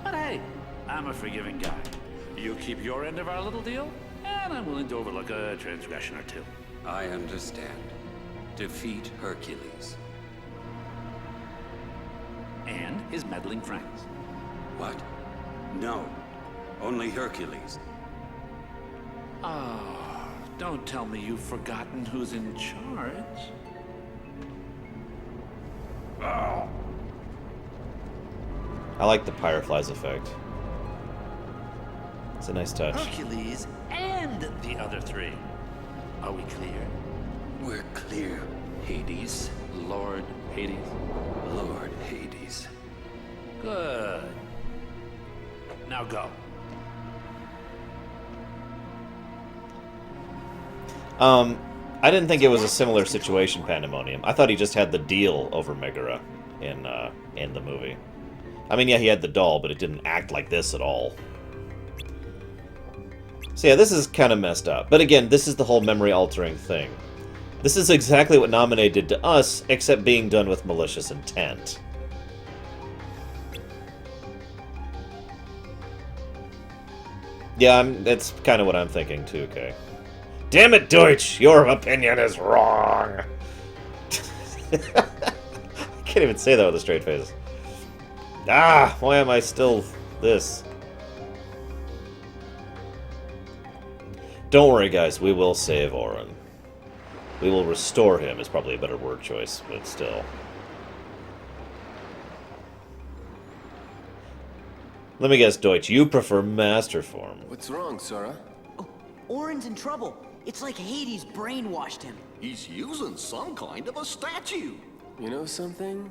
But hey, I'm a forgiving guy. You keep your end of our little deal, and I'm willing to overlook a transgression or two. I understand. Defeat Hercules. And his meddling friends. What? No. Only Hercules. Oh, don't tell me you've forgotten who's in charge. Oh. I like the Pyroflies effect. It's a nice touch. Hercules and the other three. Are we clear? We're clear. Hades, Lord Hades. Lord Hades. Good. Now go. I didn't think it was a similar situation, Pandemonium. I thought he just had the deal over Megara in the movie. I mean, yeah, he had the doll, but it didn't act like this at all. So yeah, this is kind of messed up. But again, this is the whole memory-altering thing. This is exactly what Naminé did to us, except being done with malicious intent. Yeah, that's kind of what I'm thinking too, Kay. Damn it, Deutsch! Your opinion is wrong! I can't even say that with a straight face. Ah! Why am I still this? Don't worry, guys. We will save Auron. We will restore him is probably a better word choice, but still. Let me guess, Deutsch. You prefer Master Form. What's wrong, Sora? Oh, Auron's in trouble. It's like Hades brainwashed him. He's using some kind of a statue. You know something?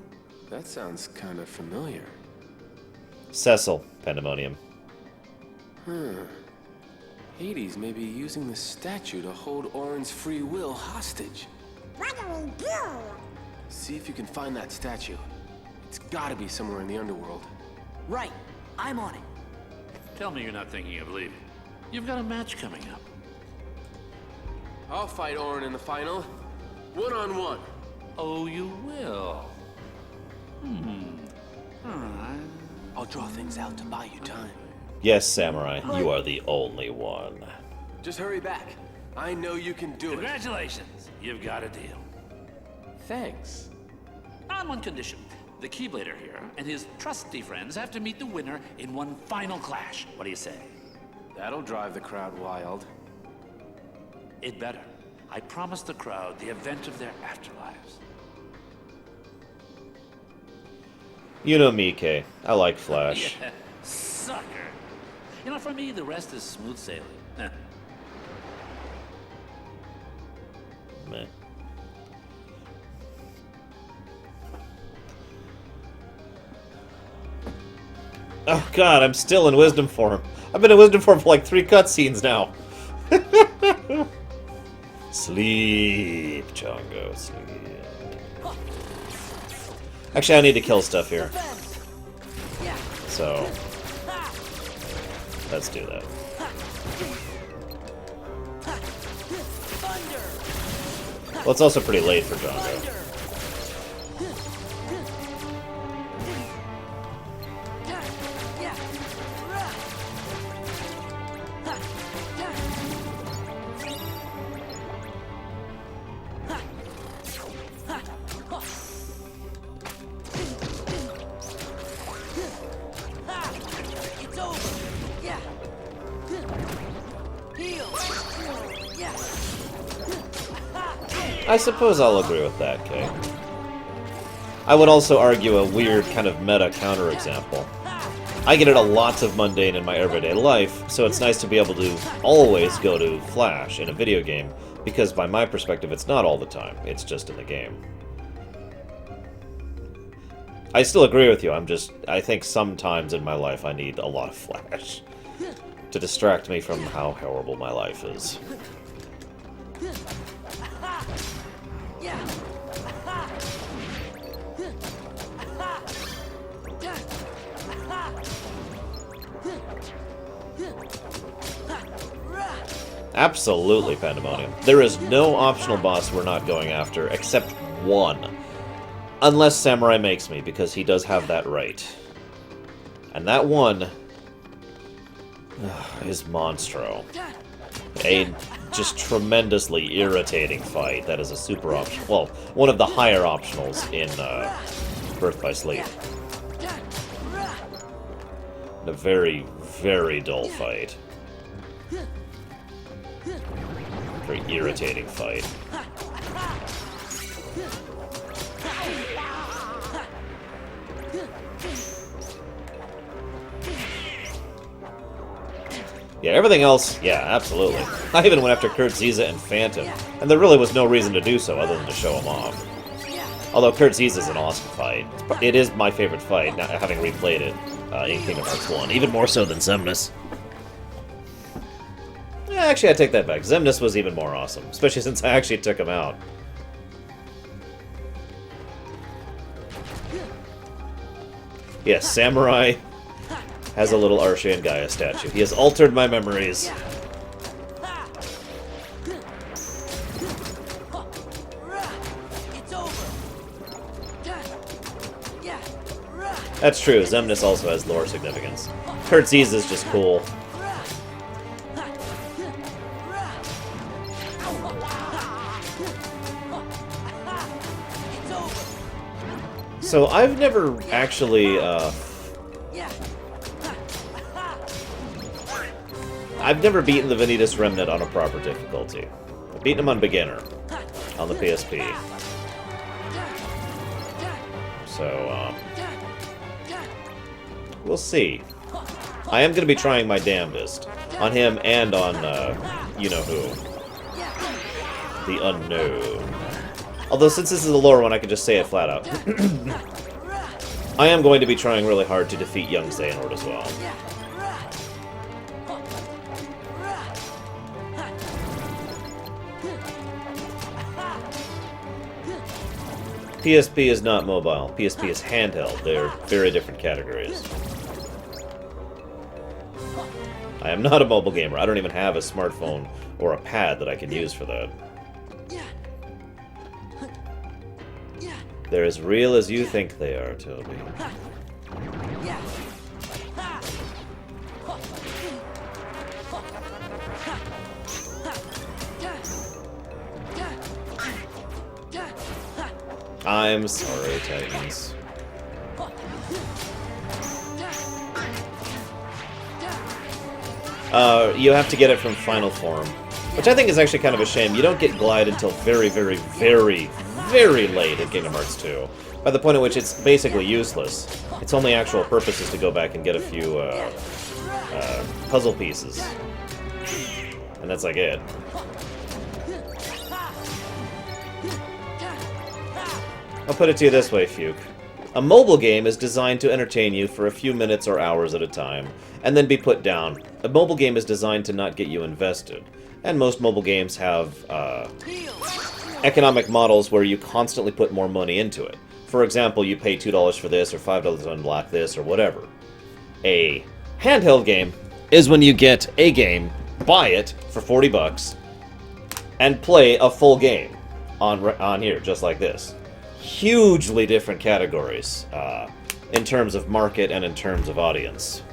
That sounds kind of familiar. Cecil, Pandemonium. Hades may be using the statue to hold Auron's free will hostage. What do we do? See if you can find that statue. It's gotta be somewhere in the underworld. Right. I'm on it. Tell me you're not thinking of leaving. You've got a match coming up. I'll fight Auron in the final. One-on-one. Oh, you will? Alright. I'll draw things out to buy you time. Yes, Samurai, you are the only one. Just hurry back. I know you can do it. Congratulations. You've got a deal. Thanks. On one condition. The Keyblader here and his trusty friends have to meet the winner in one final clash. What do you say? That'll drive the crowd wild. It better. I promised the crowd the event of their afterlives. You know me, Kay. I like Flash. Yeah, sucker. You know, for me, the rest is smooth sailing. Meh. Oh god, I'm still in wisdom form. I've been in wisdom form for like 3 cutscenes now. Sleep, Chongo, sleep. Actually, I need to kill stuff here. So, let's do that. Well, it's also pretty late for Chongo. I suppose I'll agree with that, Kay. I would also argue a weird kind of meta counterexample. I get it a lot of mundane in my everyday life, so it's nice to be able to always go to Flash in a video game, because by my perspective it's not all the time, it's just in the game. I still agree with you, I think sometimes in my life I need a lot of Flash to distract me from how horrible my life is. Absolutely, Pandemonium. There is no optional boss we're not going after, except one. Unless Samurai makes me, because he does have that right. And that one is Monstro. A just tremendously irritating fight. That is a super option. Well, one of the higher optionals in Birth by Sleep. A very, very dull fight. Very irritating fight. Yeah, everything else, yeah, absolutely. I even went after XIII and Phantom, and there really was no reason to do so other than to show him off. Although XIII is an awesome fight. It is my favorite fight, now having replayed it in Kingdom Hearts 1, even more so than Xemnas. Yeah, actually, I take that back. Xemnas was even more awesome, especially since I actually took him out. Yes, Samurai has a little Arshe and Gaia statue. He has altered my memories. That's true, Xemnas also has lore significance. XIII is just cool. So I've never actually, I've never beaten the Vanitas Remnant on a proper difficulty. I've beaten him on beginner, on the PSP. So, we'll see. I am going to be trying my damnedest on him and on, you-know-who. The Unknown. Although, since this is a lore one, I can just say it flat out. I am going to be trying really hard to defeat young Xehanort as well. PSP is not mobile. PSP is handheld. They're very different categories. I am not a mobile gamer. I don't even have a smartphone or a pad that I can use for that. They're as real as you think they are, Toby. I'm sorry, Titans. You have to get it from Final Form, which I think is actually kind of a shame. You don't get Glide until very, very, very, very late in Kingdom Hearts 2, by the point at which it's basically useless. Its only actual purpose is to go back and get a few puzzle pieces. And that's like it. I'll put it to you this way, Fuke. A mobile game is designed to entertain you for a few minutes or hours at a time, and then be put down. A mobile game is designed to not get you invested. And most mobile games have economic models where you constantly put more money into it. For example, you pay $2 for this, or $5 to unlock this, or whatever. A handheld game is when you get a game, buy it for 40 bucks, and play a full game on here, just like this. Hugely different categories in terms of market and in terms of audience.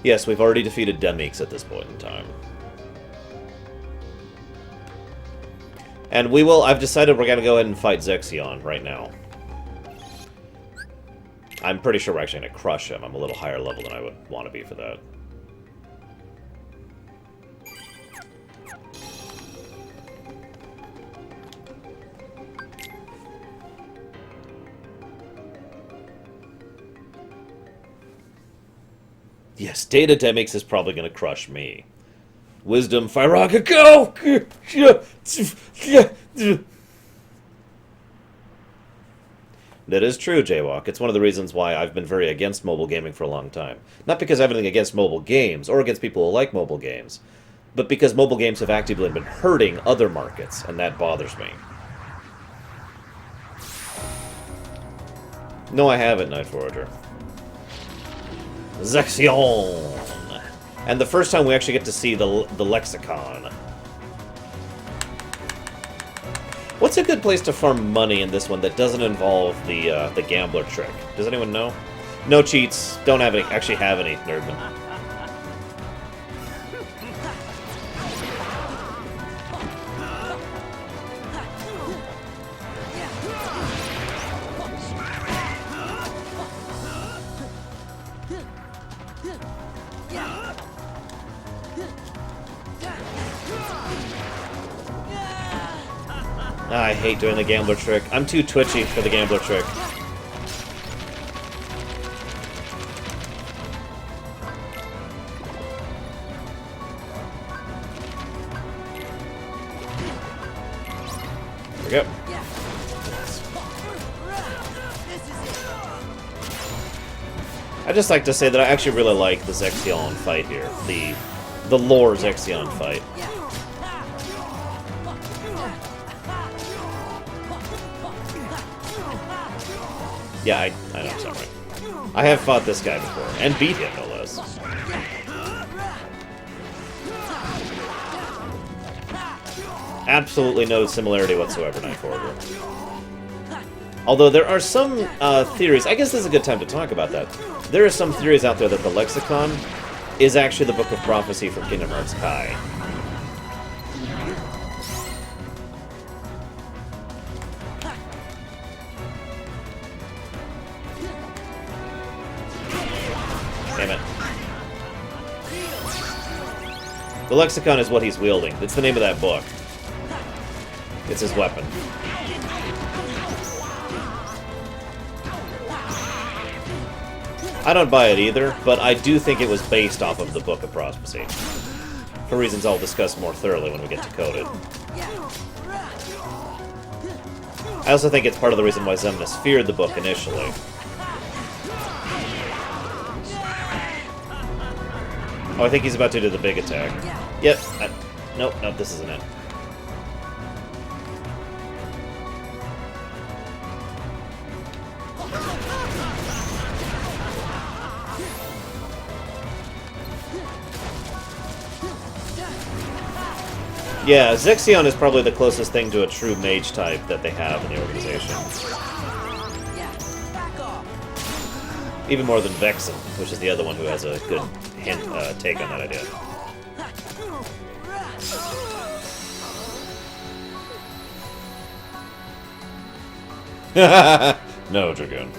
Yes, we've already defeated Demix at this point in time. And we will... I've decided we're going to go ahead and fight Zexion right now. I'm pretty sure we're actually going to crush him. I'm a little higher level than I would want to be for that. Yes, Data Demix is probably going to crush me. Wisdom, Firaga, go! That is true, Jaywalk. It's one of the reasons why I've been very against mobile gaming for a long time. Not because I have anything against mobile games, or against people who like mobile games, but because mobile games have actively been hurting other markets, and that bothers me. No, I haven't, Night Forager. Zexion! And the first time we actually get to see the lexicon. What's a good place to farm money in this one that doesn't involve the gambler trick? Does anyone know? No cheats. Don't have any. Actually, have any, Nerdman. I hate doing the gambler trick. I'm too twitchy for the gambler trick. There we go. I just like to say that I actually really like the XIII fight here. The lore XIII fight. Yeah, I know, sorry. I have fought this guy before, and beat him, no less. Absolutely no similarity whatsoever, Knife Order. Although there are some theories, I guess this is a good time to talk about that. There are some theories out there that the Lexicon is actually the Book of Prophecy from Kingdom Hearts Kai. Damn it. The Lexicon is what he's wielding. It's the name of that book. It's his weapon. I don't buy it either, but I do think it was based off of the Book of Prophecy. For reasons I'll discuss more thoroughly when we get to Coded. I also think it's part of the reason why Xemnas feared the book initially. Oh, I think he's about to do the big attack. Yep. Nope, this isn't it. Yeah, XIII is probably the closest thing to a true mage type that they have in the organization. Even more than Vexen, which is the other one who has a good take on that idea. No, Dragoon.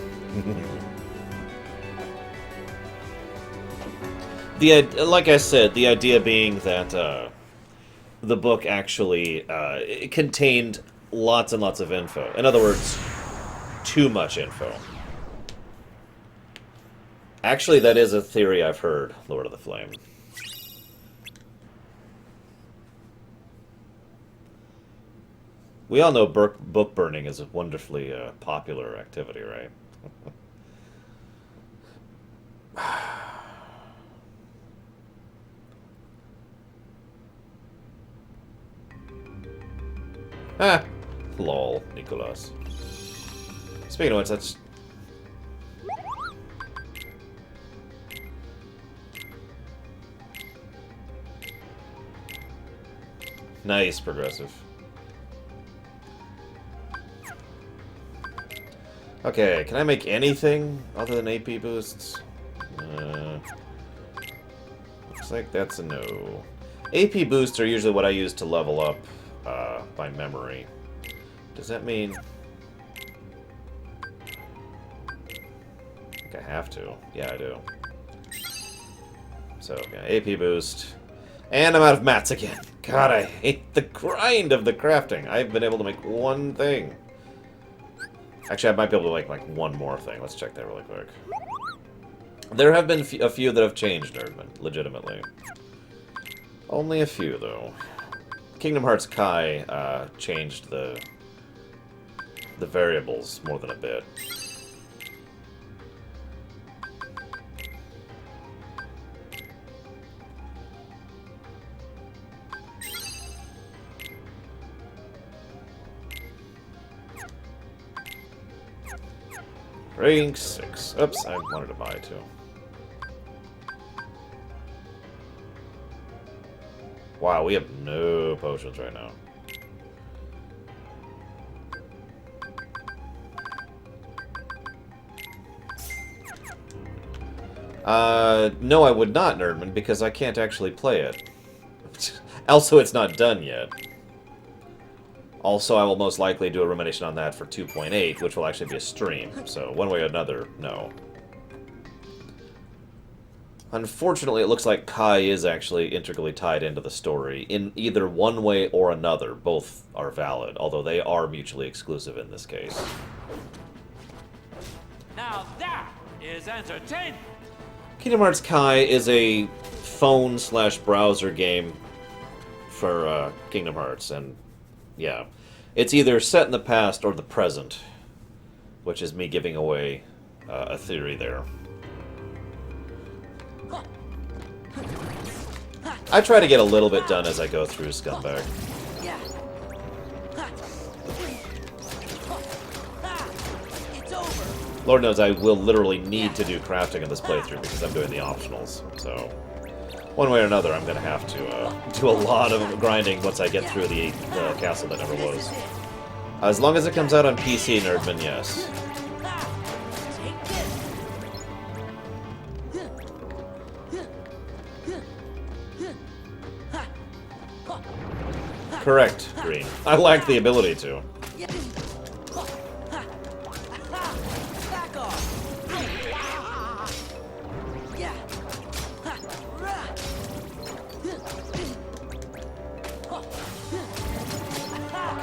Like I said, the idea being that the book actually it contained lots and lots of info. In other words, too much info. Actually, that is a theory I've heard, Lord of the Flame. We all know book burning is a wonderfully popular activity, right? Ah, lol, Nicholas. Speaking of which, that's... Nice, progressive. Okay, can I make anything other than AP boosts? Looks like that's a no. AP boosts are usually what I use to level up by memory. Does that mean... I think I have to. Yeah, I do. So, yeah, AP boost. And I'm out of mats again. God, I hate the grind of the crafting. I've been able to make one thing. Actually, I might be able to make like one more thing. Let's check that really quick. There have been a few that have changed, Nerdman, legitimately. Only a few, though. Kingdom Hearts Kai changed the variables more than a bit. Rank 6. Oops, I wanted to buy two. Wow, we have no potions right now. No, I would not, Nerdman, because I can't actually play it. Also, it's not done yet. Also, I will most likely do a rumination on that for 2.8, which will actually be a stream. So, one way or another, no. Unfortunately, it looks like Kai is actually integrally tied into the story. In either one way or another, both are valid, although they are mutually exclusive in this case. Now that is entertainment. Kingdom Hearts Kai is a phone/browser game for Kingdom Hearts, and yeah, it's either set in the past or the present, which is me giving away a theory there. I try to get a little bit done as I go through Scumbag. Lord knows I will literally need to do crafting in this playthrough because I'm doing the optionals. So, one way or another, I'm going to have to do a lot of grinding once I get through the castle that never was. As long as it comes out on PC, Nerdman, yes. Correct, Green. I lack the ability to.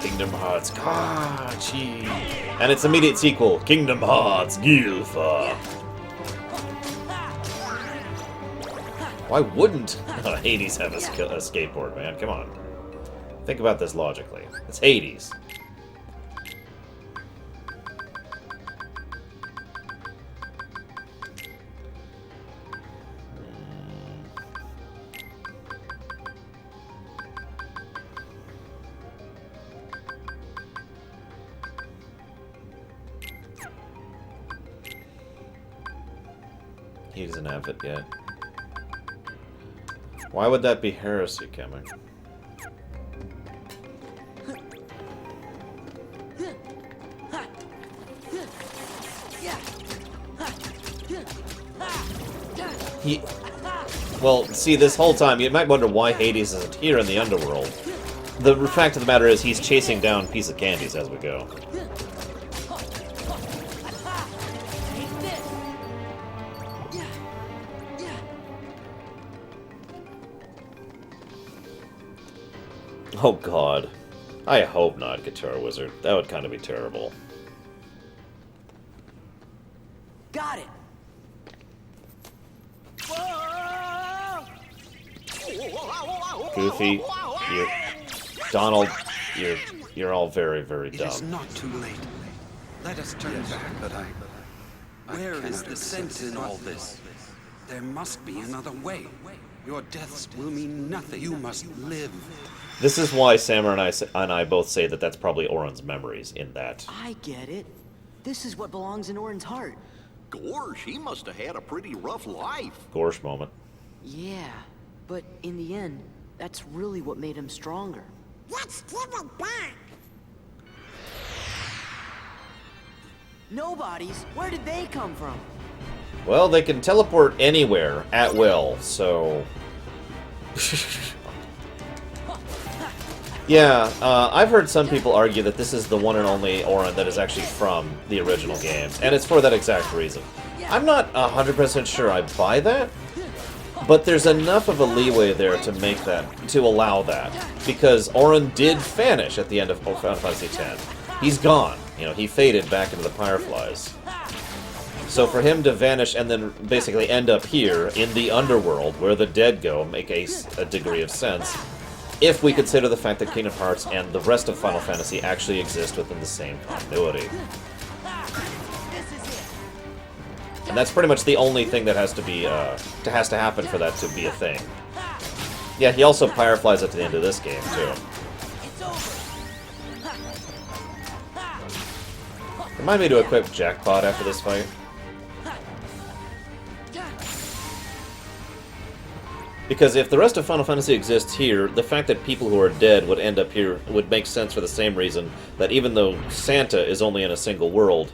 Kingdom Hearts Kachi. And its immediate sequel, Kingdom Hearts Gilfa. Why wouldn't Hades have a skateboard, man? Come on. Think about this logically. It's Hades. He doesn't have it yet. Why would that be heresy coming? Well, see, this whole time, you might wonder why Hades isn't here in the underworld. The fact of the matter is, he's chasing down piece of candies as we go. Oh god. I hope not, Guitar Wizard. That would kind of be terrible. Got it! Goofy, Donald, you're all very, very dumb. It is not too late. Let us turn back. But where is the sense in all this? There must be another way. Your deaths will mean nothing. You must live. This is why Samara and I both say that that's probably Auron's memories in that. I get it. This is what belongs in Auron's heart. Gorsh, he must have had a pretty rough life. Gorsh moment. Yeah, but in the end, that's really what made him stronger. Let's give it back. Nobodies? Where did they come from? Well, they can teleport anywhere at will, so... Yeah, I've heard some people argue that this is the one and only Auron that is actually from the original games, and it's for that exact reason. I'm not 100% sure I buy that, but there's enough of a leeway there to make that, to allow that, because Auron did vanish at the end of Final Fantasy X. He's gone. You know, he faded back into the Fireflies. So for him to vanish and then basically end up here in the underworld where the dead go make a degree of sense, if we consider the fact that Kingdom Hearts and the rest of Final Fantasy actually exist within the same continuity. And that's pretty much the only thing that has to happen for that to be a thing. Yeah, he also Fireflies at the end of this game, too. Remind me to equip Jackpot after this fight. Because if the rest of Final Fantasy exists here, the fact that people who are dead would end up here would make sense for the same reason that even though Santa is only in a single world,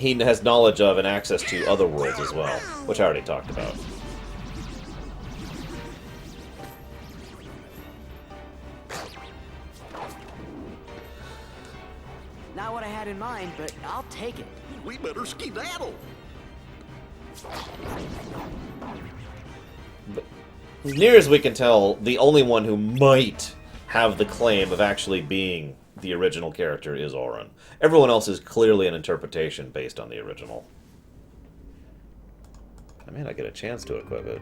he has knowledge of and access to other worlds as well, which I already talked about. Not what I had in mind, but I'll take it. We better skedaddle. But, as near as we can tell, the only one who might have the claim of actually being the original character is Auron. Everyone else is clearly an interpretation based on the original. I may not get a chance to equip it.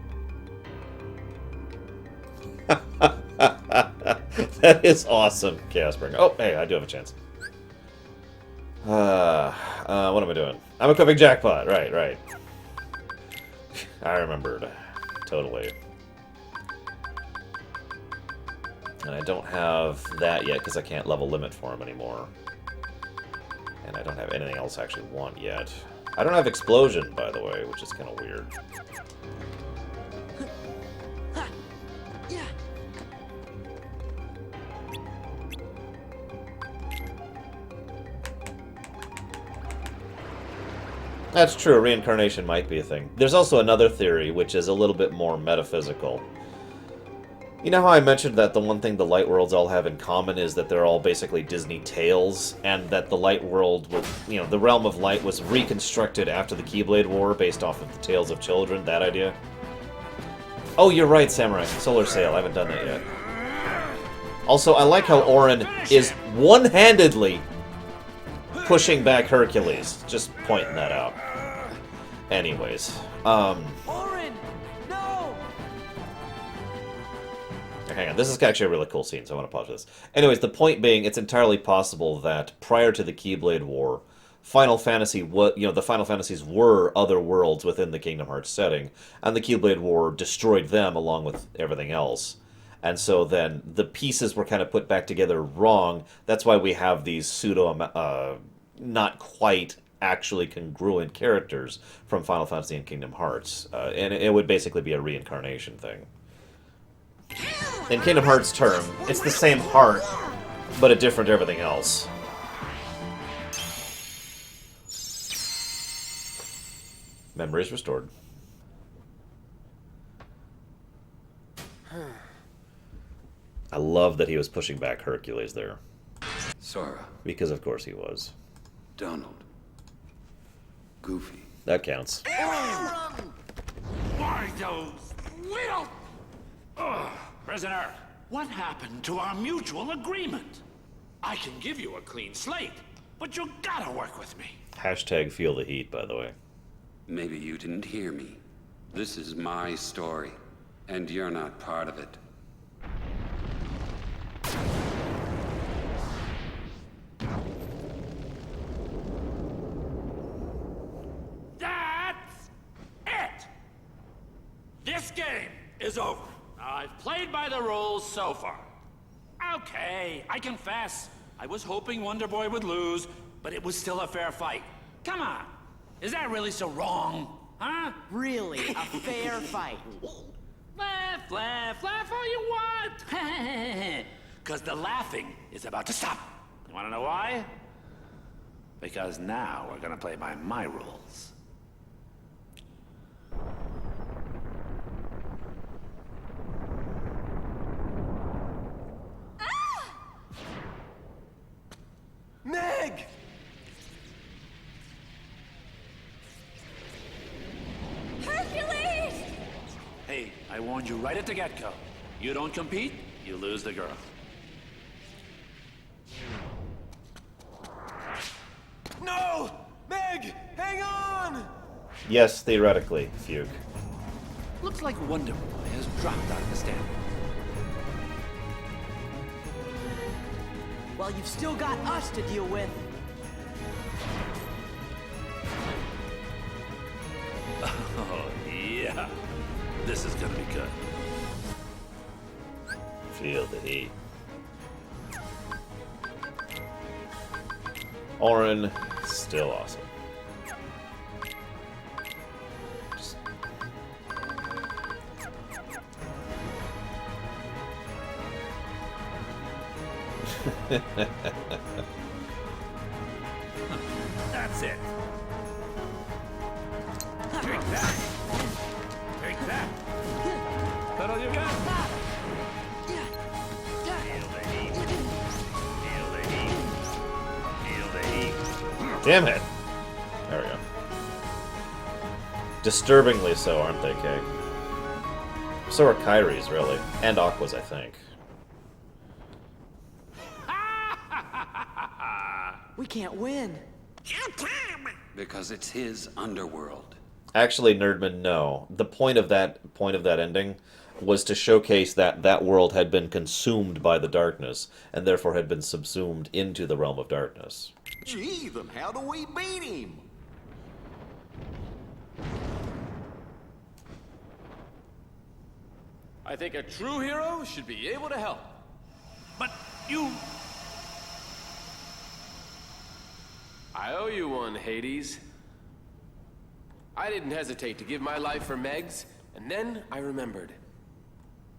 That is awesome, Chaosbringer. Oh, hey, I do have a chance. What am I doing? I'm equipping Jackpot. Right. I remembered. Totally. And I don't have that yet because I can't level limit for him anymore. And I don't have anything else I actually want yet. I don't have Explosion, by the way, which is kind of weird. That's true, reincarnation might be a thing. There's also another theory, which is a little bit more metaphysical. You know how I mentioned that the one thing the Light Worlds all have in common is that they're all basically Disney tales, and that the Light World, the Realm of Light was reconstructed after the Keyblade War based off of the Tales of Children, that idea? Oh, you're right, Samurai. Solar Sail, I haven't done that yet. Also, I like how Auron is one-handedly pushing back Hercules. Just pointing that out. Anyways, Auron, no! hang on, this is actually a really cool scene, so I want to pause this. Anyways, the point being, it's entirely possible that prior to the Keyblade War, Final Fantasy, the Final Fantasies were other worlds within the Kingdom Hearts setting, and the Keyblade War destroyed them along with everything else. And so then the pieces were kind of put back together wrong. That's why we have these pseudo, not quite actually congruent characters from Final Fantasy and Kingdom Hearts. And it would basically be a reincarnation thing. In Kingdom Hearts term, it's the same heart, but a different everything else. Memories restored. I love that he was pushing back Hercules there. Sora. Because of course he was. Donald. Goofy. That counts. Why those little... Prisoner, what happened to our mutual agreement? I can give you a clean slate, but you gotta work with me. Hashtag feel the heat, by the way. Maybe you didn't hear me. This is my story, and you're not part of it. That's it! This game is over. I've played by the rules so far. Okay, I confess, I was hoping Wonder Boy would lose, but it was still a fair fight. Come on, is that really so wrong? Huh? Really, a fair fight. Laugh all you want! Because the laughing is about to stop. You wanna know why? Because now we're gonna play by my rules. Meg! Hercules! Hey, I warned you right at the get-go. You don't compete, you lose the girl. No! Meg! Hang on! Yes, theoretically, Fugue. Looks like Wonder Boy has dropped out of the stand. Well, you've still got us to deal with. Oh, yeah. This is gonna be good. Feel the heat. Auron, still awesome. That's it. Take that. That all you got? Damn it. There we go. Disturbingly so, aren't they, Kay? So are Kyrie's, really. And Aqua's, I think. We can't win. Because it's his underworld. Actually, Nerdman, no. The point of that ending was to showcase that that world had been consumed by the darkness, and therefore had been subsumed into the realm of darkness. Gee, then how do we beat him? I think a true hero should be able to help. But you... I owe you one, Hades. I didn't hesitate to give my life for Meg's, and then I remembered.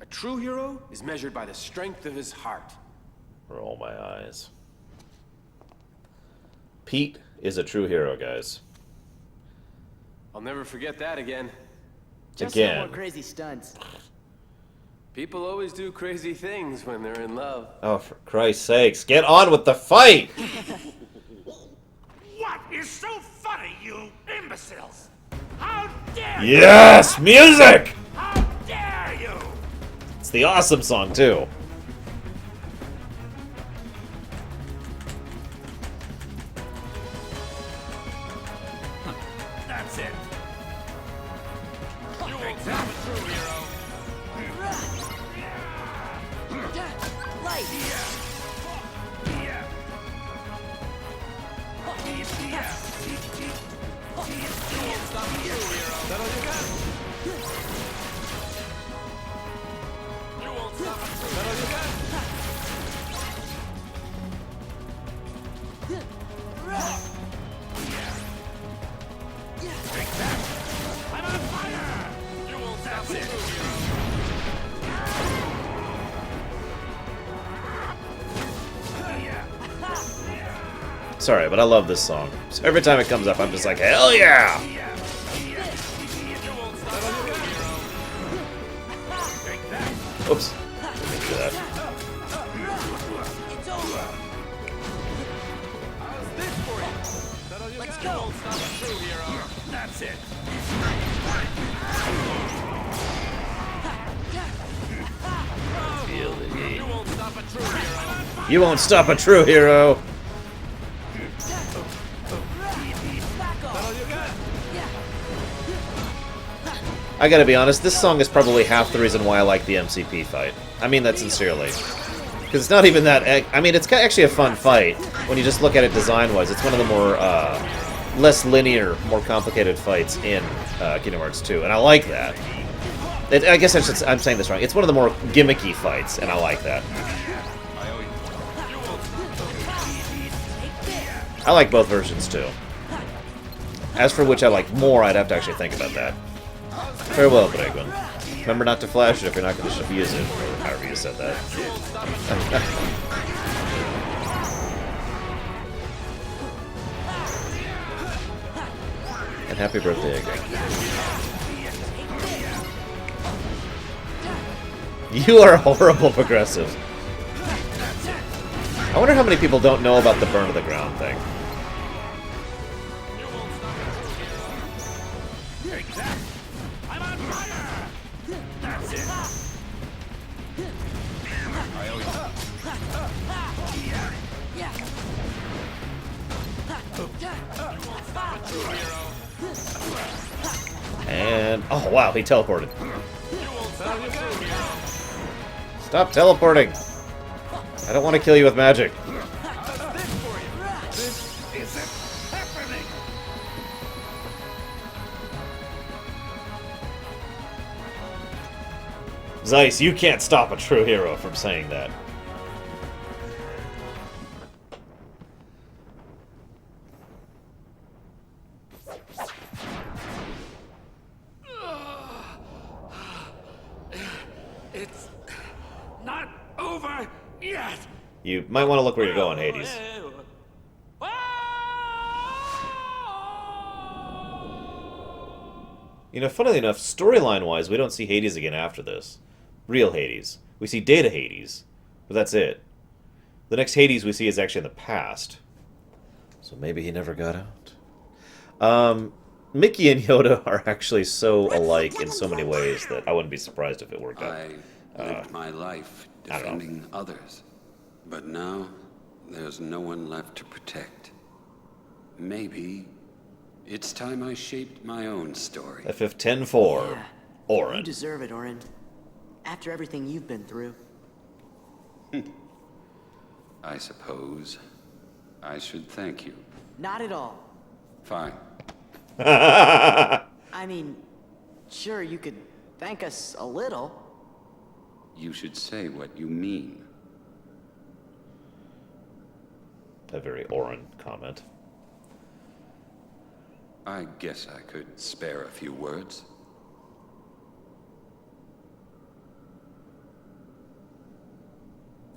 A true hero is measured by the strength of his heart. Roll my eyes. Pete is a true hero, guys. I'll never forget that again. Just Again. no more crazy stunts. People always do crazy things when they're in love. Oh, for Christ's sakes, get on with the fight! What is so funny, you imbeciles? How dare you? Yes! Music! How dare you? It's the awesome song, too. That's it. You won't have a true hero. Right. Sorry, but I love this song. So every time it comes up, I'm just like, hell yeah! Oops. Didn't do that. Let's go. That's it. Feel the heat. You won't stop a true hero. You won't stop a true hero! I gotta be honest, this song is probably half the reason why I like the MCP fight. I mean that sincerely. Because it's not even that... I mean, it's actually a fun fight when you just look at it design-wise. It's one of the more, less linear, more complicated fights in Kingdom Hearts 2, and I like that. I guess I'm saying this wrong. It's one of the more gimmicky fights, and I like that. I like both versions, too. As for which I like more, I'd have to actually think about that. Farewell, Bregwin. Remember not to flash it if you're not going to use it, or however you said that. And happy birthday again. You are horrible progressive. I wonder how many people don't know about the burn to the ground thing. And... oh, wow, he teleported. Stop teleporting! I don't want to kill you with magic. Zeiss, you can't stop a true hero from saying that. It's not over yet. You might want to look where you're going, Hades. You know, funnily enough, storyline-wise, we don't see Hades again after this. Real Hades. We see Data Hades, but that's it. The next Hades we see is actually in the past. So maybe he never got out. Mickey and Yoda are actually so alike in so many ways that I wouldn't be surprised if it worked out. I lived my life defending others, but now there's no one left to protect. Maybe it's time I shaped my own story. FF10-4. Yeah, Auron. you deserve it, Auron. After everything you've been through. I suppose I should thank you. Not at all. Fine. I mean, sure, you could thank us a little. You should say what you mean. A very Auron comment. I guess I could spare a few words.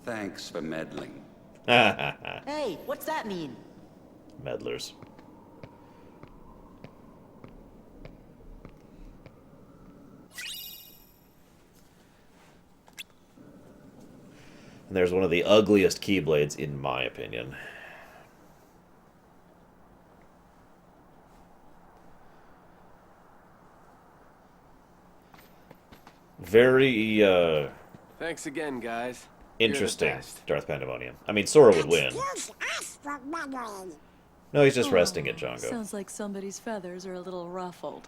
Thanks for meddling. Hey, what's that mean? Meddlers. And there's one of the ugliest keyblades, in my opinion. Very, Thanks again, guys. interesting, Darth Pandemonium. I mean, Sora would win. No, he's just resting it, Django. Sounds like somebody's feathers are a little ruffled.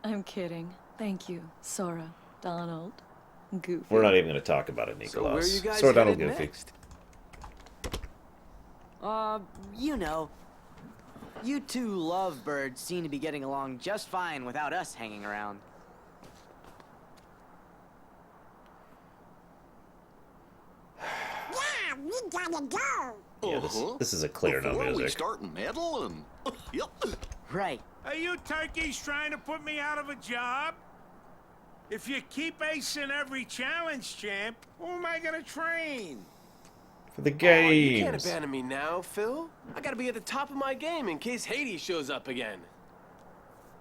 I'm kidding. Thank you, Sora, Donald, Goofy. We're not even going to talk about it, So where are Nicholas. you guys Sora, Donald, headed Goofy. next? You know. You two lovebirds seem to be getting along just fine without us hanging around. Yeah, we gotta go. Yeah, this is a clear no Before we music. start meddling. Yep. Right. Are you turkeys trying to put me out of a job? If you keep acing every challenge, champ, who am I gonna train? For the You can't games. abandon me now, Phil. I gotta be at the top of my game in case Hades shows up again.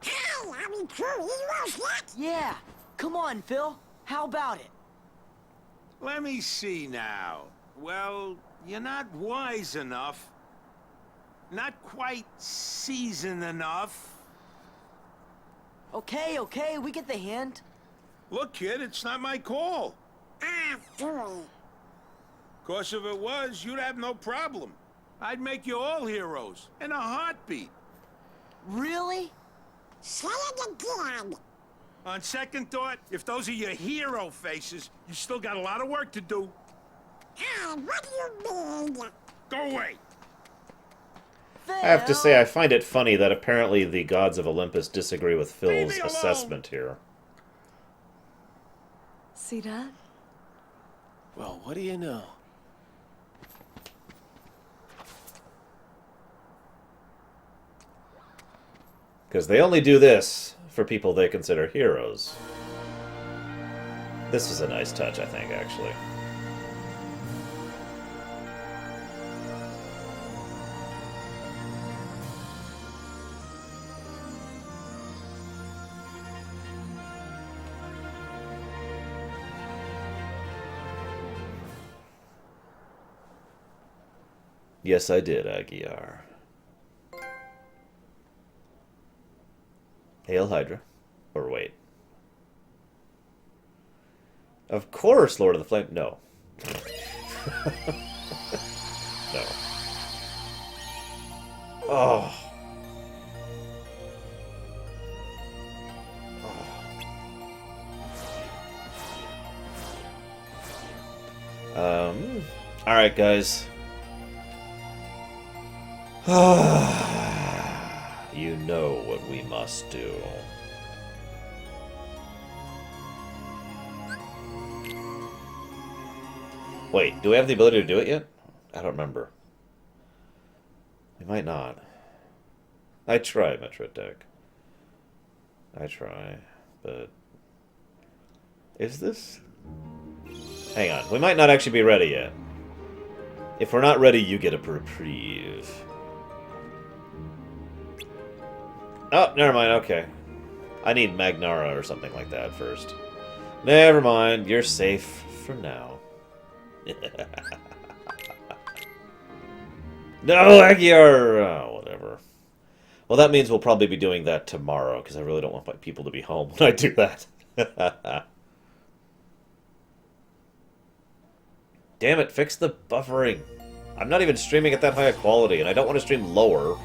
Hey, are we true heroes yet? Yeah. Come on, Phil. How about it? Let me see now. Well, you're not wise enough. Not quite seasoned enough. Okay, okay, we get the hint. Look, kid, it's not my call. Ah, silly. Course if it was, you'd have no problem. I'd make you all heroes in a heartbeat. Really? Say it again. On second thought, if those are your hero faces, you still got a lot of work to do. Ah, what do you mean? Go away. I have to say, I find it funny that apparently the gods of Olympus disagree with Phil's assessment here. See that? Well, what do you know? Because they only do this for people they consider heroes. This is a nice touch, I think, actually. Yes, I did, Aguiar. Hail Hydra. Or wait. Of course, Lord of the Flame. No. No. Oh. Alright, guys. You know what we must do. Wait, do we have the ability to do it yet? I don't remember. We might not. I try, Metroid Deck. I try, but... Is this? Hang on, we might not actually be ready yet. If we're not ready, you get a reprieve. Oh, never mind, okay. I need Magnara or something like that first. Never mind, you're safe for now. No, Agiar! Oh, whatever. Well, that means we'll probably be doing that tomorrow, because I really don't want my people to be home when I do that. Damn it, fix the buffering. I'm not even streaming at that high a quality, and I don't want to stream lower.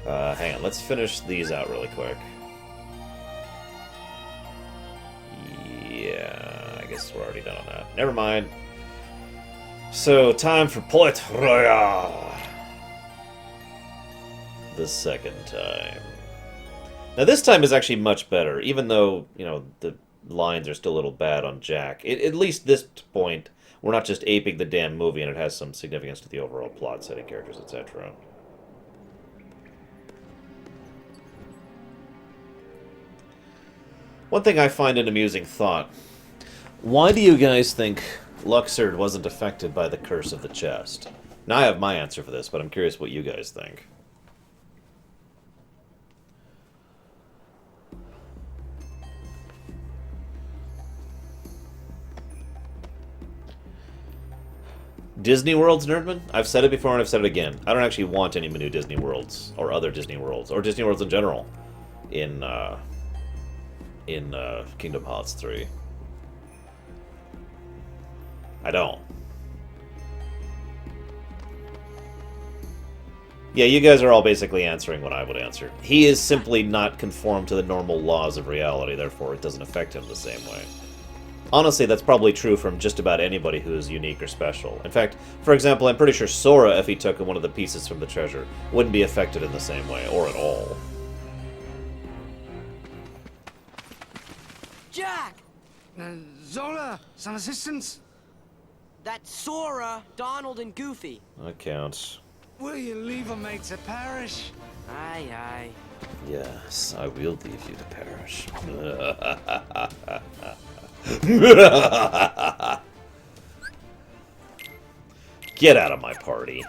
Hang on, let's finish these out really quick. Yeah, I guess we're already done on that. Never mind. So, time for Port Royal. The second time. Now, this time is actually much better, even though, you know, the lines are still a little bad on Jack. At least this point, we're not just aping the damn movie, and it has some significance to the overall plot, setting, characters, etc. One thing I find an amusing thought. Why do you guys think Luxord wasn't affected by the curse of the chest? Now, I have my answer for this, but I'm curious what you guys think. Disney Worlds, Nerdman? I've said it before and I've said it again. I don't actually want any new Disney Worlds, or other Disney Worlds, or Disney Worlds in general, in Kingdom Hearts 3. I don't. Yeah, you guys are all basically answering what I would answer. He is simply not conformed to the normal laws of reality, therefore it doesn't affect him the same way. Honestly, that's probably true from just about anybody who is unique or special. In fact, for example, I'm pretty sure Sora, if he took one of the pieces from the treasure, wouldn't be affected in the same way, or at all. Jack! Zola, some assistance? That's Sora, Donald, and Goofy. That counts. Will you leave a mate to perish? Aye, aye. Yes, I will leave you to perish. Get out of my party.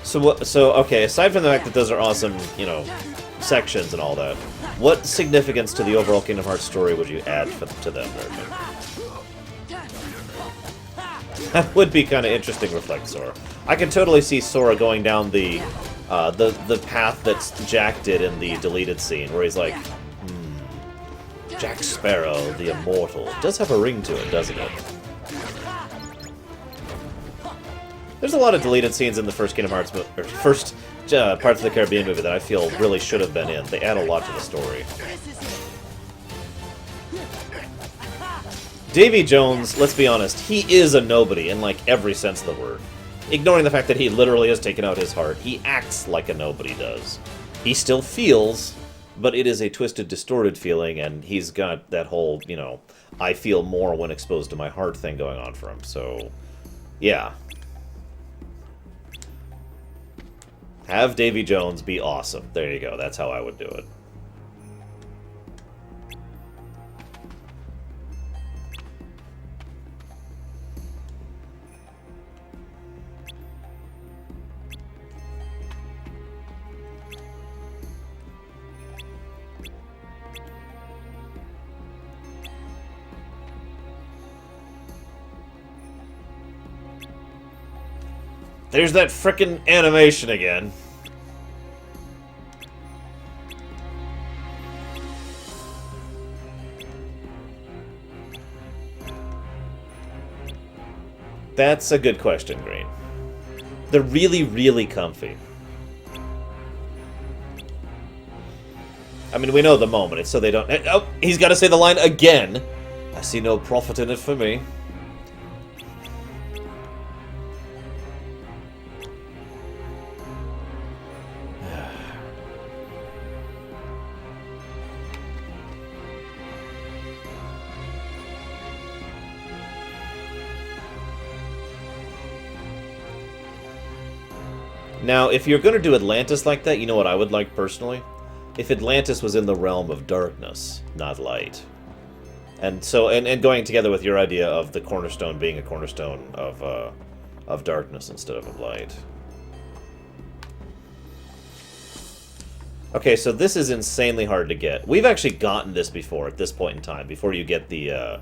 So okay, aside from the fact that those are awesome, you know, sections and all that, what significance to the overall Kingdom Hearts story would you add to them, Nerdman? That would be kind of interesting, reflect Sora. I can totally see Sora going down the path that Jack did in the deleted scene, where he's like, Jack Sparrow, the Immortal. It does have a ring to it, doesn't it? There's a lot of deleted scenes in the first Kingdom Hearts, or first Parts of the Caribbean movie that I feel really should have been in. They add a lot to the story. Davy Jones, let's be honest, he is a nobody in like every sense of the word. Ignoring the fact that he literally has taken out his heart, he acts like a nobody does. He still feels, but it is a twisted, distorted feeling, and he's got that whole, you know, I feel more when exposed to my heart thing going on for him, so, yeah. Have Davy Jones be awesome. There you go, that's how I would do it. There's that frickin' animation again. That's a good question, Green. They're really, really comfy. I mean, we know the moment, it's so they don't... Oh, he's got to say the line again. I see no profit in it for me. Now, if you're going to do Atlantis like that, you know what I would like personally? If Atlantis was in the realm of darkness, not light. And so, and going together with your idea of the cornerstone being a cornerstone of darkness instead of light. Okay, so this is insanely hard to get. We've actually gotten this before at this point in time, before you get the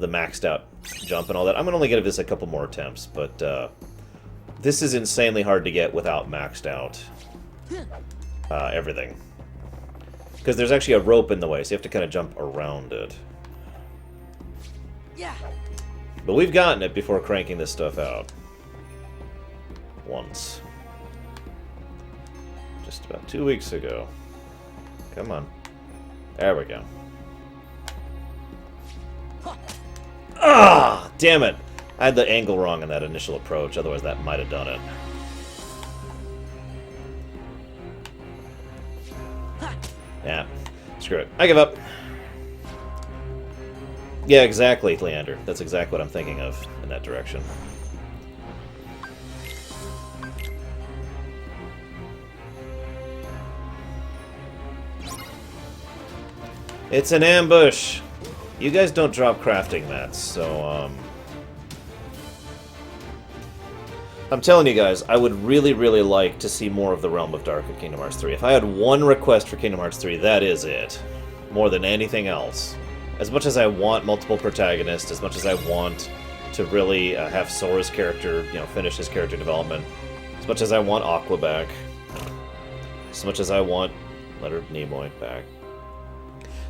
maxed out jump and all that. I'm gonna only give this a couple more attempts, but this is insanely hard to get without maxed out everything. Because there's actually a rope in the way, so you have to kind of jump around it. Yeah. But we've gotten it before cranking this stuff out. Once. Just about 2 weeks ago. Come on. There we go. Ah! Damn it! I had the angle wrong in that initial approach, otherwise that might have done it. Yeah. Screw it. I give up. Yeah, exactly, Leander. That's exactly what I'm thinking of in that direction. It's an ambush! You guys don't drop crafting mats, so, I'm telling you guys, I would really, really like to see more of the Realm of Dark in Kingdom Hearts 3. If I had one request for Kingdom Hearts 3, that is it. More than anything else. As much as I want multiple protagonists, as much as I want to really have Sora's character, you know, finish his character development, as much as I want Aqua back, as much as I want Leonard Nimoy back.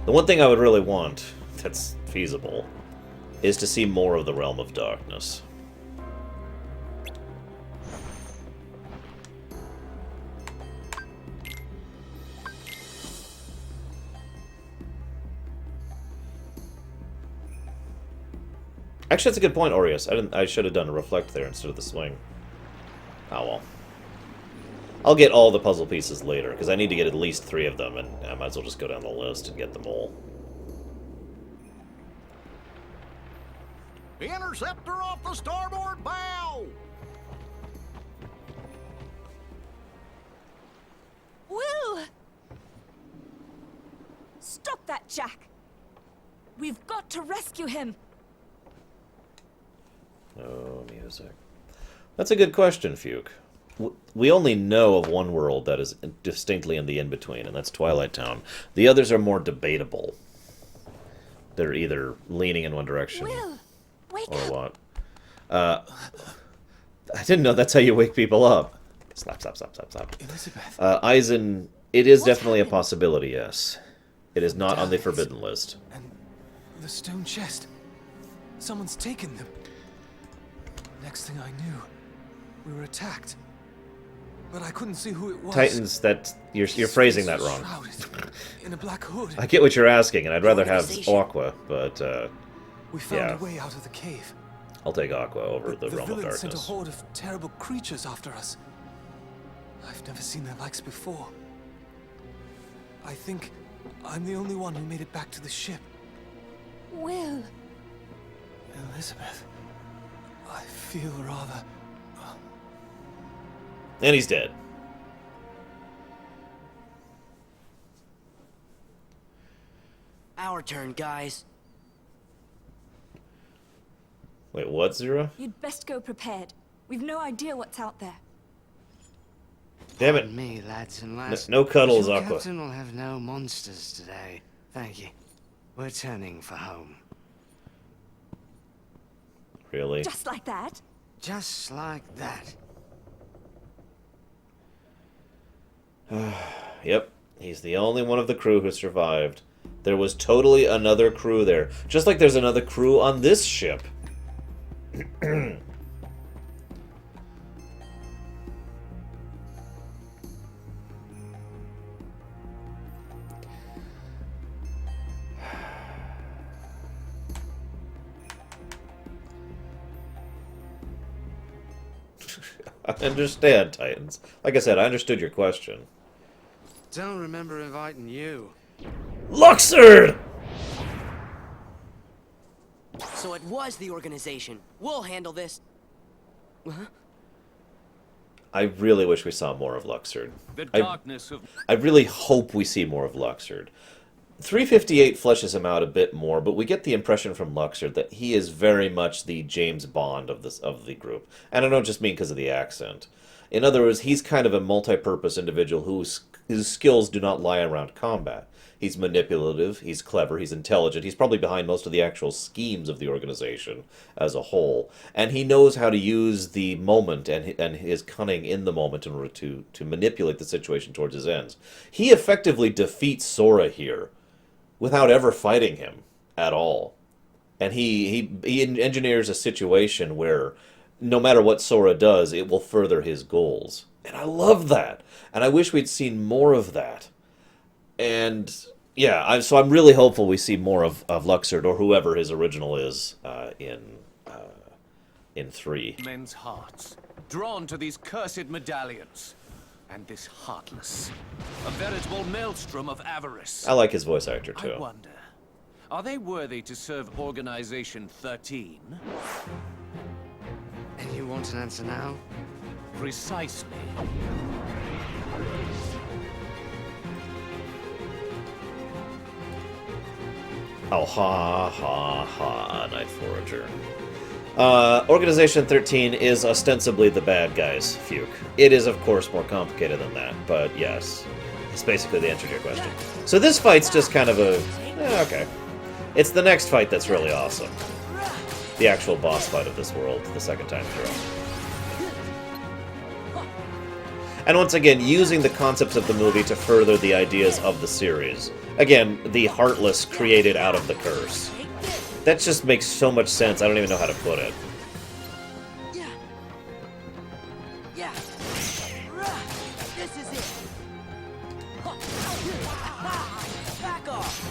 The one thing I would really want, that's feasible, is to see more of the Realm of Darkness. Actually, that's a good point, Aureus. I should have done a reflect there instead of the swing. Oh well. I'll get all the puzzle pieces later, because I need to get at least 3 of them, and I might as well just go down the list and get them all. Interceptor off the starboard bow! Will! Stop that, Jack! We've got to rescue him! Oh, music. That's a good question, Fuke. We only know of one world that is distinctly in the in-between, and that's Twilight Town. The others are more debatable. They're either leaning in one direction Will, wake or up. what. I didn't know that's how you wake people up. Slap, slap, slap, slap, slap. Elizabeth. Eisen, it is definitely a possibility, yes. It is not on the forbidden list. And the stone chest. Someone's taken them. Next thing I knew, we were attacked. But I couldn't see who it was. Titans, that you're phrasing that wrong. In a black hood. I get what you're asking, and I'd rather have Aqua, but We found yeah. a way out of the cave. I'll take Aqua over the Realm of villains sent a Darkness. horde of terrible creatures after us. I've never seen their likes before. I think I'm the only one who made it back to the ship. Will. Elizabeth, I feel rather... And he's dead. Our turn, guys. Wait, what, Zero? You'd best go prepared. We've no idea what's out there. Damn it. Pardon me, lads and lads. No cuddles, Your Aqua. captain will have no monsters today. Thank you. We're turning for home. Really? Just like that? Just like that. Yep, he's the only one of the crew who survived. There was totally another crew there. Just like there's another crew on this ship. I understand, Titans. Like I said, I understood your question. Don't remember inviting you. Luxord! So it was the organization. We'll handle this. Huh? I really wish we saw more of Luxord. The I darkness of... I really hope we see more of Luxord. 358 fleshes him out a bit more, but we get the impression from Luxord that he is very much the James Bond of the group. And I don't just mean because of the accent. In other words, he's kind of a multi-purpose individual whose skills do not lie around combat. He's manipulative, he's clever, he's intelligent, he's probably behind most of the actual schemes of the organization as a whole. And he knows how to use the moment and his cunning in the moment in order to manipulate the situation towards his ends. He effectively defeats Sora here without ever fighting him at all. And he engineers a situation where no matter what Sora does, it will further his goals. And I love that. And I wish we'd seen more of that. And yeah, so I'm really hopeful we see more of Luxord or whoever his original is in 3. Men's hearts, drawn to these cursed medallions. And this Heartless. A veritable maelstrom of avarice. I like his voice actor, too. I wonder, are they worthy to serve Organization 13? And you want an answer now? Precisely. Oh, ha, ha, ha, Night Forager. Organization 13 is ostensibly the bad guys, Fuke. It is, of course, more complicated than that, but yes. It's basically the answer to your question. So this fight's just kind of a... okay. It's the next fight that's really awesome. The actual boss fight of this world, the second time through. And once again, using the concepts of the movie to further the ideas of the series. Again, the Heartless created out of the curse. That just makes so much sense, I don't even know how to put it. Yeah. This is it. Back off.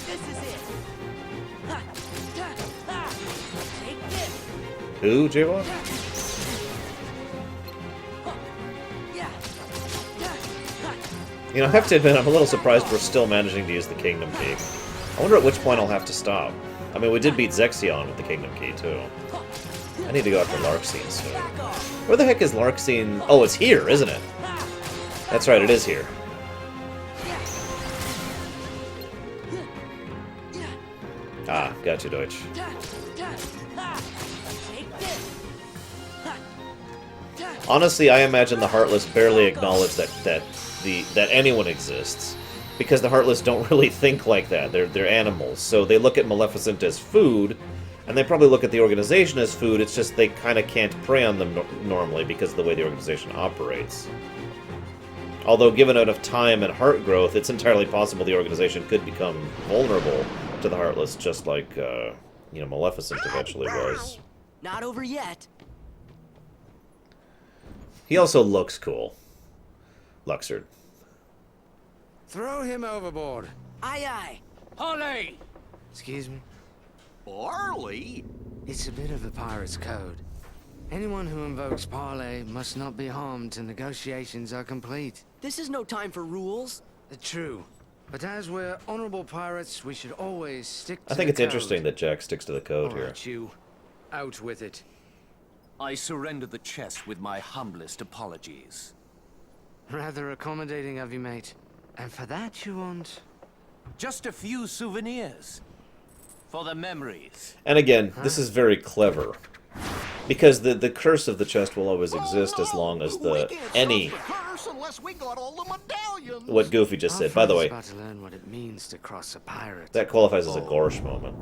This is it. Take this. Who, J-Walk? You know, I have to admit, I'm a little surprised we're still managing to use the Kingdom Key. I wonder at which point I'll have to stop. I mean, we did beat Zexion with the Kingdom Key, too. I need to go after Larxene soon. Where the heck is Larxene? Oh, it's here, isn't it? That's right, it is here. Ah, gotcha, Deutsch. Honestly, I imagine the Heartless barely acknowledge that anyone exists, because the Heartless don't really think like that. They're animals, so they look at Maleficent as food, and they probably look at the organization as food. It's just they kind of can't prey on them normally because of the way the organization operates. Although, given enough time and heart growth, it's entirely possible the organization could become vulnerable to the Heartless, just like Maleficent eventually was. Not over yet. He also looks cool. Luxord. Throw him overboard. Aye, aye. Ollie! Excuse me? Barley? It's a bit of a pirate's code. Anyone who invokes parley must not be harmed till negotiations are complete. This is no time for rules. True. But as we're honorable pirates, we should always stick to I think the it's code. interesting that Jack sticks to the code here. Right, you. Out with it. I surrender the chest with my humblest apologies. Rather accommodating of you, mate. And for that you want... Just a few souvenirs. For the memories. And again, this is very clever. Because the curse of the chest will always exist as long as any... What Goofy just said. By the way, about to learn what it means to cross a pirate. that qualifies as a Gorsh moment.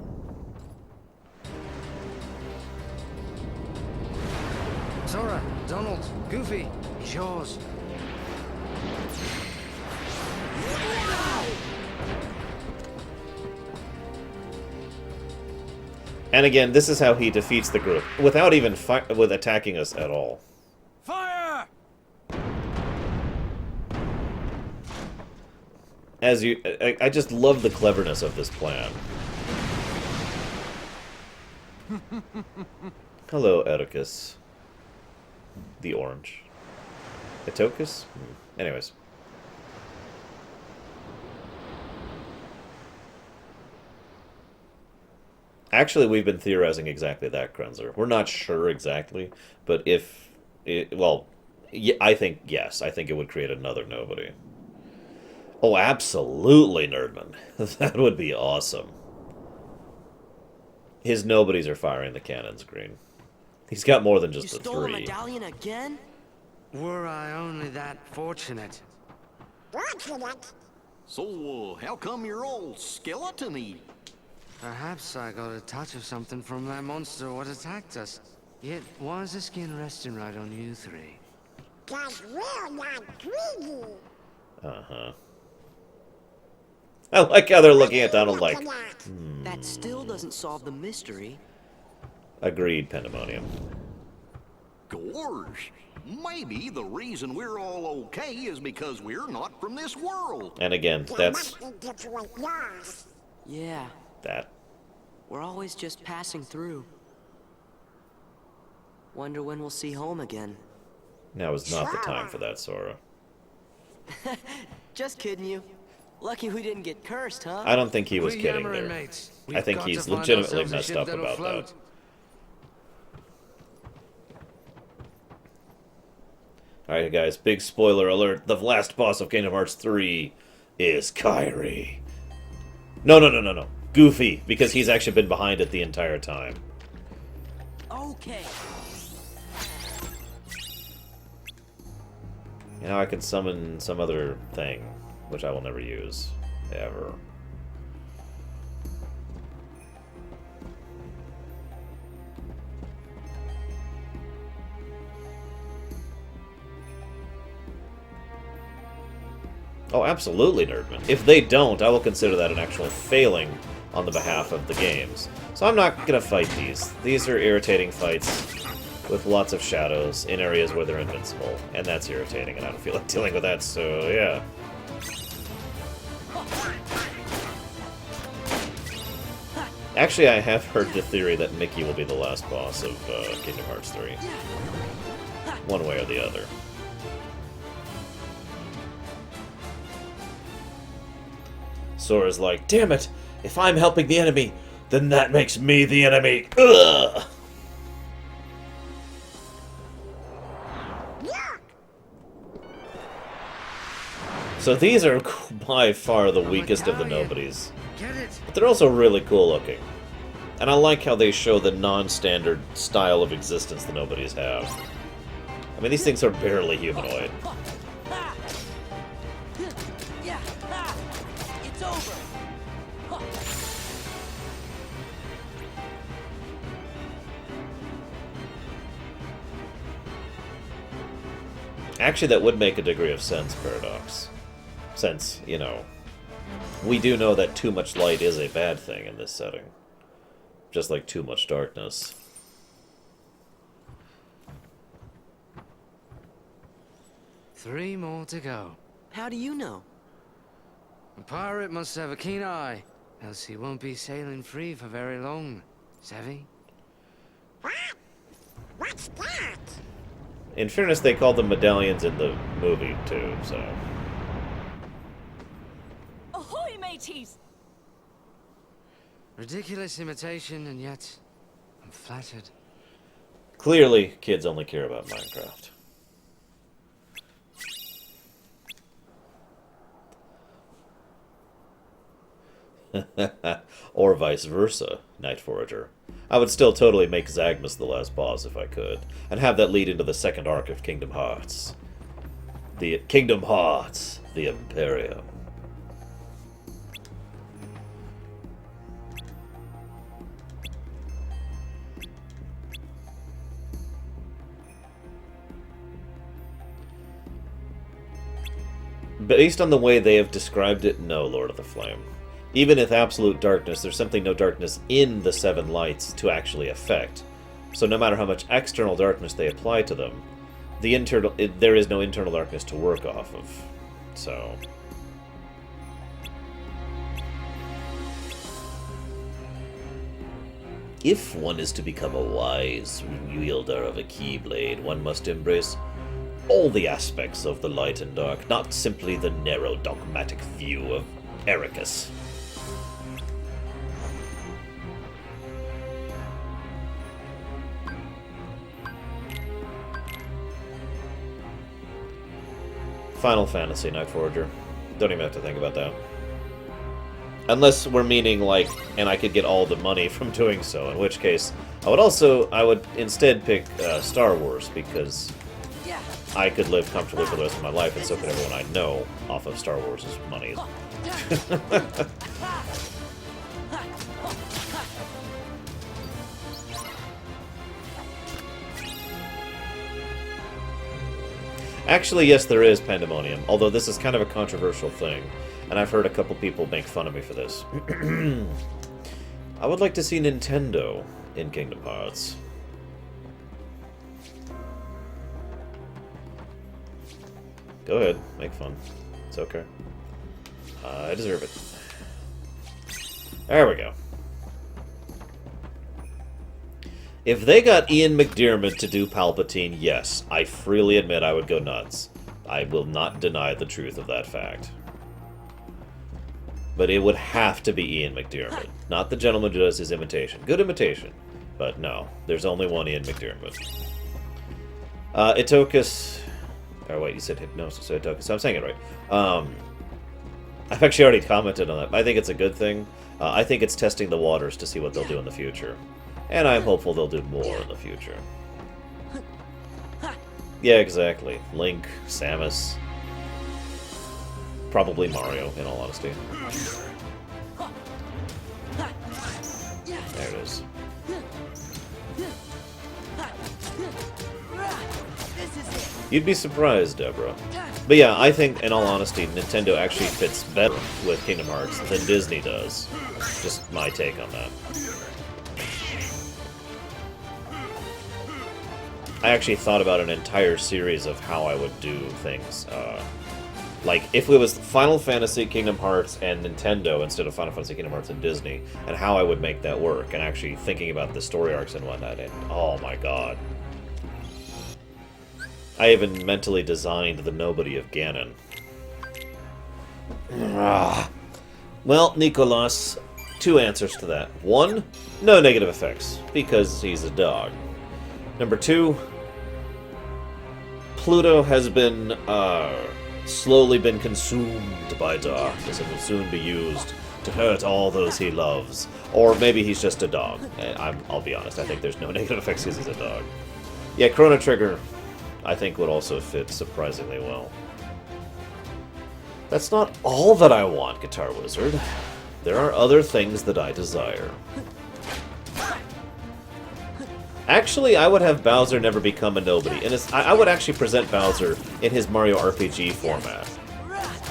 Sora, Donald, Goofy, it's yours. And again, this is how he defeats the group, without even attacking us at all. Fire! I just love the cleverness of this plan. Hello, Ericus. The orange. Etokus? Anyways. Actually, we've been theorizing exactly that, Krenzer. We're not sure exactly, but if Well, yeah, I think, yes. I think it would create another nobody. Oh, absolutely, Nerdman. That would be awesome. His nobodies are firing the cannons green. He's got more than just the Stole a 3. medallion again? Were I only that fortunate. Fortunate? So, how come you're all skeleton-y? Perhaps I got a touch of something from that monster what attacked us. Yet, was the skin resting right on you 3? 'Cause we're not greedy. Uh-huh. I like how they're looking at Donald like, That still doesn't solve the mystery. agreed, Pandemonium. Gorge, maybe the reason we're all okay is because we're not from this world. And again, that's Yeah, that. we're always just passing through. Wonder when we'll see home again. Now is not the time for that, Sora. Just kidding you. Lucky we didn't get cursed, huh? I don't think he was kidding yammering, there. mates. I We've think got he's to find legitimately ourselves a messed ship up that'll about float. that. Alright, guys, big spoiler alert. The last boss of Kingdom Hearts 3 is Kairi. No. Goofy, because he's actually been behind it the entire time. Okay. Now I can summon some other thing, which I will never use. Ever. Oh, absolutely, Nerdman. If they don't, I will consider that an actual failing on the behalf of the games. So I'm not gonna fight these. These are irritating fights with lots of shadows in areas where they're invincible, and that's irritating, and I don't feel like dealing with that, so yeah. Actually, I have heard the theory that Mickey will be the last boss of Kingdom Hearts 3. One way or the other. Sora's like, damn it! If I'm helping the enemy, then that makes me the enemy! Ugh! So these are by far the weakest of the nobodies. But they're also really cool looking. And I like how they show the non-standard style of existence the nobodies have. I mean, these things are barely humanoid. It's over. Actually, that would make a degree of sense, Paradox. Since, you know, we do know that too much light is a bad thing in this setting. Just like too much darkness. Three more to go. How do you know? A pirate must have a keen eye, else he won't be sailing free for very long. Savvy? What's that? In fairness, they called them medallions in the movie, too, so... Ahoy, mateys! Ridiculous imitation, and yet I'm flattered. Clearly, kids only care about Minecraft. Or vice versa, Night Forager. I would still totally make Zagmus the last boss if I could, and have that lead into the second arc of Kingdom Hearts. The Kingdom Hearts, the Imperium. Based on the way they have described it, no, Lord of the Flame. Even if absolute darkness, there's simply no darkness in the seven lights to actually affect. So no matter how much external darkness they apply to them, there is no internal darkness to work off of. So... If one is to become a wise wielder of a Keyblade, one must embrace all the aspects of the light and dark, not simply the narrow dogmatic view of Ericus. Final Fantasy, Night Forger. Don't even have to think about that. Unless we're meaning, like, and I could get all the money from doing so, in which case, I would instead pick Star Wars, because I could live comfortably for the rest of my life, and so could everyone I know off of Star Wars' money. Actually, yes, there is Pandemonium, although this is kind of a controversial thing, and I've heard a couple people make fun of me for this. I would like to see Nintendo in Kingdom Hearts. Go ahead, make fun. It's okay. I deserve it. There we go. If they got Ian McDiarmid to do Palpatine, yes, I freely admit I would go nuts. I will not deny the truth of that fact. But it would have to be Ian McDiarmid, not the gentleman who does his imitation. Good imitation, but no, there's only one Ian McDiarmid. Itokus... Oh wait, you said Hypnosis, so Itokus, so I'm saying it right. I've actually already commented on that. I think it's a good thing. I think it's testing the waters to see what they'll do in the future. And I'm hopeful they'll do more in the future. Yeah, exactly. Link, Samus. Probably Mario, in all honesty. There it is. You'd be surprised, Deborah. But yeah, I think, in all honesty, Nintendo actually fits better with Kingdom Hearts than Disney does. Just my take on that. I actually thought about an entire series of how I would do things. Like, if it was Final Fantasy, Kingdom Hearts, and Nintendo instead of Final Fantasy, Kingdom Hearts, and Disney, and how I would make that work, and actually thinking about the story arcs and whatnot, and oh my god. I even mentally designed the Nobody of Ganon. Well, Nicolas, two answers to that. One, no negative effects, because he's a dog. Number two, Pluto has been, slowly been consumed by darkness and will soon be used to hurt all those he loves. Or maybe he's just a dog. I'll be honest, I think there's no negative effects because he's a dog. Yeah, Chrono Trigger, I think, would also fit surprisingly well. That's not all that I want, Guitar Wizard. There are other things that I desire. Actually, I would have Bowser never become a nobody. And I would actually present Bowser in his Mario RPG format.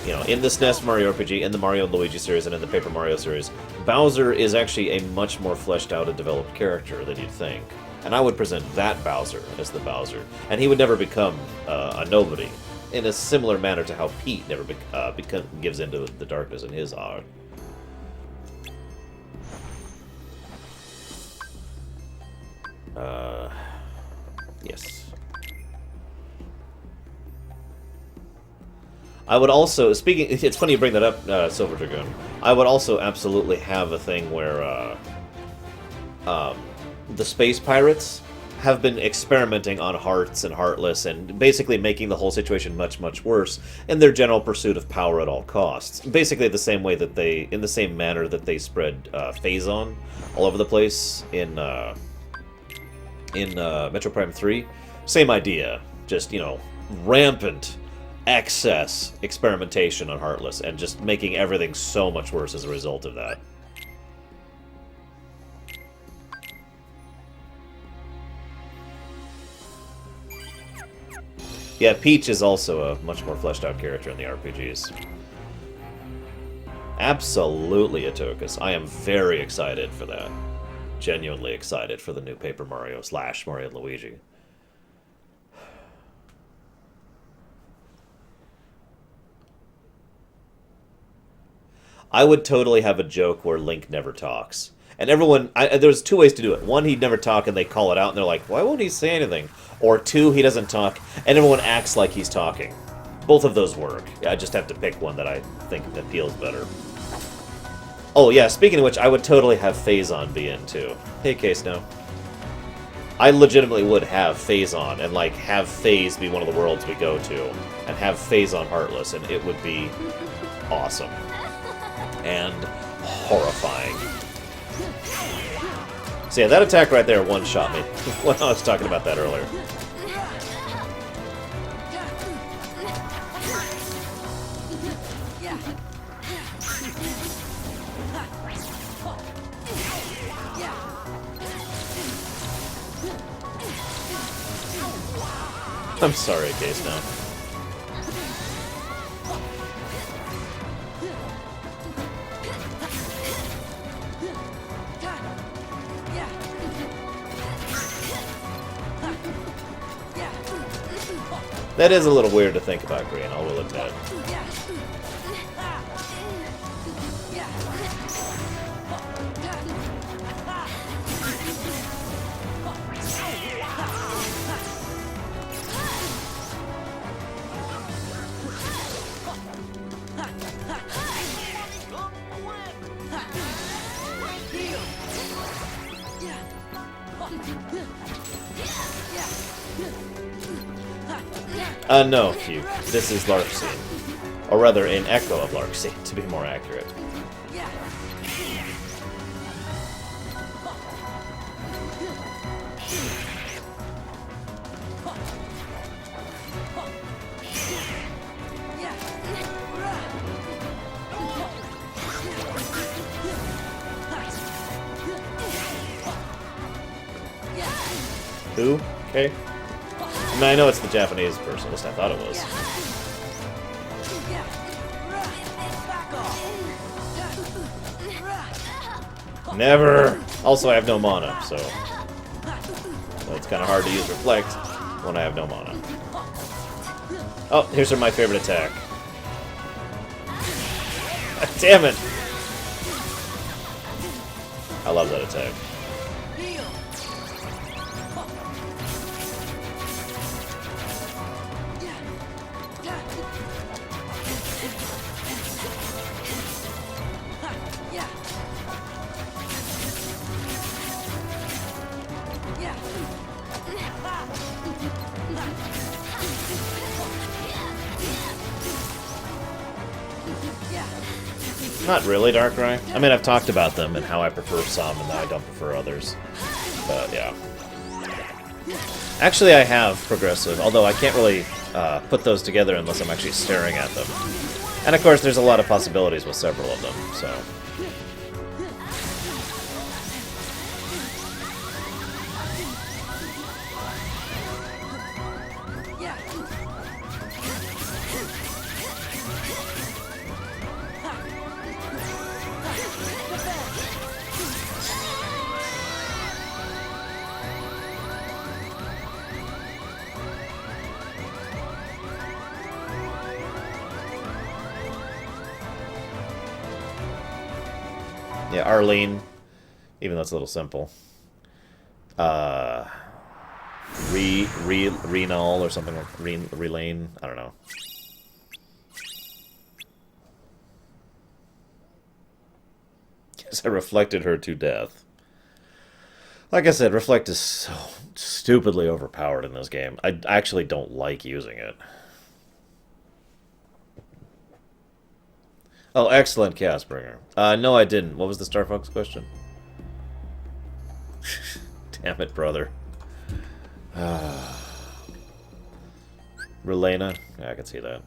You know, in the SNES Mario RPG, in the Mario and Luigi series, and in the Paper Mario series, Bowser is actually a much more fleshed out and developed character than you'd think. And I would present that Bowser as the Bowser. And he would never become a nobody, in a similar manner to how Pete never gives into the darkness in his art. Yes. I would also, it's funny you bring that up, Silver Dragoon. I would also absolutely have a thing where, the space pirates have been experimenting on Hearts and Heartless and basically making the whole situation much, much worse in their general pursuit of power at all costs. Basically the same way that in the same manner that they spread Phazon all over the place in Metro Prime 3. Same idea, just, you know, rampant excess experimentation on Heartless and just making everything so much worse as a result of that. Yeah, Peach is also a much more fleshed out character in the RPGs. Absolutely, Atokus. I am very excited for that. Genuinely excited for the new Paper Mario / Mario and Luigi. I would totally have a joke where Link never talks. And everyone, there's two ways to do it. One, he'd never talk and they call it out and they're like, why won't he say anything? Or two, he doesn't talk and everyone acts like he's talking. Both of those work. I just have to pick one that I think appeals better. Oh yeah, speaking of which, I would totally have Phazon be in too. Hey, Case now. I legitimately would have Phazon and like have Phase be one of the worlds we go to, and have Phazon Heartless, and it would be awesome and horrifying. So yeah, that attack right there one-shot me when I was talking about that earlier. I'm sorry, Case now. That is a little weird to think about, Green, I will admit. No, Hugh. This is Larxene. Or rather, an echo of Larxene, to be more accurate. Who? Okay. I mean, I know it's the Japanese person, at least I thought it was. Never! Also, I have no mana, so it's kind of hard to use Reflect when I have no mana. Oh, here's my favorite attack. Damn it! I love that attack. Not really, Darkrai. I mean, I've talked about them and how I prefer some and that I don't prefer others. But, yeah. Actually, I have Progressive, although I can't really put those together unless I'm actually staring at them. And, of course, there's a lot of possibilities with several of them, so... Yeah, Arlene, even though it's a little simple. Renal or something like Relane, I don't know. Guess I reflected her to death. Like I said, Reflect is so stupidly overpowered in this game. I actually don't like using it. Oh, excellent, Chaosbringer. No, I didn't. What was the Star Fox question? Damn it, brother. Relena? Yeah, I can see that.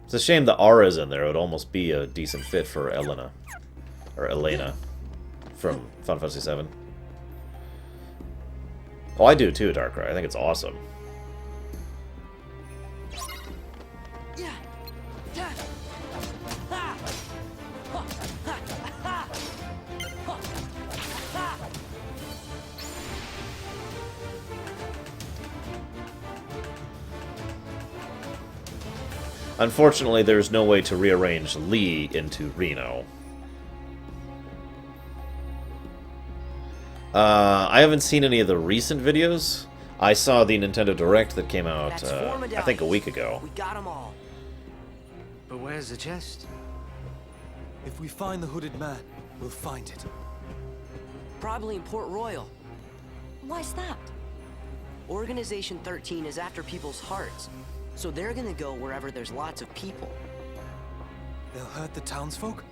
It's a shame the Aura's in there. It would almost be a decent fit for Elena. Or Elena. From Final Fantasy VII. Oh, I do too, Darkrai. I think it's awesome. Unfortunately, there's no way to rearrange Lee into Reno. I haven't seen any of the recent videos. I saw the Nintendo Direct that came out, I think a week ago. We got them all. But where's the chest? If we find the hooded man, we'll find it. Probably in Port Royal. Why's that? Organization 13 is after people's hearts, so they're gonna go wherever there's lots of people. They'll hurt the townsfolk?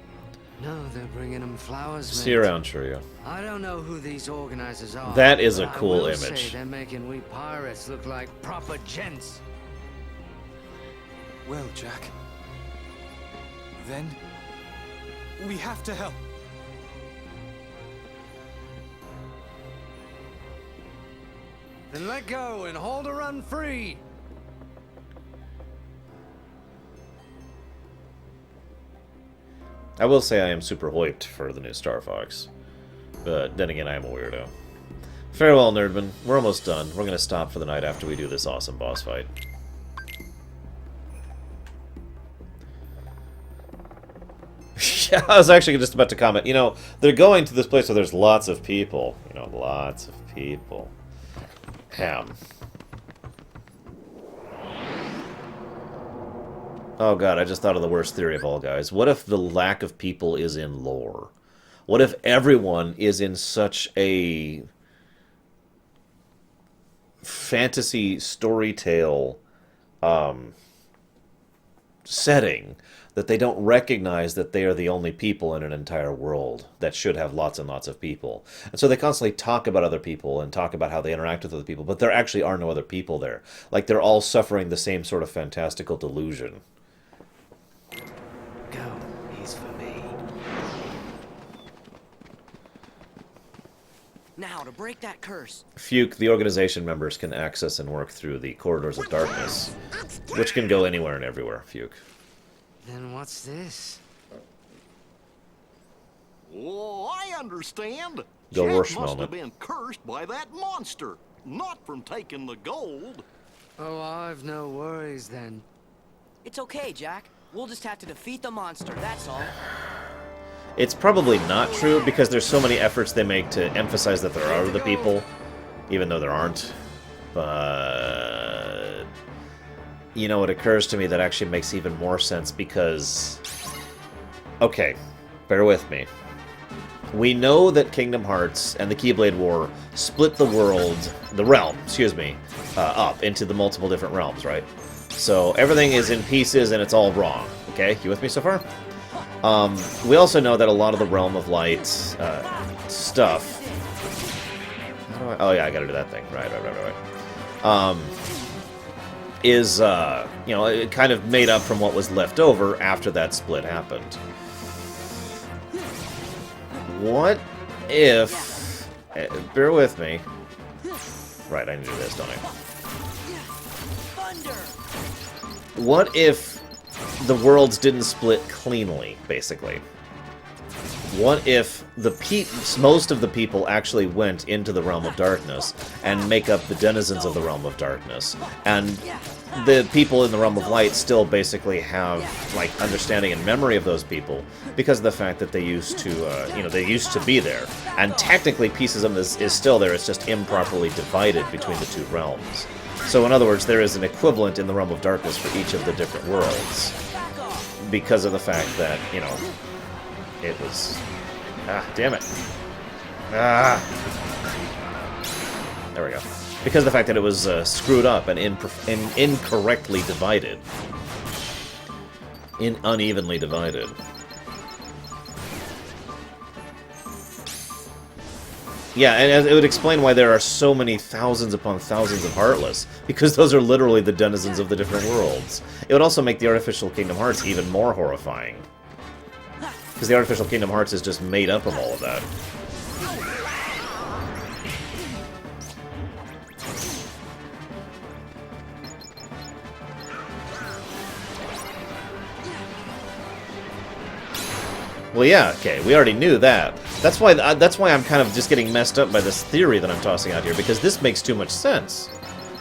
No, they're bringing them flowers, See you around, Shiryu. I don't know who these organizers are. That is a but cool I will image. Say they're making we pirates look like proper gents. Well, Jack. Then we have to help. Then let go and hold a run free. I will say I am super hyped for the new Star Fox. But then again, I am a weirdo. Farewell, Nerdman. We're almost done. We're going to stop for the night after we do this awesome boss fight. I was actually just about to comment. You know, they're going to this place where there's lots of people. You know, lots of people. Oh god, I just thought of the worst theory of all, guys. What if the lack of people is in lore? What if everyone is in such a fantasy storytale setting that they don't recognize that they are the only people in an entire world that should have lots and lots of people. And so they constantly talk about other people and talk about how they interact with other people, but there actually are no other people there. Like, they're all suffering the same sort of fantastical delusion. Go, he's for me. Now, to break that curse. Fuke, the organization members can access and work through the corridors of darkness, which can go anywhere and everywhere, Fuke. Then what's this? Oh, I understand. Go Jack worse must moment. have been cursed by that monster, not from taking the gold. Oh, I've no worries then. It's okay, Jack. We'll just have to defeat the monster, that's all. It's probably not true, because there's so many efforts they make to emphasize that there are other people, even though there aren't. But you know, it occurs to me that actually makes even more sense because... Okay, bear with me. We know that Kingdom Hearts and the Keyblade War split the world, the realm, excuse me, up into the multiple different realms, right? So everything is in pieces and it's all wrong. Okay, you with me so far? We also know that a lot of the Realm of Light stuff... How do I... Oh yeah, I gotta do that thing. Right. Is, you know, it kind of made up from what was left over after that split happened. What if... bear with me. Right, I need to do this, don't I? What if the worlds didn't split cleanly, basically? What if most of the people actually went into the Realm of Darkness and make up the denizens of the Realm of Darkness, and the people in the Realm of Light still basically have, like, understanding and memory of those people because of the fact that they used to, you know, they used to be there, and technically pieces of them is still there. It's just improperly divided between the two realms. So, in other words, there is an equivalent in the Realm of Darkness for each of the different worlds because of the fact that, you know, it was... Ah, damn it. Ah. There we go. Because of the fact that it was screwed up and incorrectly divided. Unevenly divided. Yeah, and it would explain why there are so many thousands upon thousands of Heartless, because those are literally the denizens of the different worlds. It would also make the artificial Kingdom Hearts even more horrifying. Because the artificial Kingdom Hearts is just made up of all of that. Well, yeah, okay, we already knew that. That's why I'm kind of just getting messed up by this theory that I'm tossing out here, because this makes too much sense.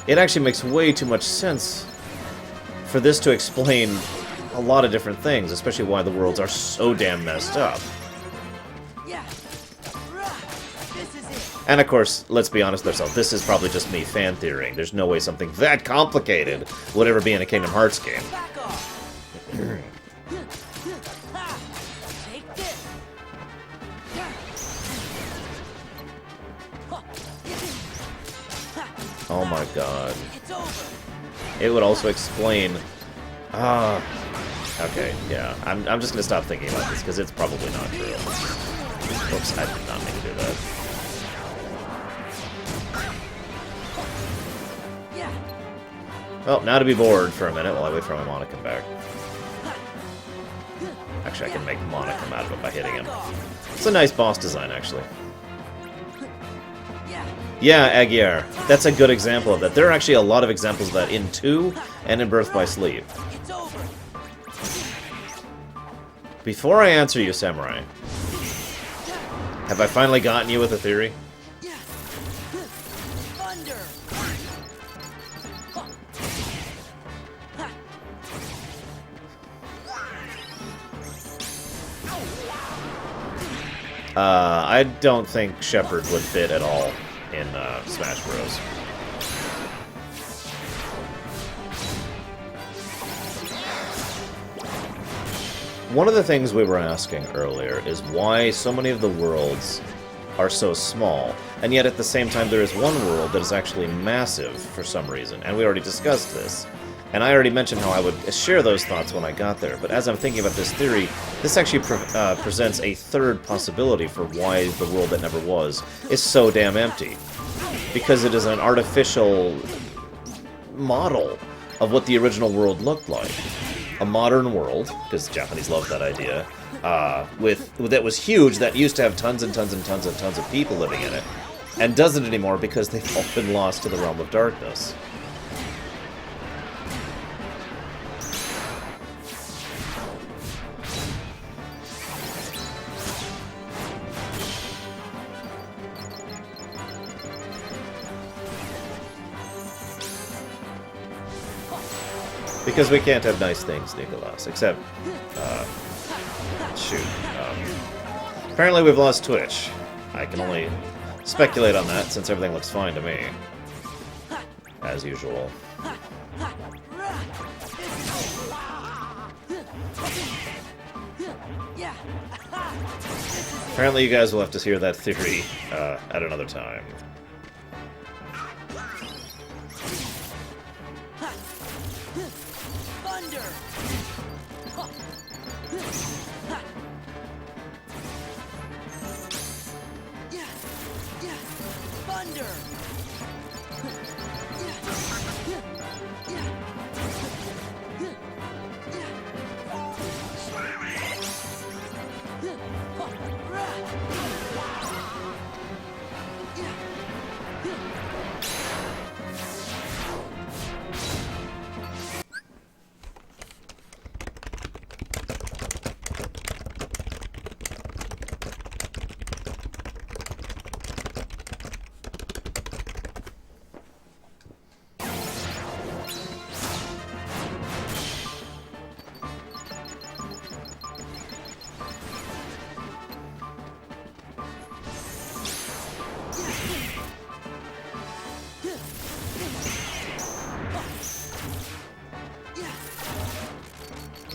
It actually makes way too much sense for this to explain a lot of different things, especially why the worlds are so damn messed up. And of course, let's be honest with ourselves, this is probably just me fan theorying. There's no way something that complicated would ever be in a Kingdom Hearts game. Oh my god. It would also explain... okay, yeah. I'm just gonna stop thinking about this, because it's probably not true. Oops, I did not mean to do that. Well, now to be bored for a minute while I wait for my mana to come back. Actually, I can make mana come out of it by hitting him. It's a nice boss design, actually. Yeah, Aguirre. That's a good example of that. There are actually a lot of examples of that in 2 and in Birth by Sleep. Before I answer you, Samurai, have I finally gotten you with a theory? I don't think Shepard would fit at all in Smash Bros. One of the things we were asking earlier is why so many of the worlds are so small, and yet at the same time there is one world that is actually massive for some reason, and we already discussed this. And I already mentioned how I would share those thoughts when I got there, but as I'm thinking about this theory, this actually presents a third possibility for why the world that never was is so damn empty. Because it is an artificial model of what the original world looked like. A modern world, because Japanese loved that idea, that was huge, that used to have tons and tons and tons and tons of people living in it, and doesn't anymore because they've all been lost to the realm of darkness. Because we can't have nice things, Nicholas, except, shoot. Apparently we've lost Twitch. I can only speculate on that since everything looks fine to me. As usual. Apparently you guys will have to hear that theory at another time.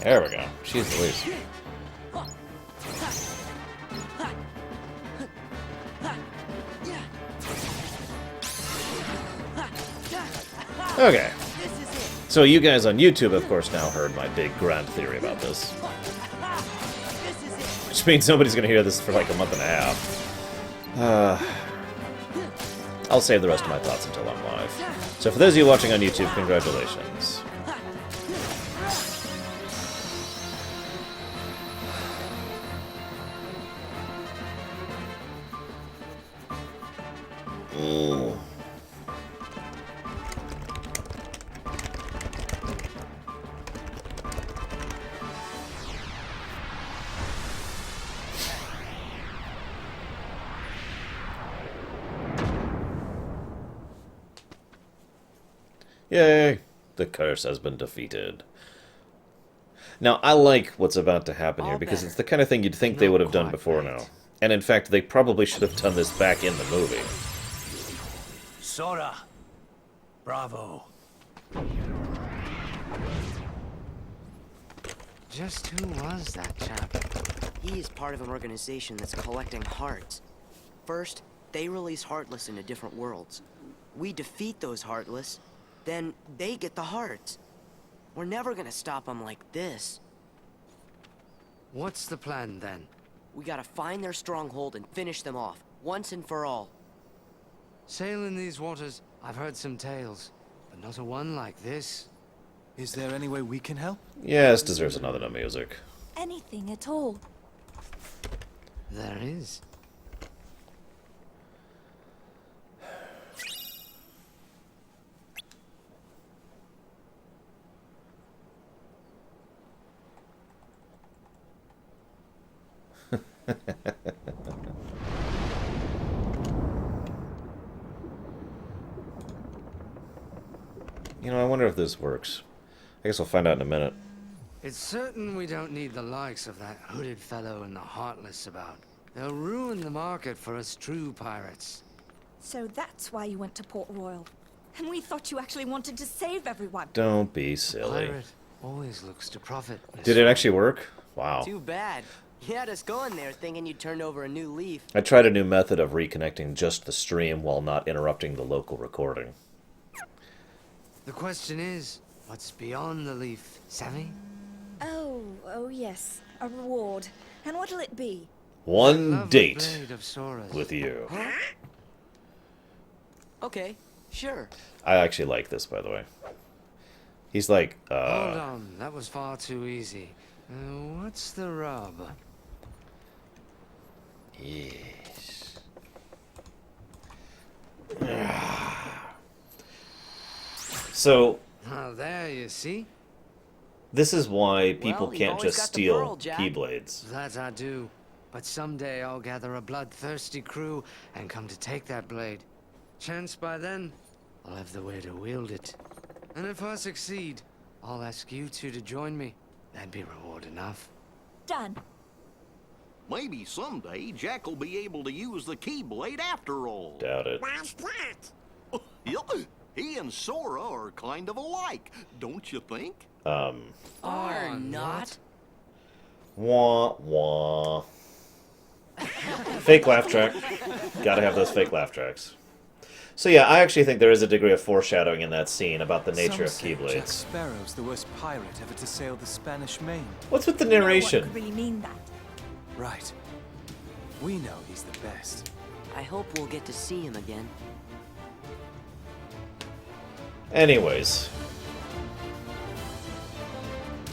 There we go. Jeez Louise. Okay. So you guys on YouTube, of course, now heard my big grand theory about this. Which means nobody's going to hear this for like a month and a half. I'll save the rest of my thoughts until I'm live. So for those of you watching on YouTube, congratulations. Yay! The curse has been defeated. Now, I like what's about to happen here, because it's the kind of thing you'd think they would have done before now. And in fact, they probably should have done this back in the movie. Sora! Bravo! Just who was that chap? He is part of an organization that's collecting hearts. First, they release Heartless into different worlds. we defeat those Heartless, then they get the hearts. We're never gonna stop them like this. What's the plan, then? We gotta find their stronghold and finish them off, once and for all. Sailing these waters, I've heard some tales, but not a one like this. Is there any way we can help? Yes, deserves another no music. Anything at all. There is. You know, I wonder if this works. I guess I'll find out in a minute. It's certain we don't need the likes of that hooded fellow and the Heartless about. They'll ruin the market for us true pirates. So that's why you went to Port Royal. And we thought you actually wanted to save everyone. Don't be silly. Pirate always looks to profit. Did it actually work? Wow. Too bad. You had us going there thinking you turned over a new leaf. I tried a new method of reconnecting just the stream while not interrupting the local recording. The question is, what's beyond the leaf, Savvy? Oh yes. A reward. And what'll it be? One date blade of Sora's. with you. Huh? Okay, sure. I actually like this, by the way. He's like, Hold on, that was far too easy. What's the rub? Yes. So, Oh, there you see. this is why people Well, you've can't always just got the steal pearl, Jack. keyblades. That I do. But someday I'll gather a bloodthirsty crew and come to take that blade. Chance by then, I'll have the way to wield it. And if I succeed, I'll ask you two to join me. That'd be reward enough. Done. Maybe someday Jack will be able to use the Keyblade after all. Doubt it. Why's that? Yeah, he and Sora are kind of alike, don't you think? Or not. Wah, wah. Fake laugh track. Gotta have those fake laugh tracks. So yeah, I actually think there is a degree of foreshadowing in that scene about the nature of Some say Jack Keyblades. Sparrow's the worst pirate ever to sail the Spanish Main. What's with the No one narration? could really mean that. Right. We know he's the best. I hope we'll get to see him again. Anyways.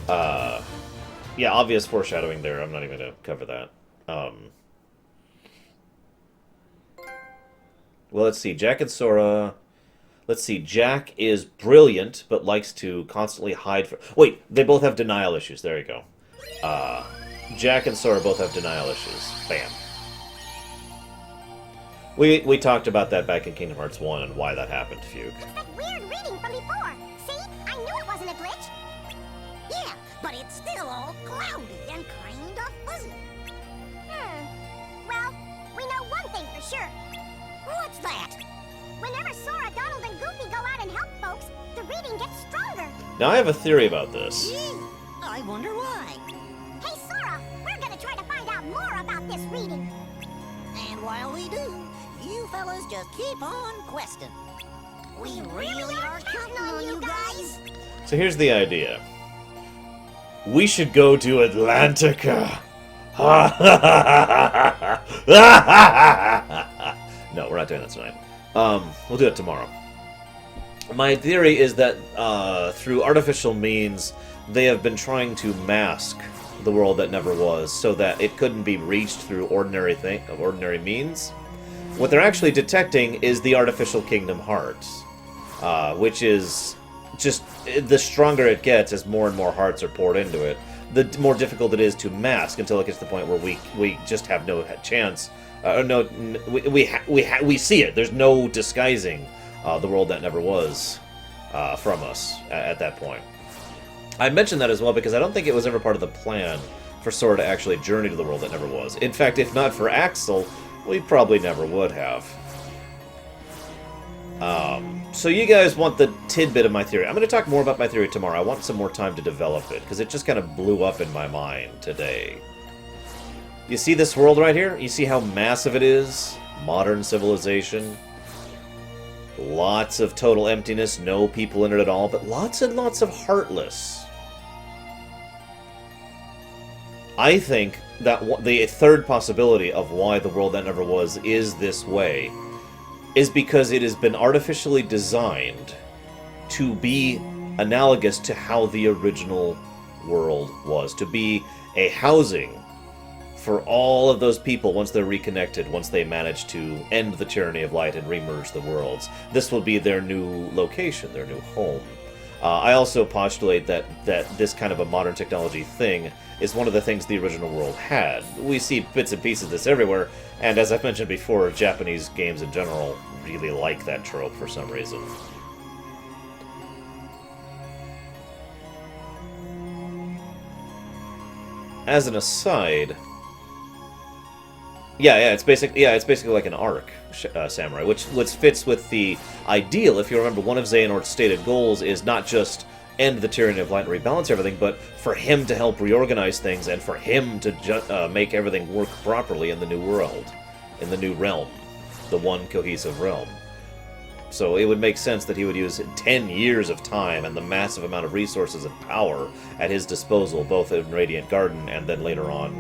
Yeah, obvious foreshadowing there. I'm not even gonna cover that. Well, let's see. Jack and Sora. Let's see. Jack is brilliant, but likes to constantly hide. Wait, they both have denial issues. There you go. Jack and Sora both have denial issues. Bam. We talked about that back in Kingdom Hearts 1 and why that happened, Fugue. It's that weird reading from before. See? I knew it wasn't a glitch. Yeah, but it's still all cloudy and kind of fuzzy. Well, we know one thing for sure. What's that? Whenever Sora, Donald, and Goofy go out and help folks, the reading gets stronger. Now, I have a theory about this. I wonder why. Hey, Sora, we're gonna try to find out more about this reading. And while we do, you fellas just keep on questing. We really are counting on you guys. So here's the idea. We should go to Atlantica. No, we're not doing that tonight. We'll do it tomorrow. My theory is that through artificial means, they have been trying to mask the world that never was, so that it couldn't be reached through ordinary means. What they're actually detecting is the artificial Kingdom Hearts, which is just the stronger it gets as more and more hearts are poured into it. The more difficult it is to mask until it gets to the point where we just have no chance. We see it. There's no disguising the world that never was from us at that point. I mentioned that as well because I don't think it was ever part of the plan for Sora to actually journey to the world that never was. In fact, if not for Axel, we probably never would have. So you guys want the tidbit of my theory. I'm going to talk more about my theory tomorrow. I want some more time to develop it because it just kind of blew up in my mind today. You see this world right here? You see how massive it is? Modern civilization. Lots of total emptiness, no people in it at all, but lots and lots of heartless. I think that the third possibility of why the world that never was is this way is because it has been artificially designed to be analogous to how the original world was, to be a housing for all of those people once they're reconnected, once they manage to end the tyranny of light and remerge the worlds. This will be their new location, their new home. I also postulate that this kind of a modern technology thing is one of the things the original world had. We see bits and pieces of this everywhere, and as I've mentioned before, Japanese games in general really like that trope for some reason. As an aside, it's basically like an arc samurai, which fits with the ideal. If you remember, one of Xehanort's stated goals is not just end the tyranny of light and rebalance everything, but for him to help reorganize things and for him to make everything work properly in the new world, in the new realm, the one cohesive realm. So it would make sense that he would use 10 years of time and the massive amount of resources and power at his disposal, both in Radiant Garden and then later on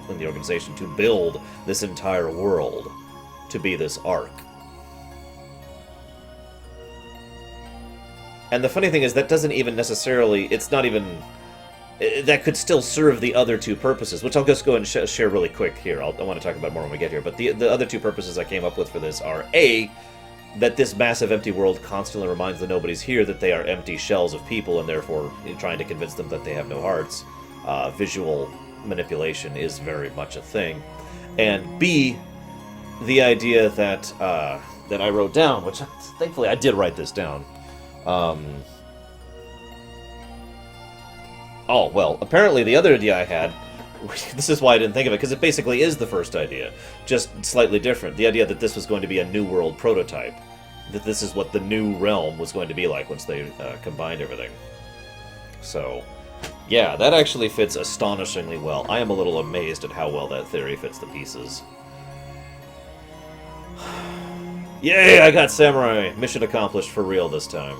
in the organization, to build this entire world to be this arc. And the funny thing is, that doesn't even necessarily, it's not even, that could still serve the other two purposes, which I'll just go and share really quick here. I want to talk about more when we get here, but the other two purposes I came up with for this are, A, that this massive empty world constantly reminds the nobodies here that they are empty shells of people, and therefore trying to convince them that they have no hearts. Visual manipulation is very much a thing. And B, the idea that that I wrote down, which thankfully I did write this down. Oh, well, apparently the other idea I had, this is why I didn't think of it, because it basically is the first idea, just slightly different. The idea that this was going to be a new world prototype. That this is what the new realm was going to be like once they combined everything. So, yeah, that actually fits astonishingly well. I am a little amazed at how well that theory fits the pieces. Yay, I got Samurai! Mission accomplished for real this time.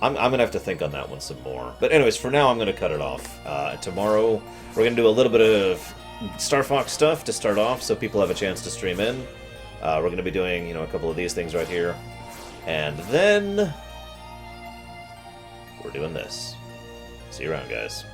I'm going to have to think on that one some more. But anyways, for now I'm going to cut it off. Tomorrow we're going to do a little bit of Star Fox stuff to start off so people have a chance to stream in. We're going to be doing, a couple of these things right here. And then we're doing this. See you around, guys.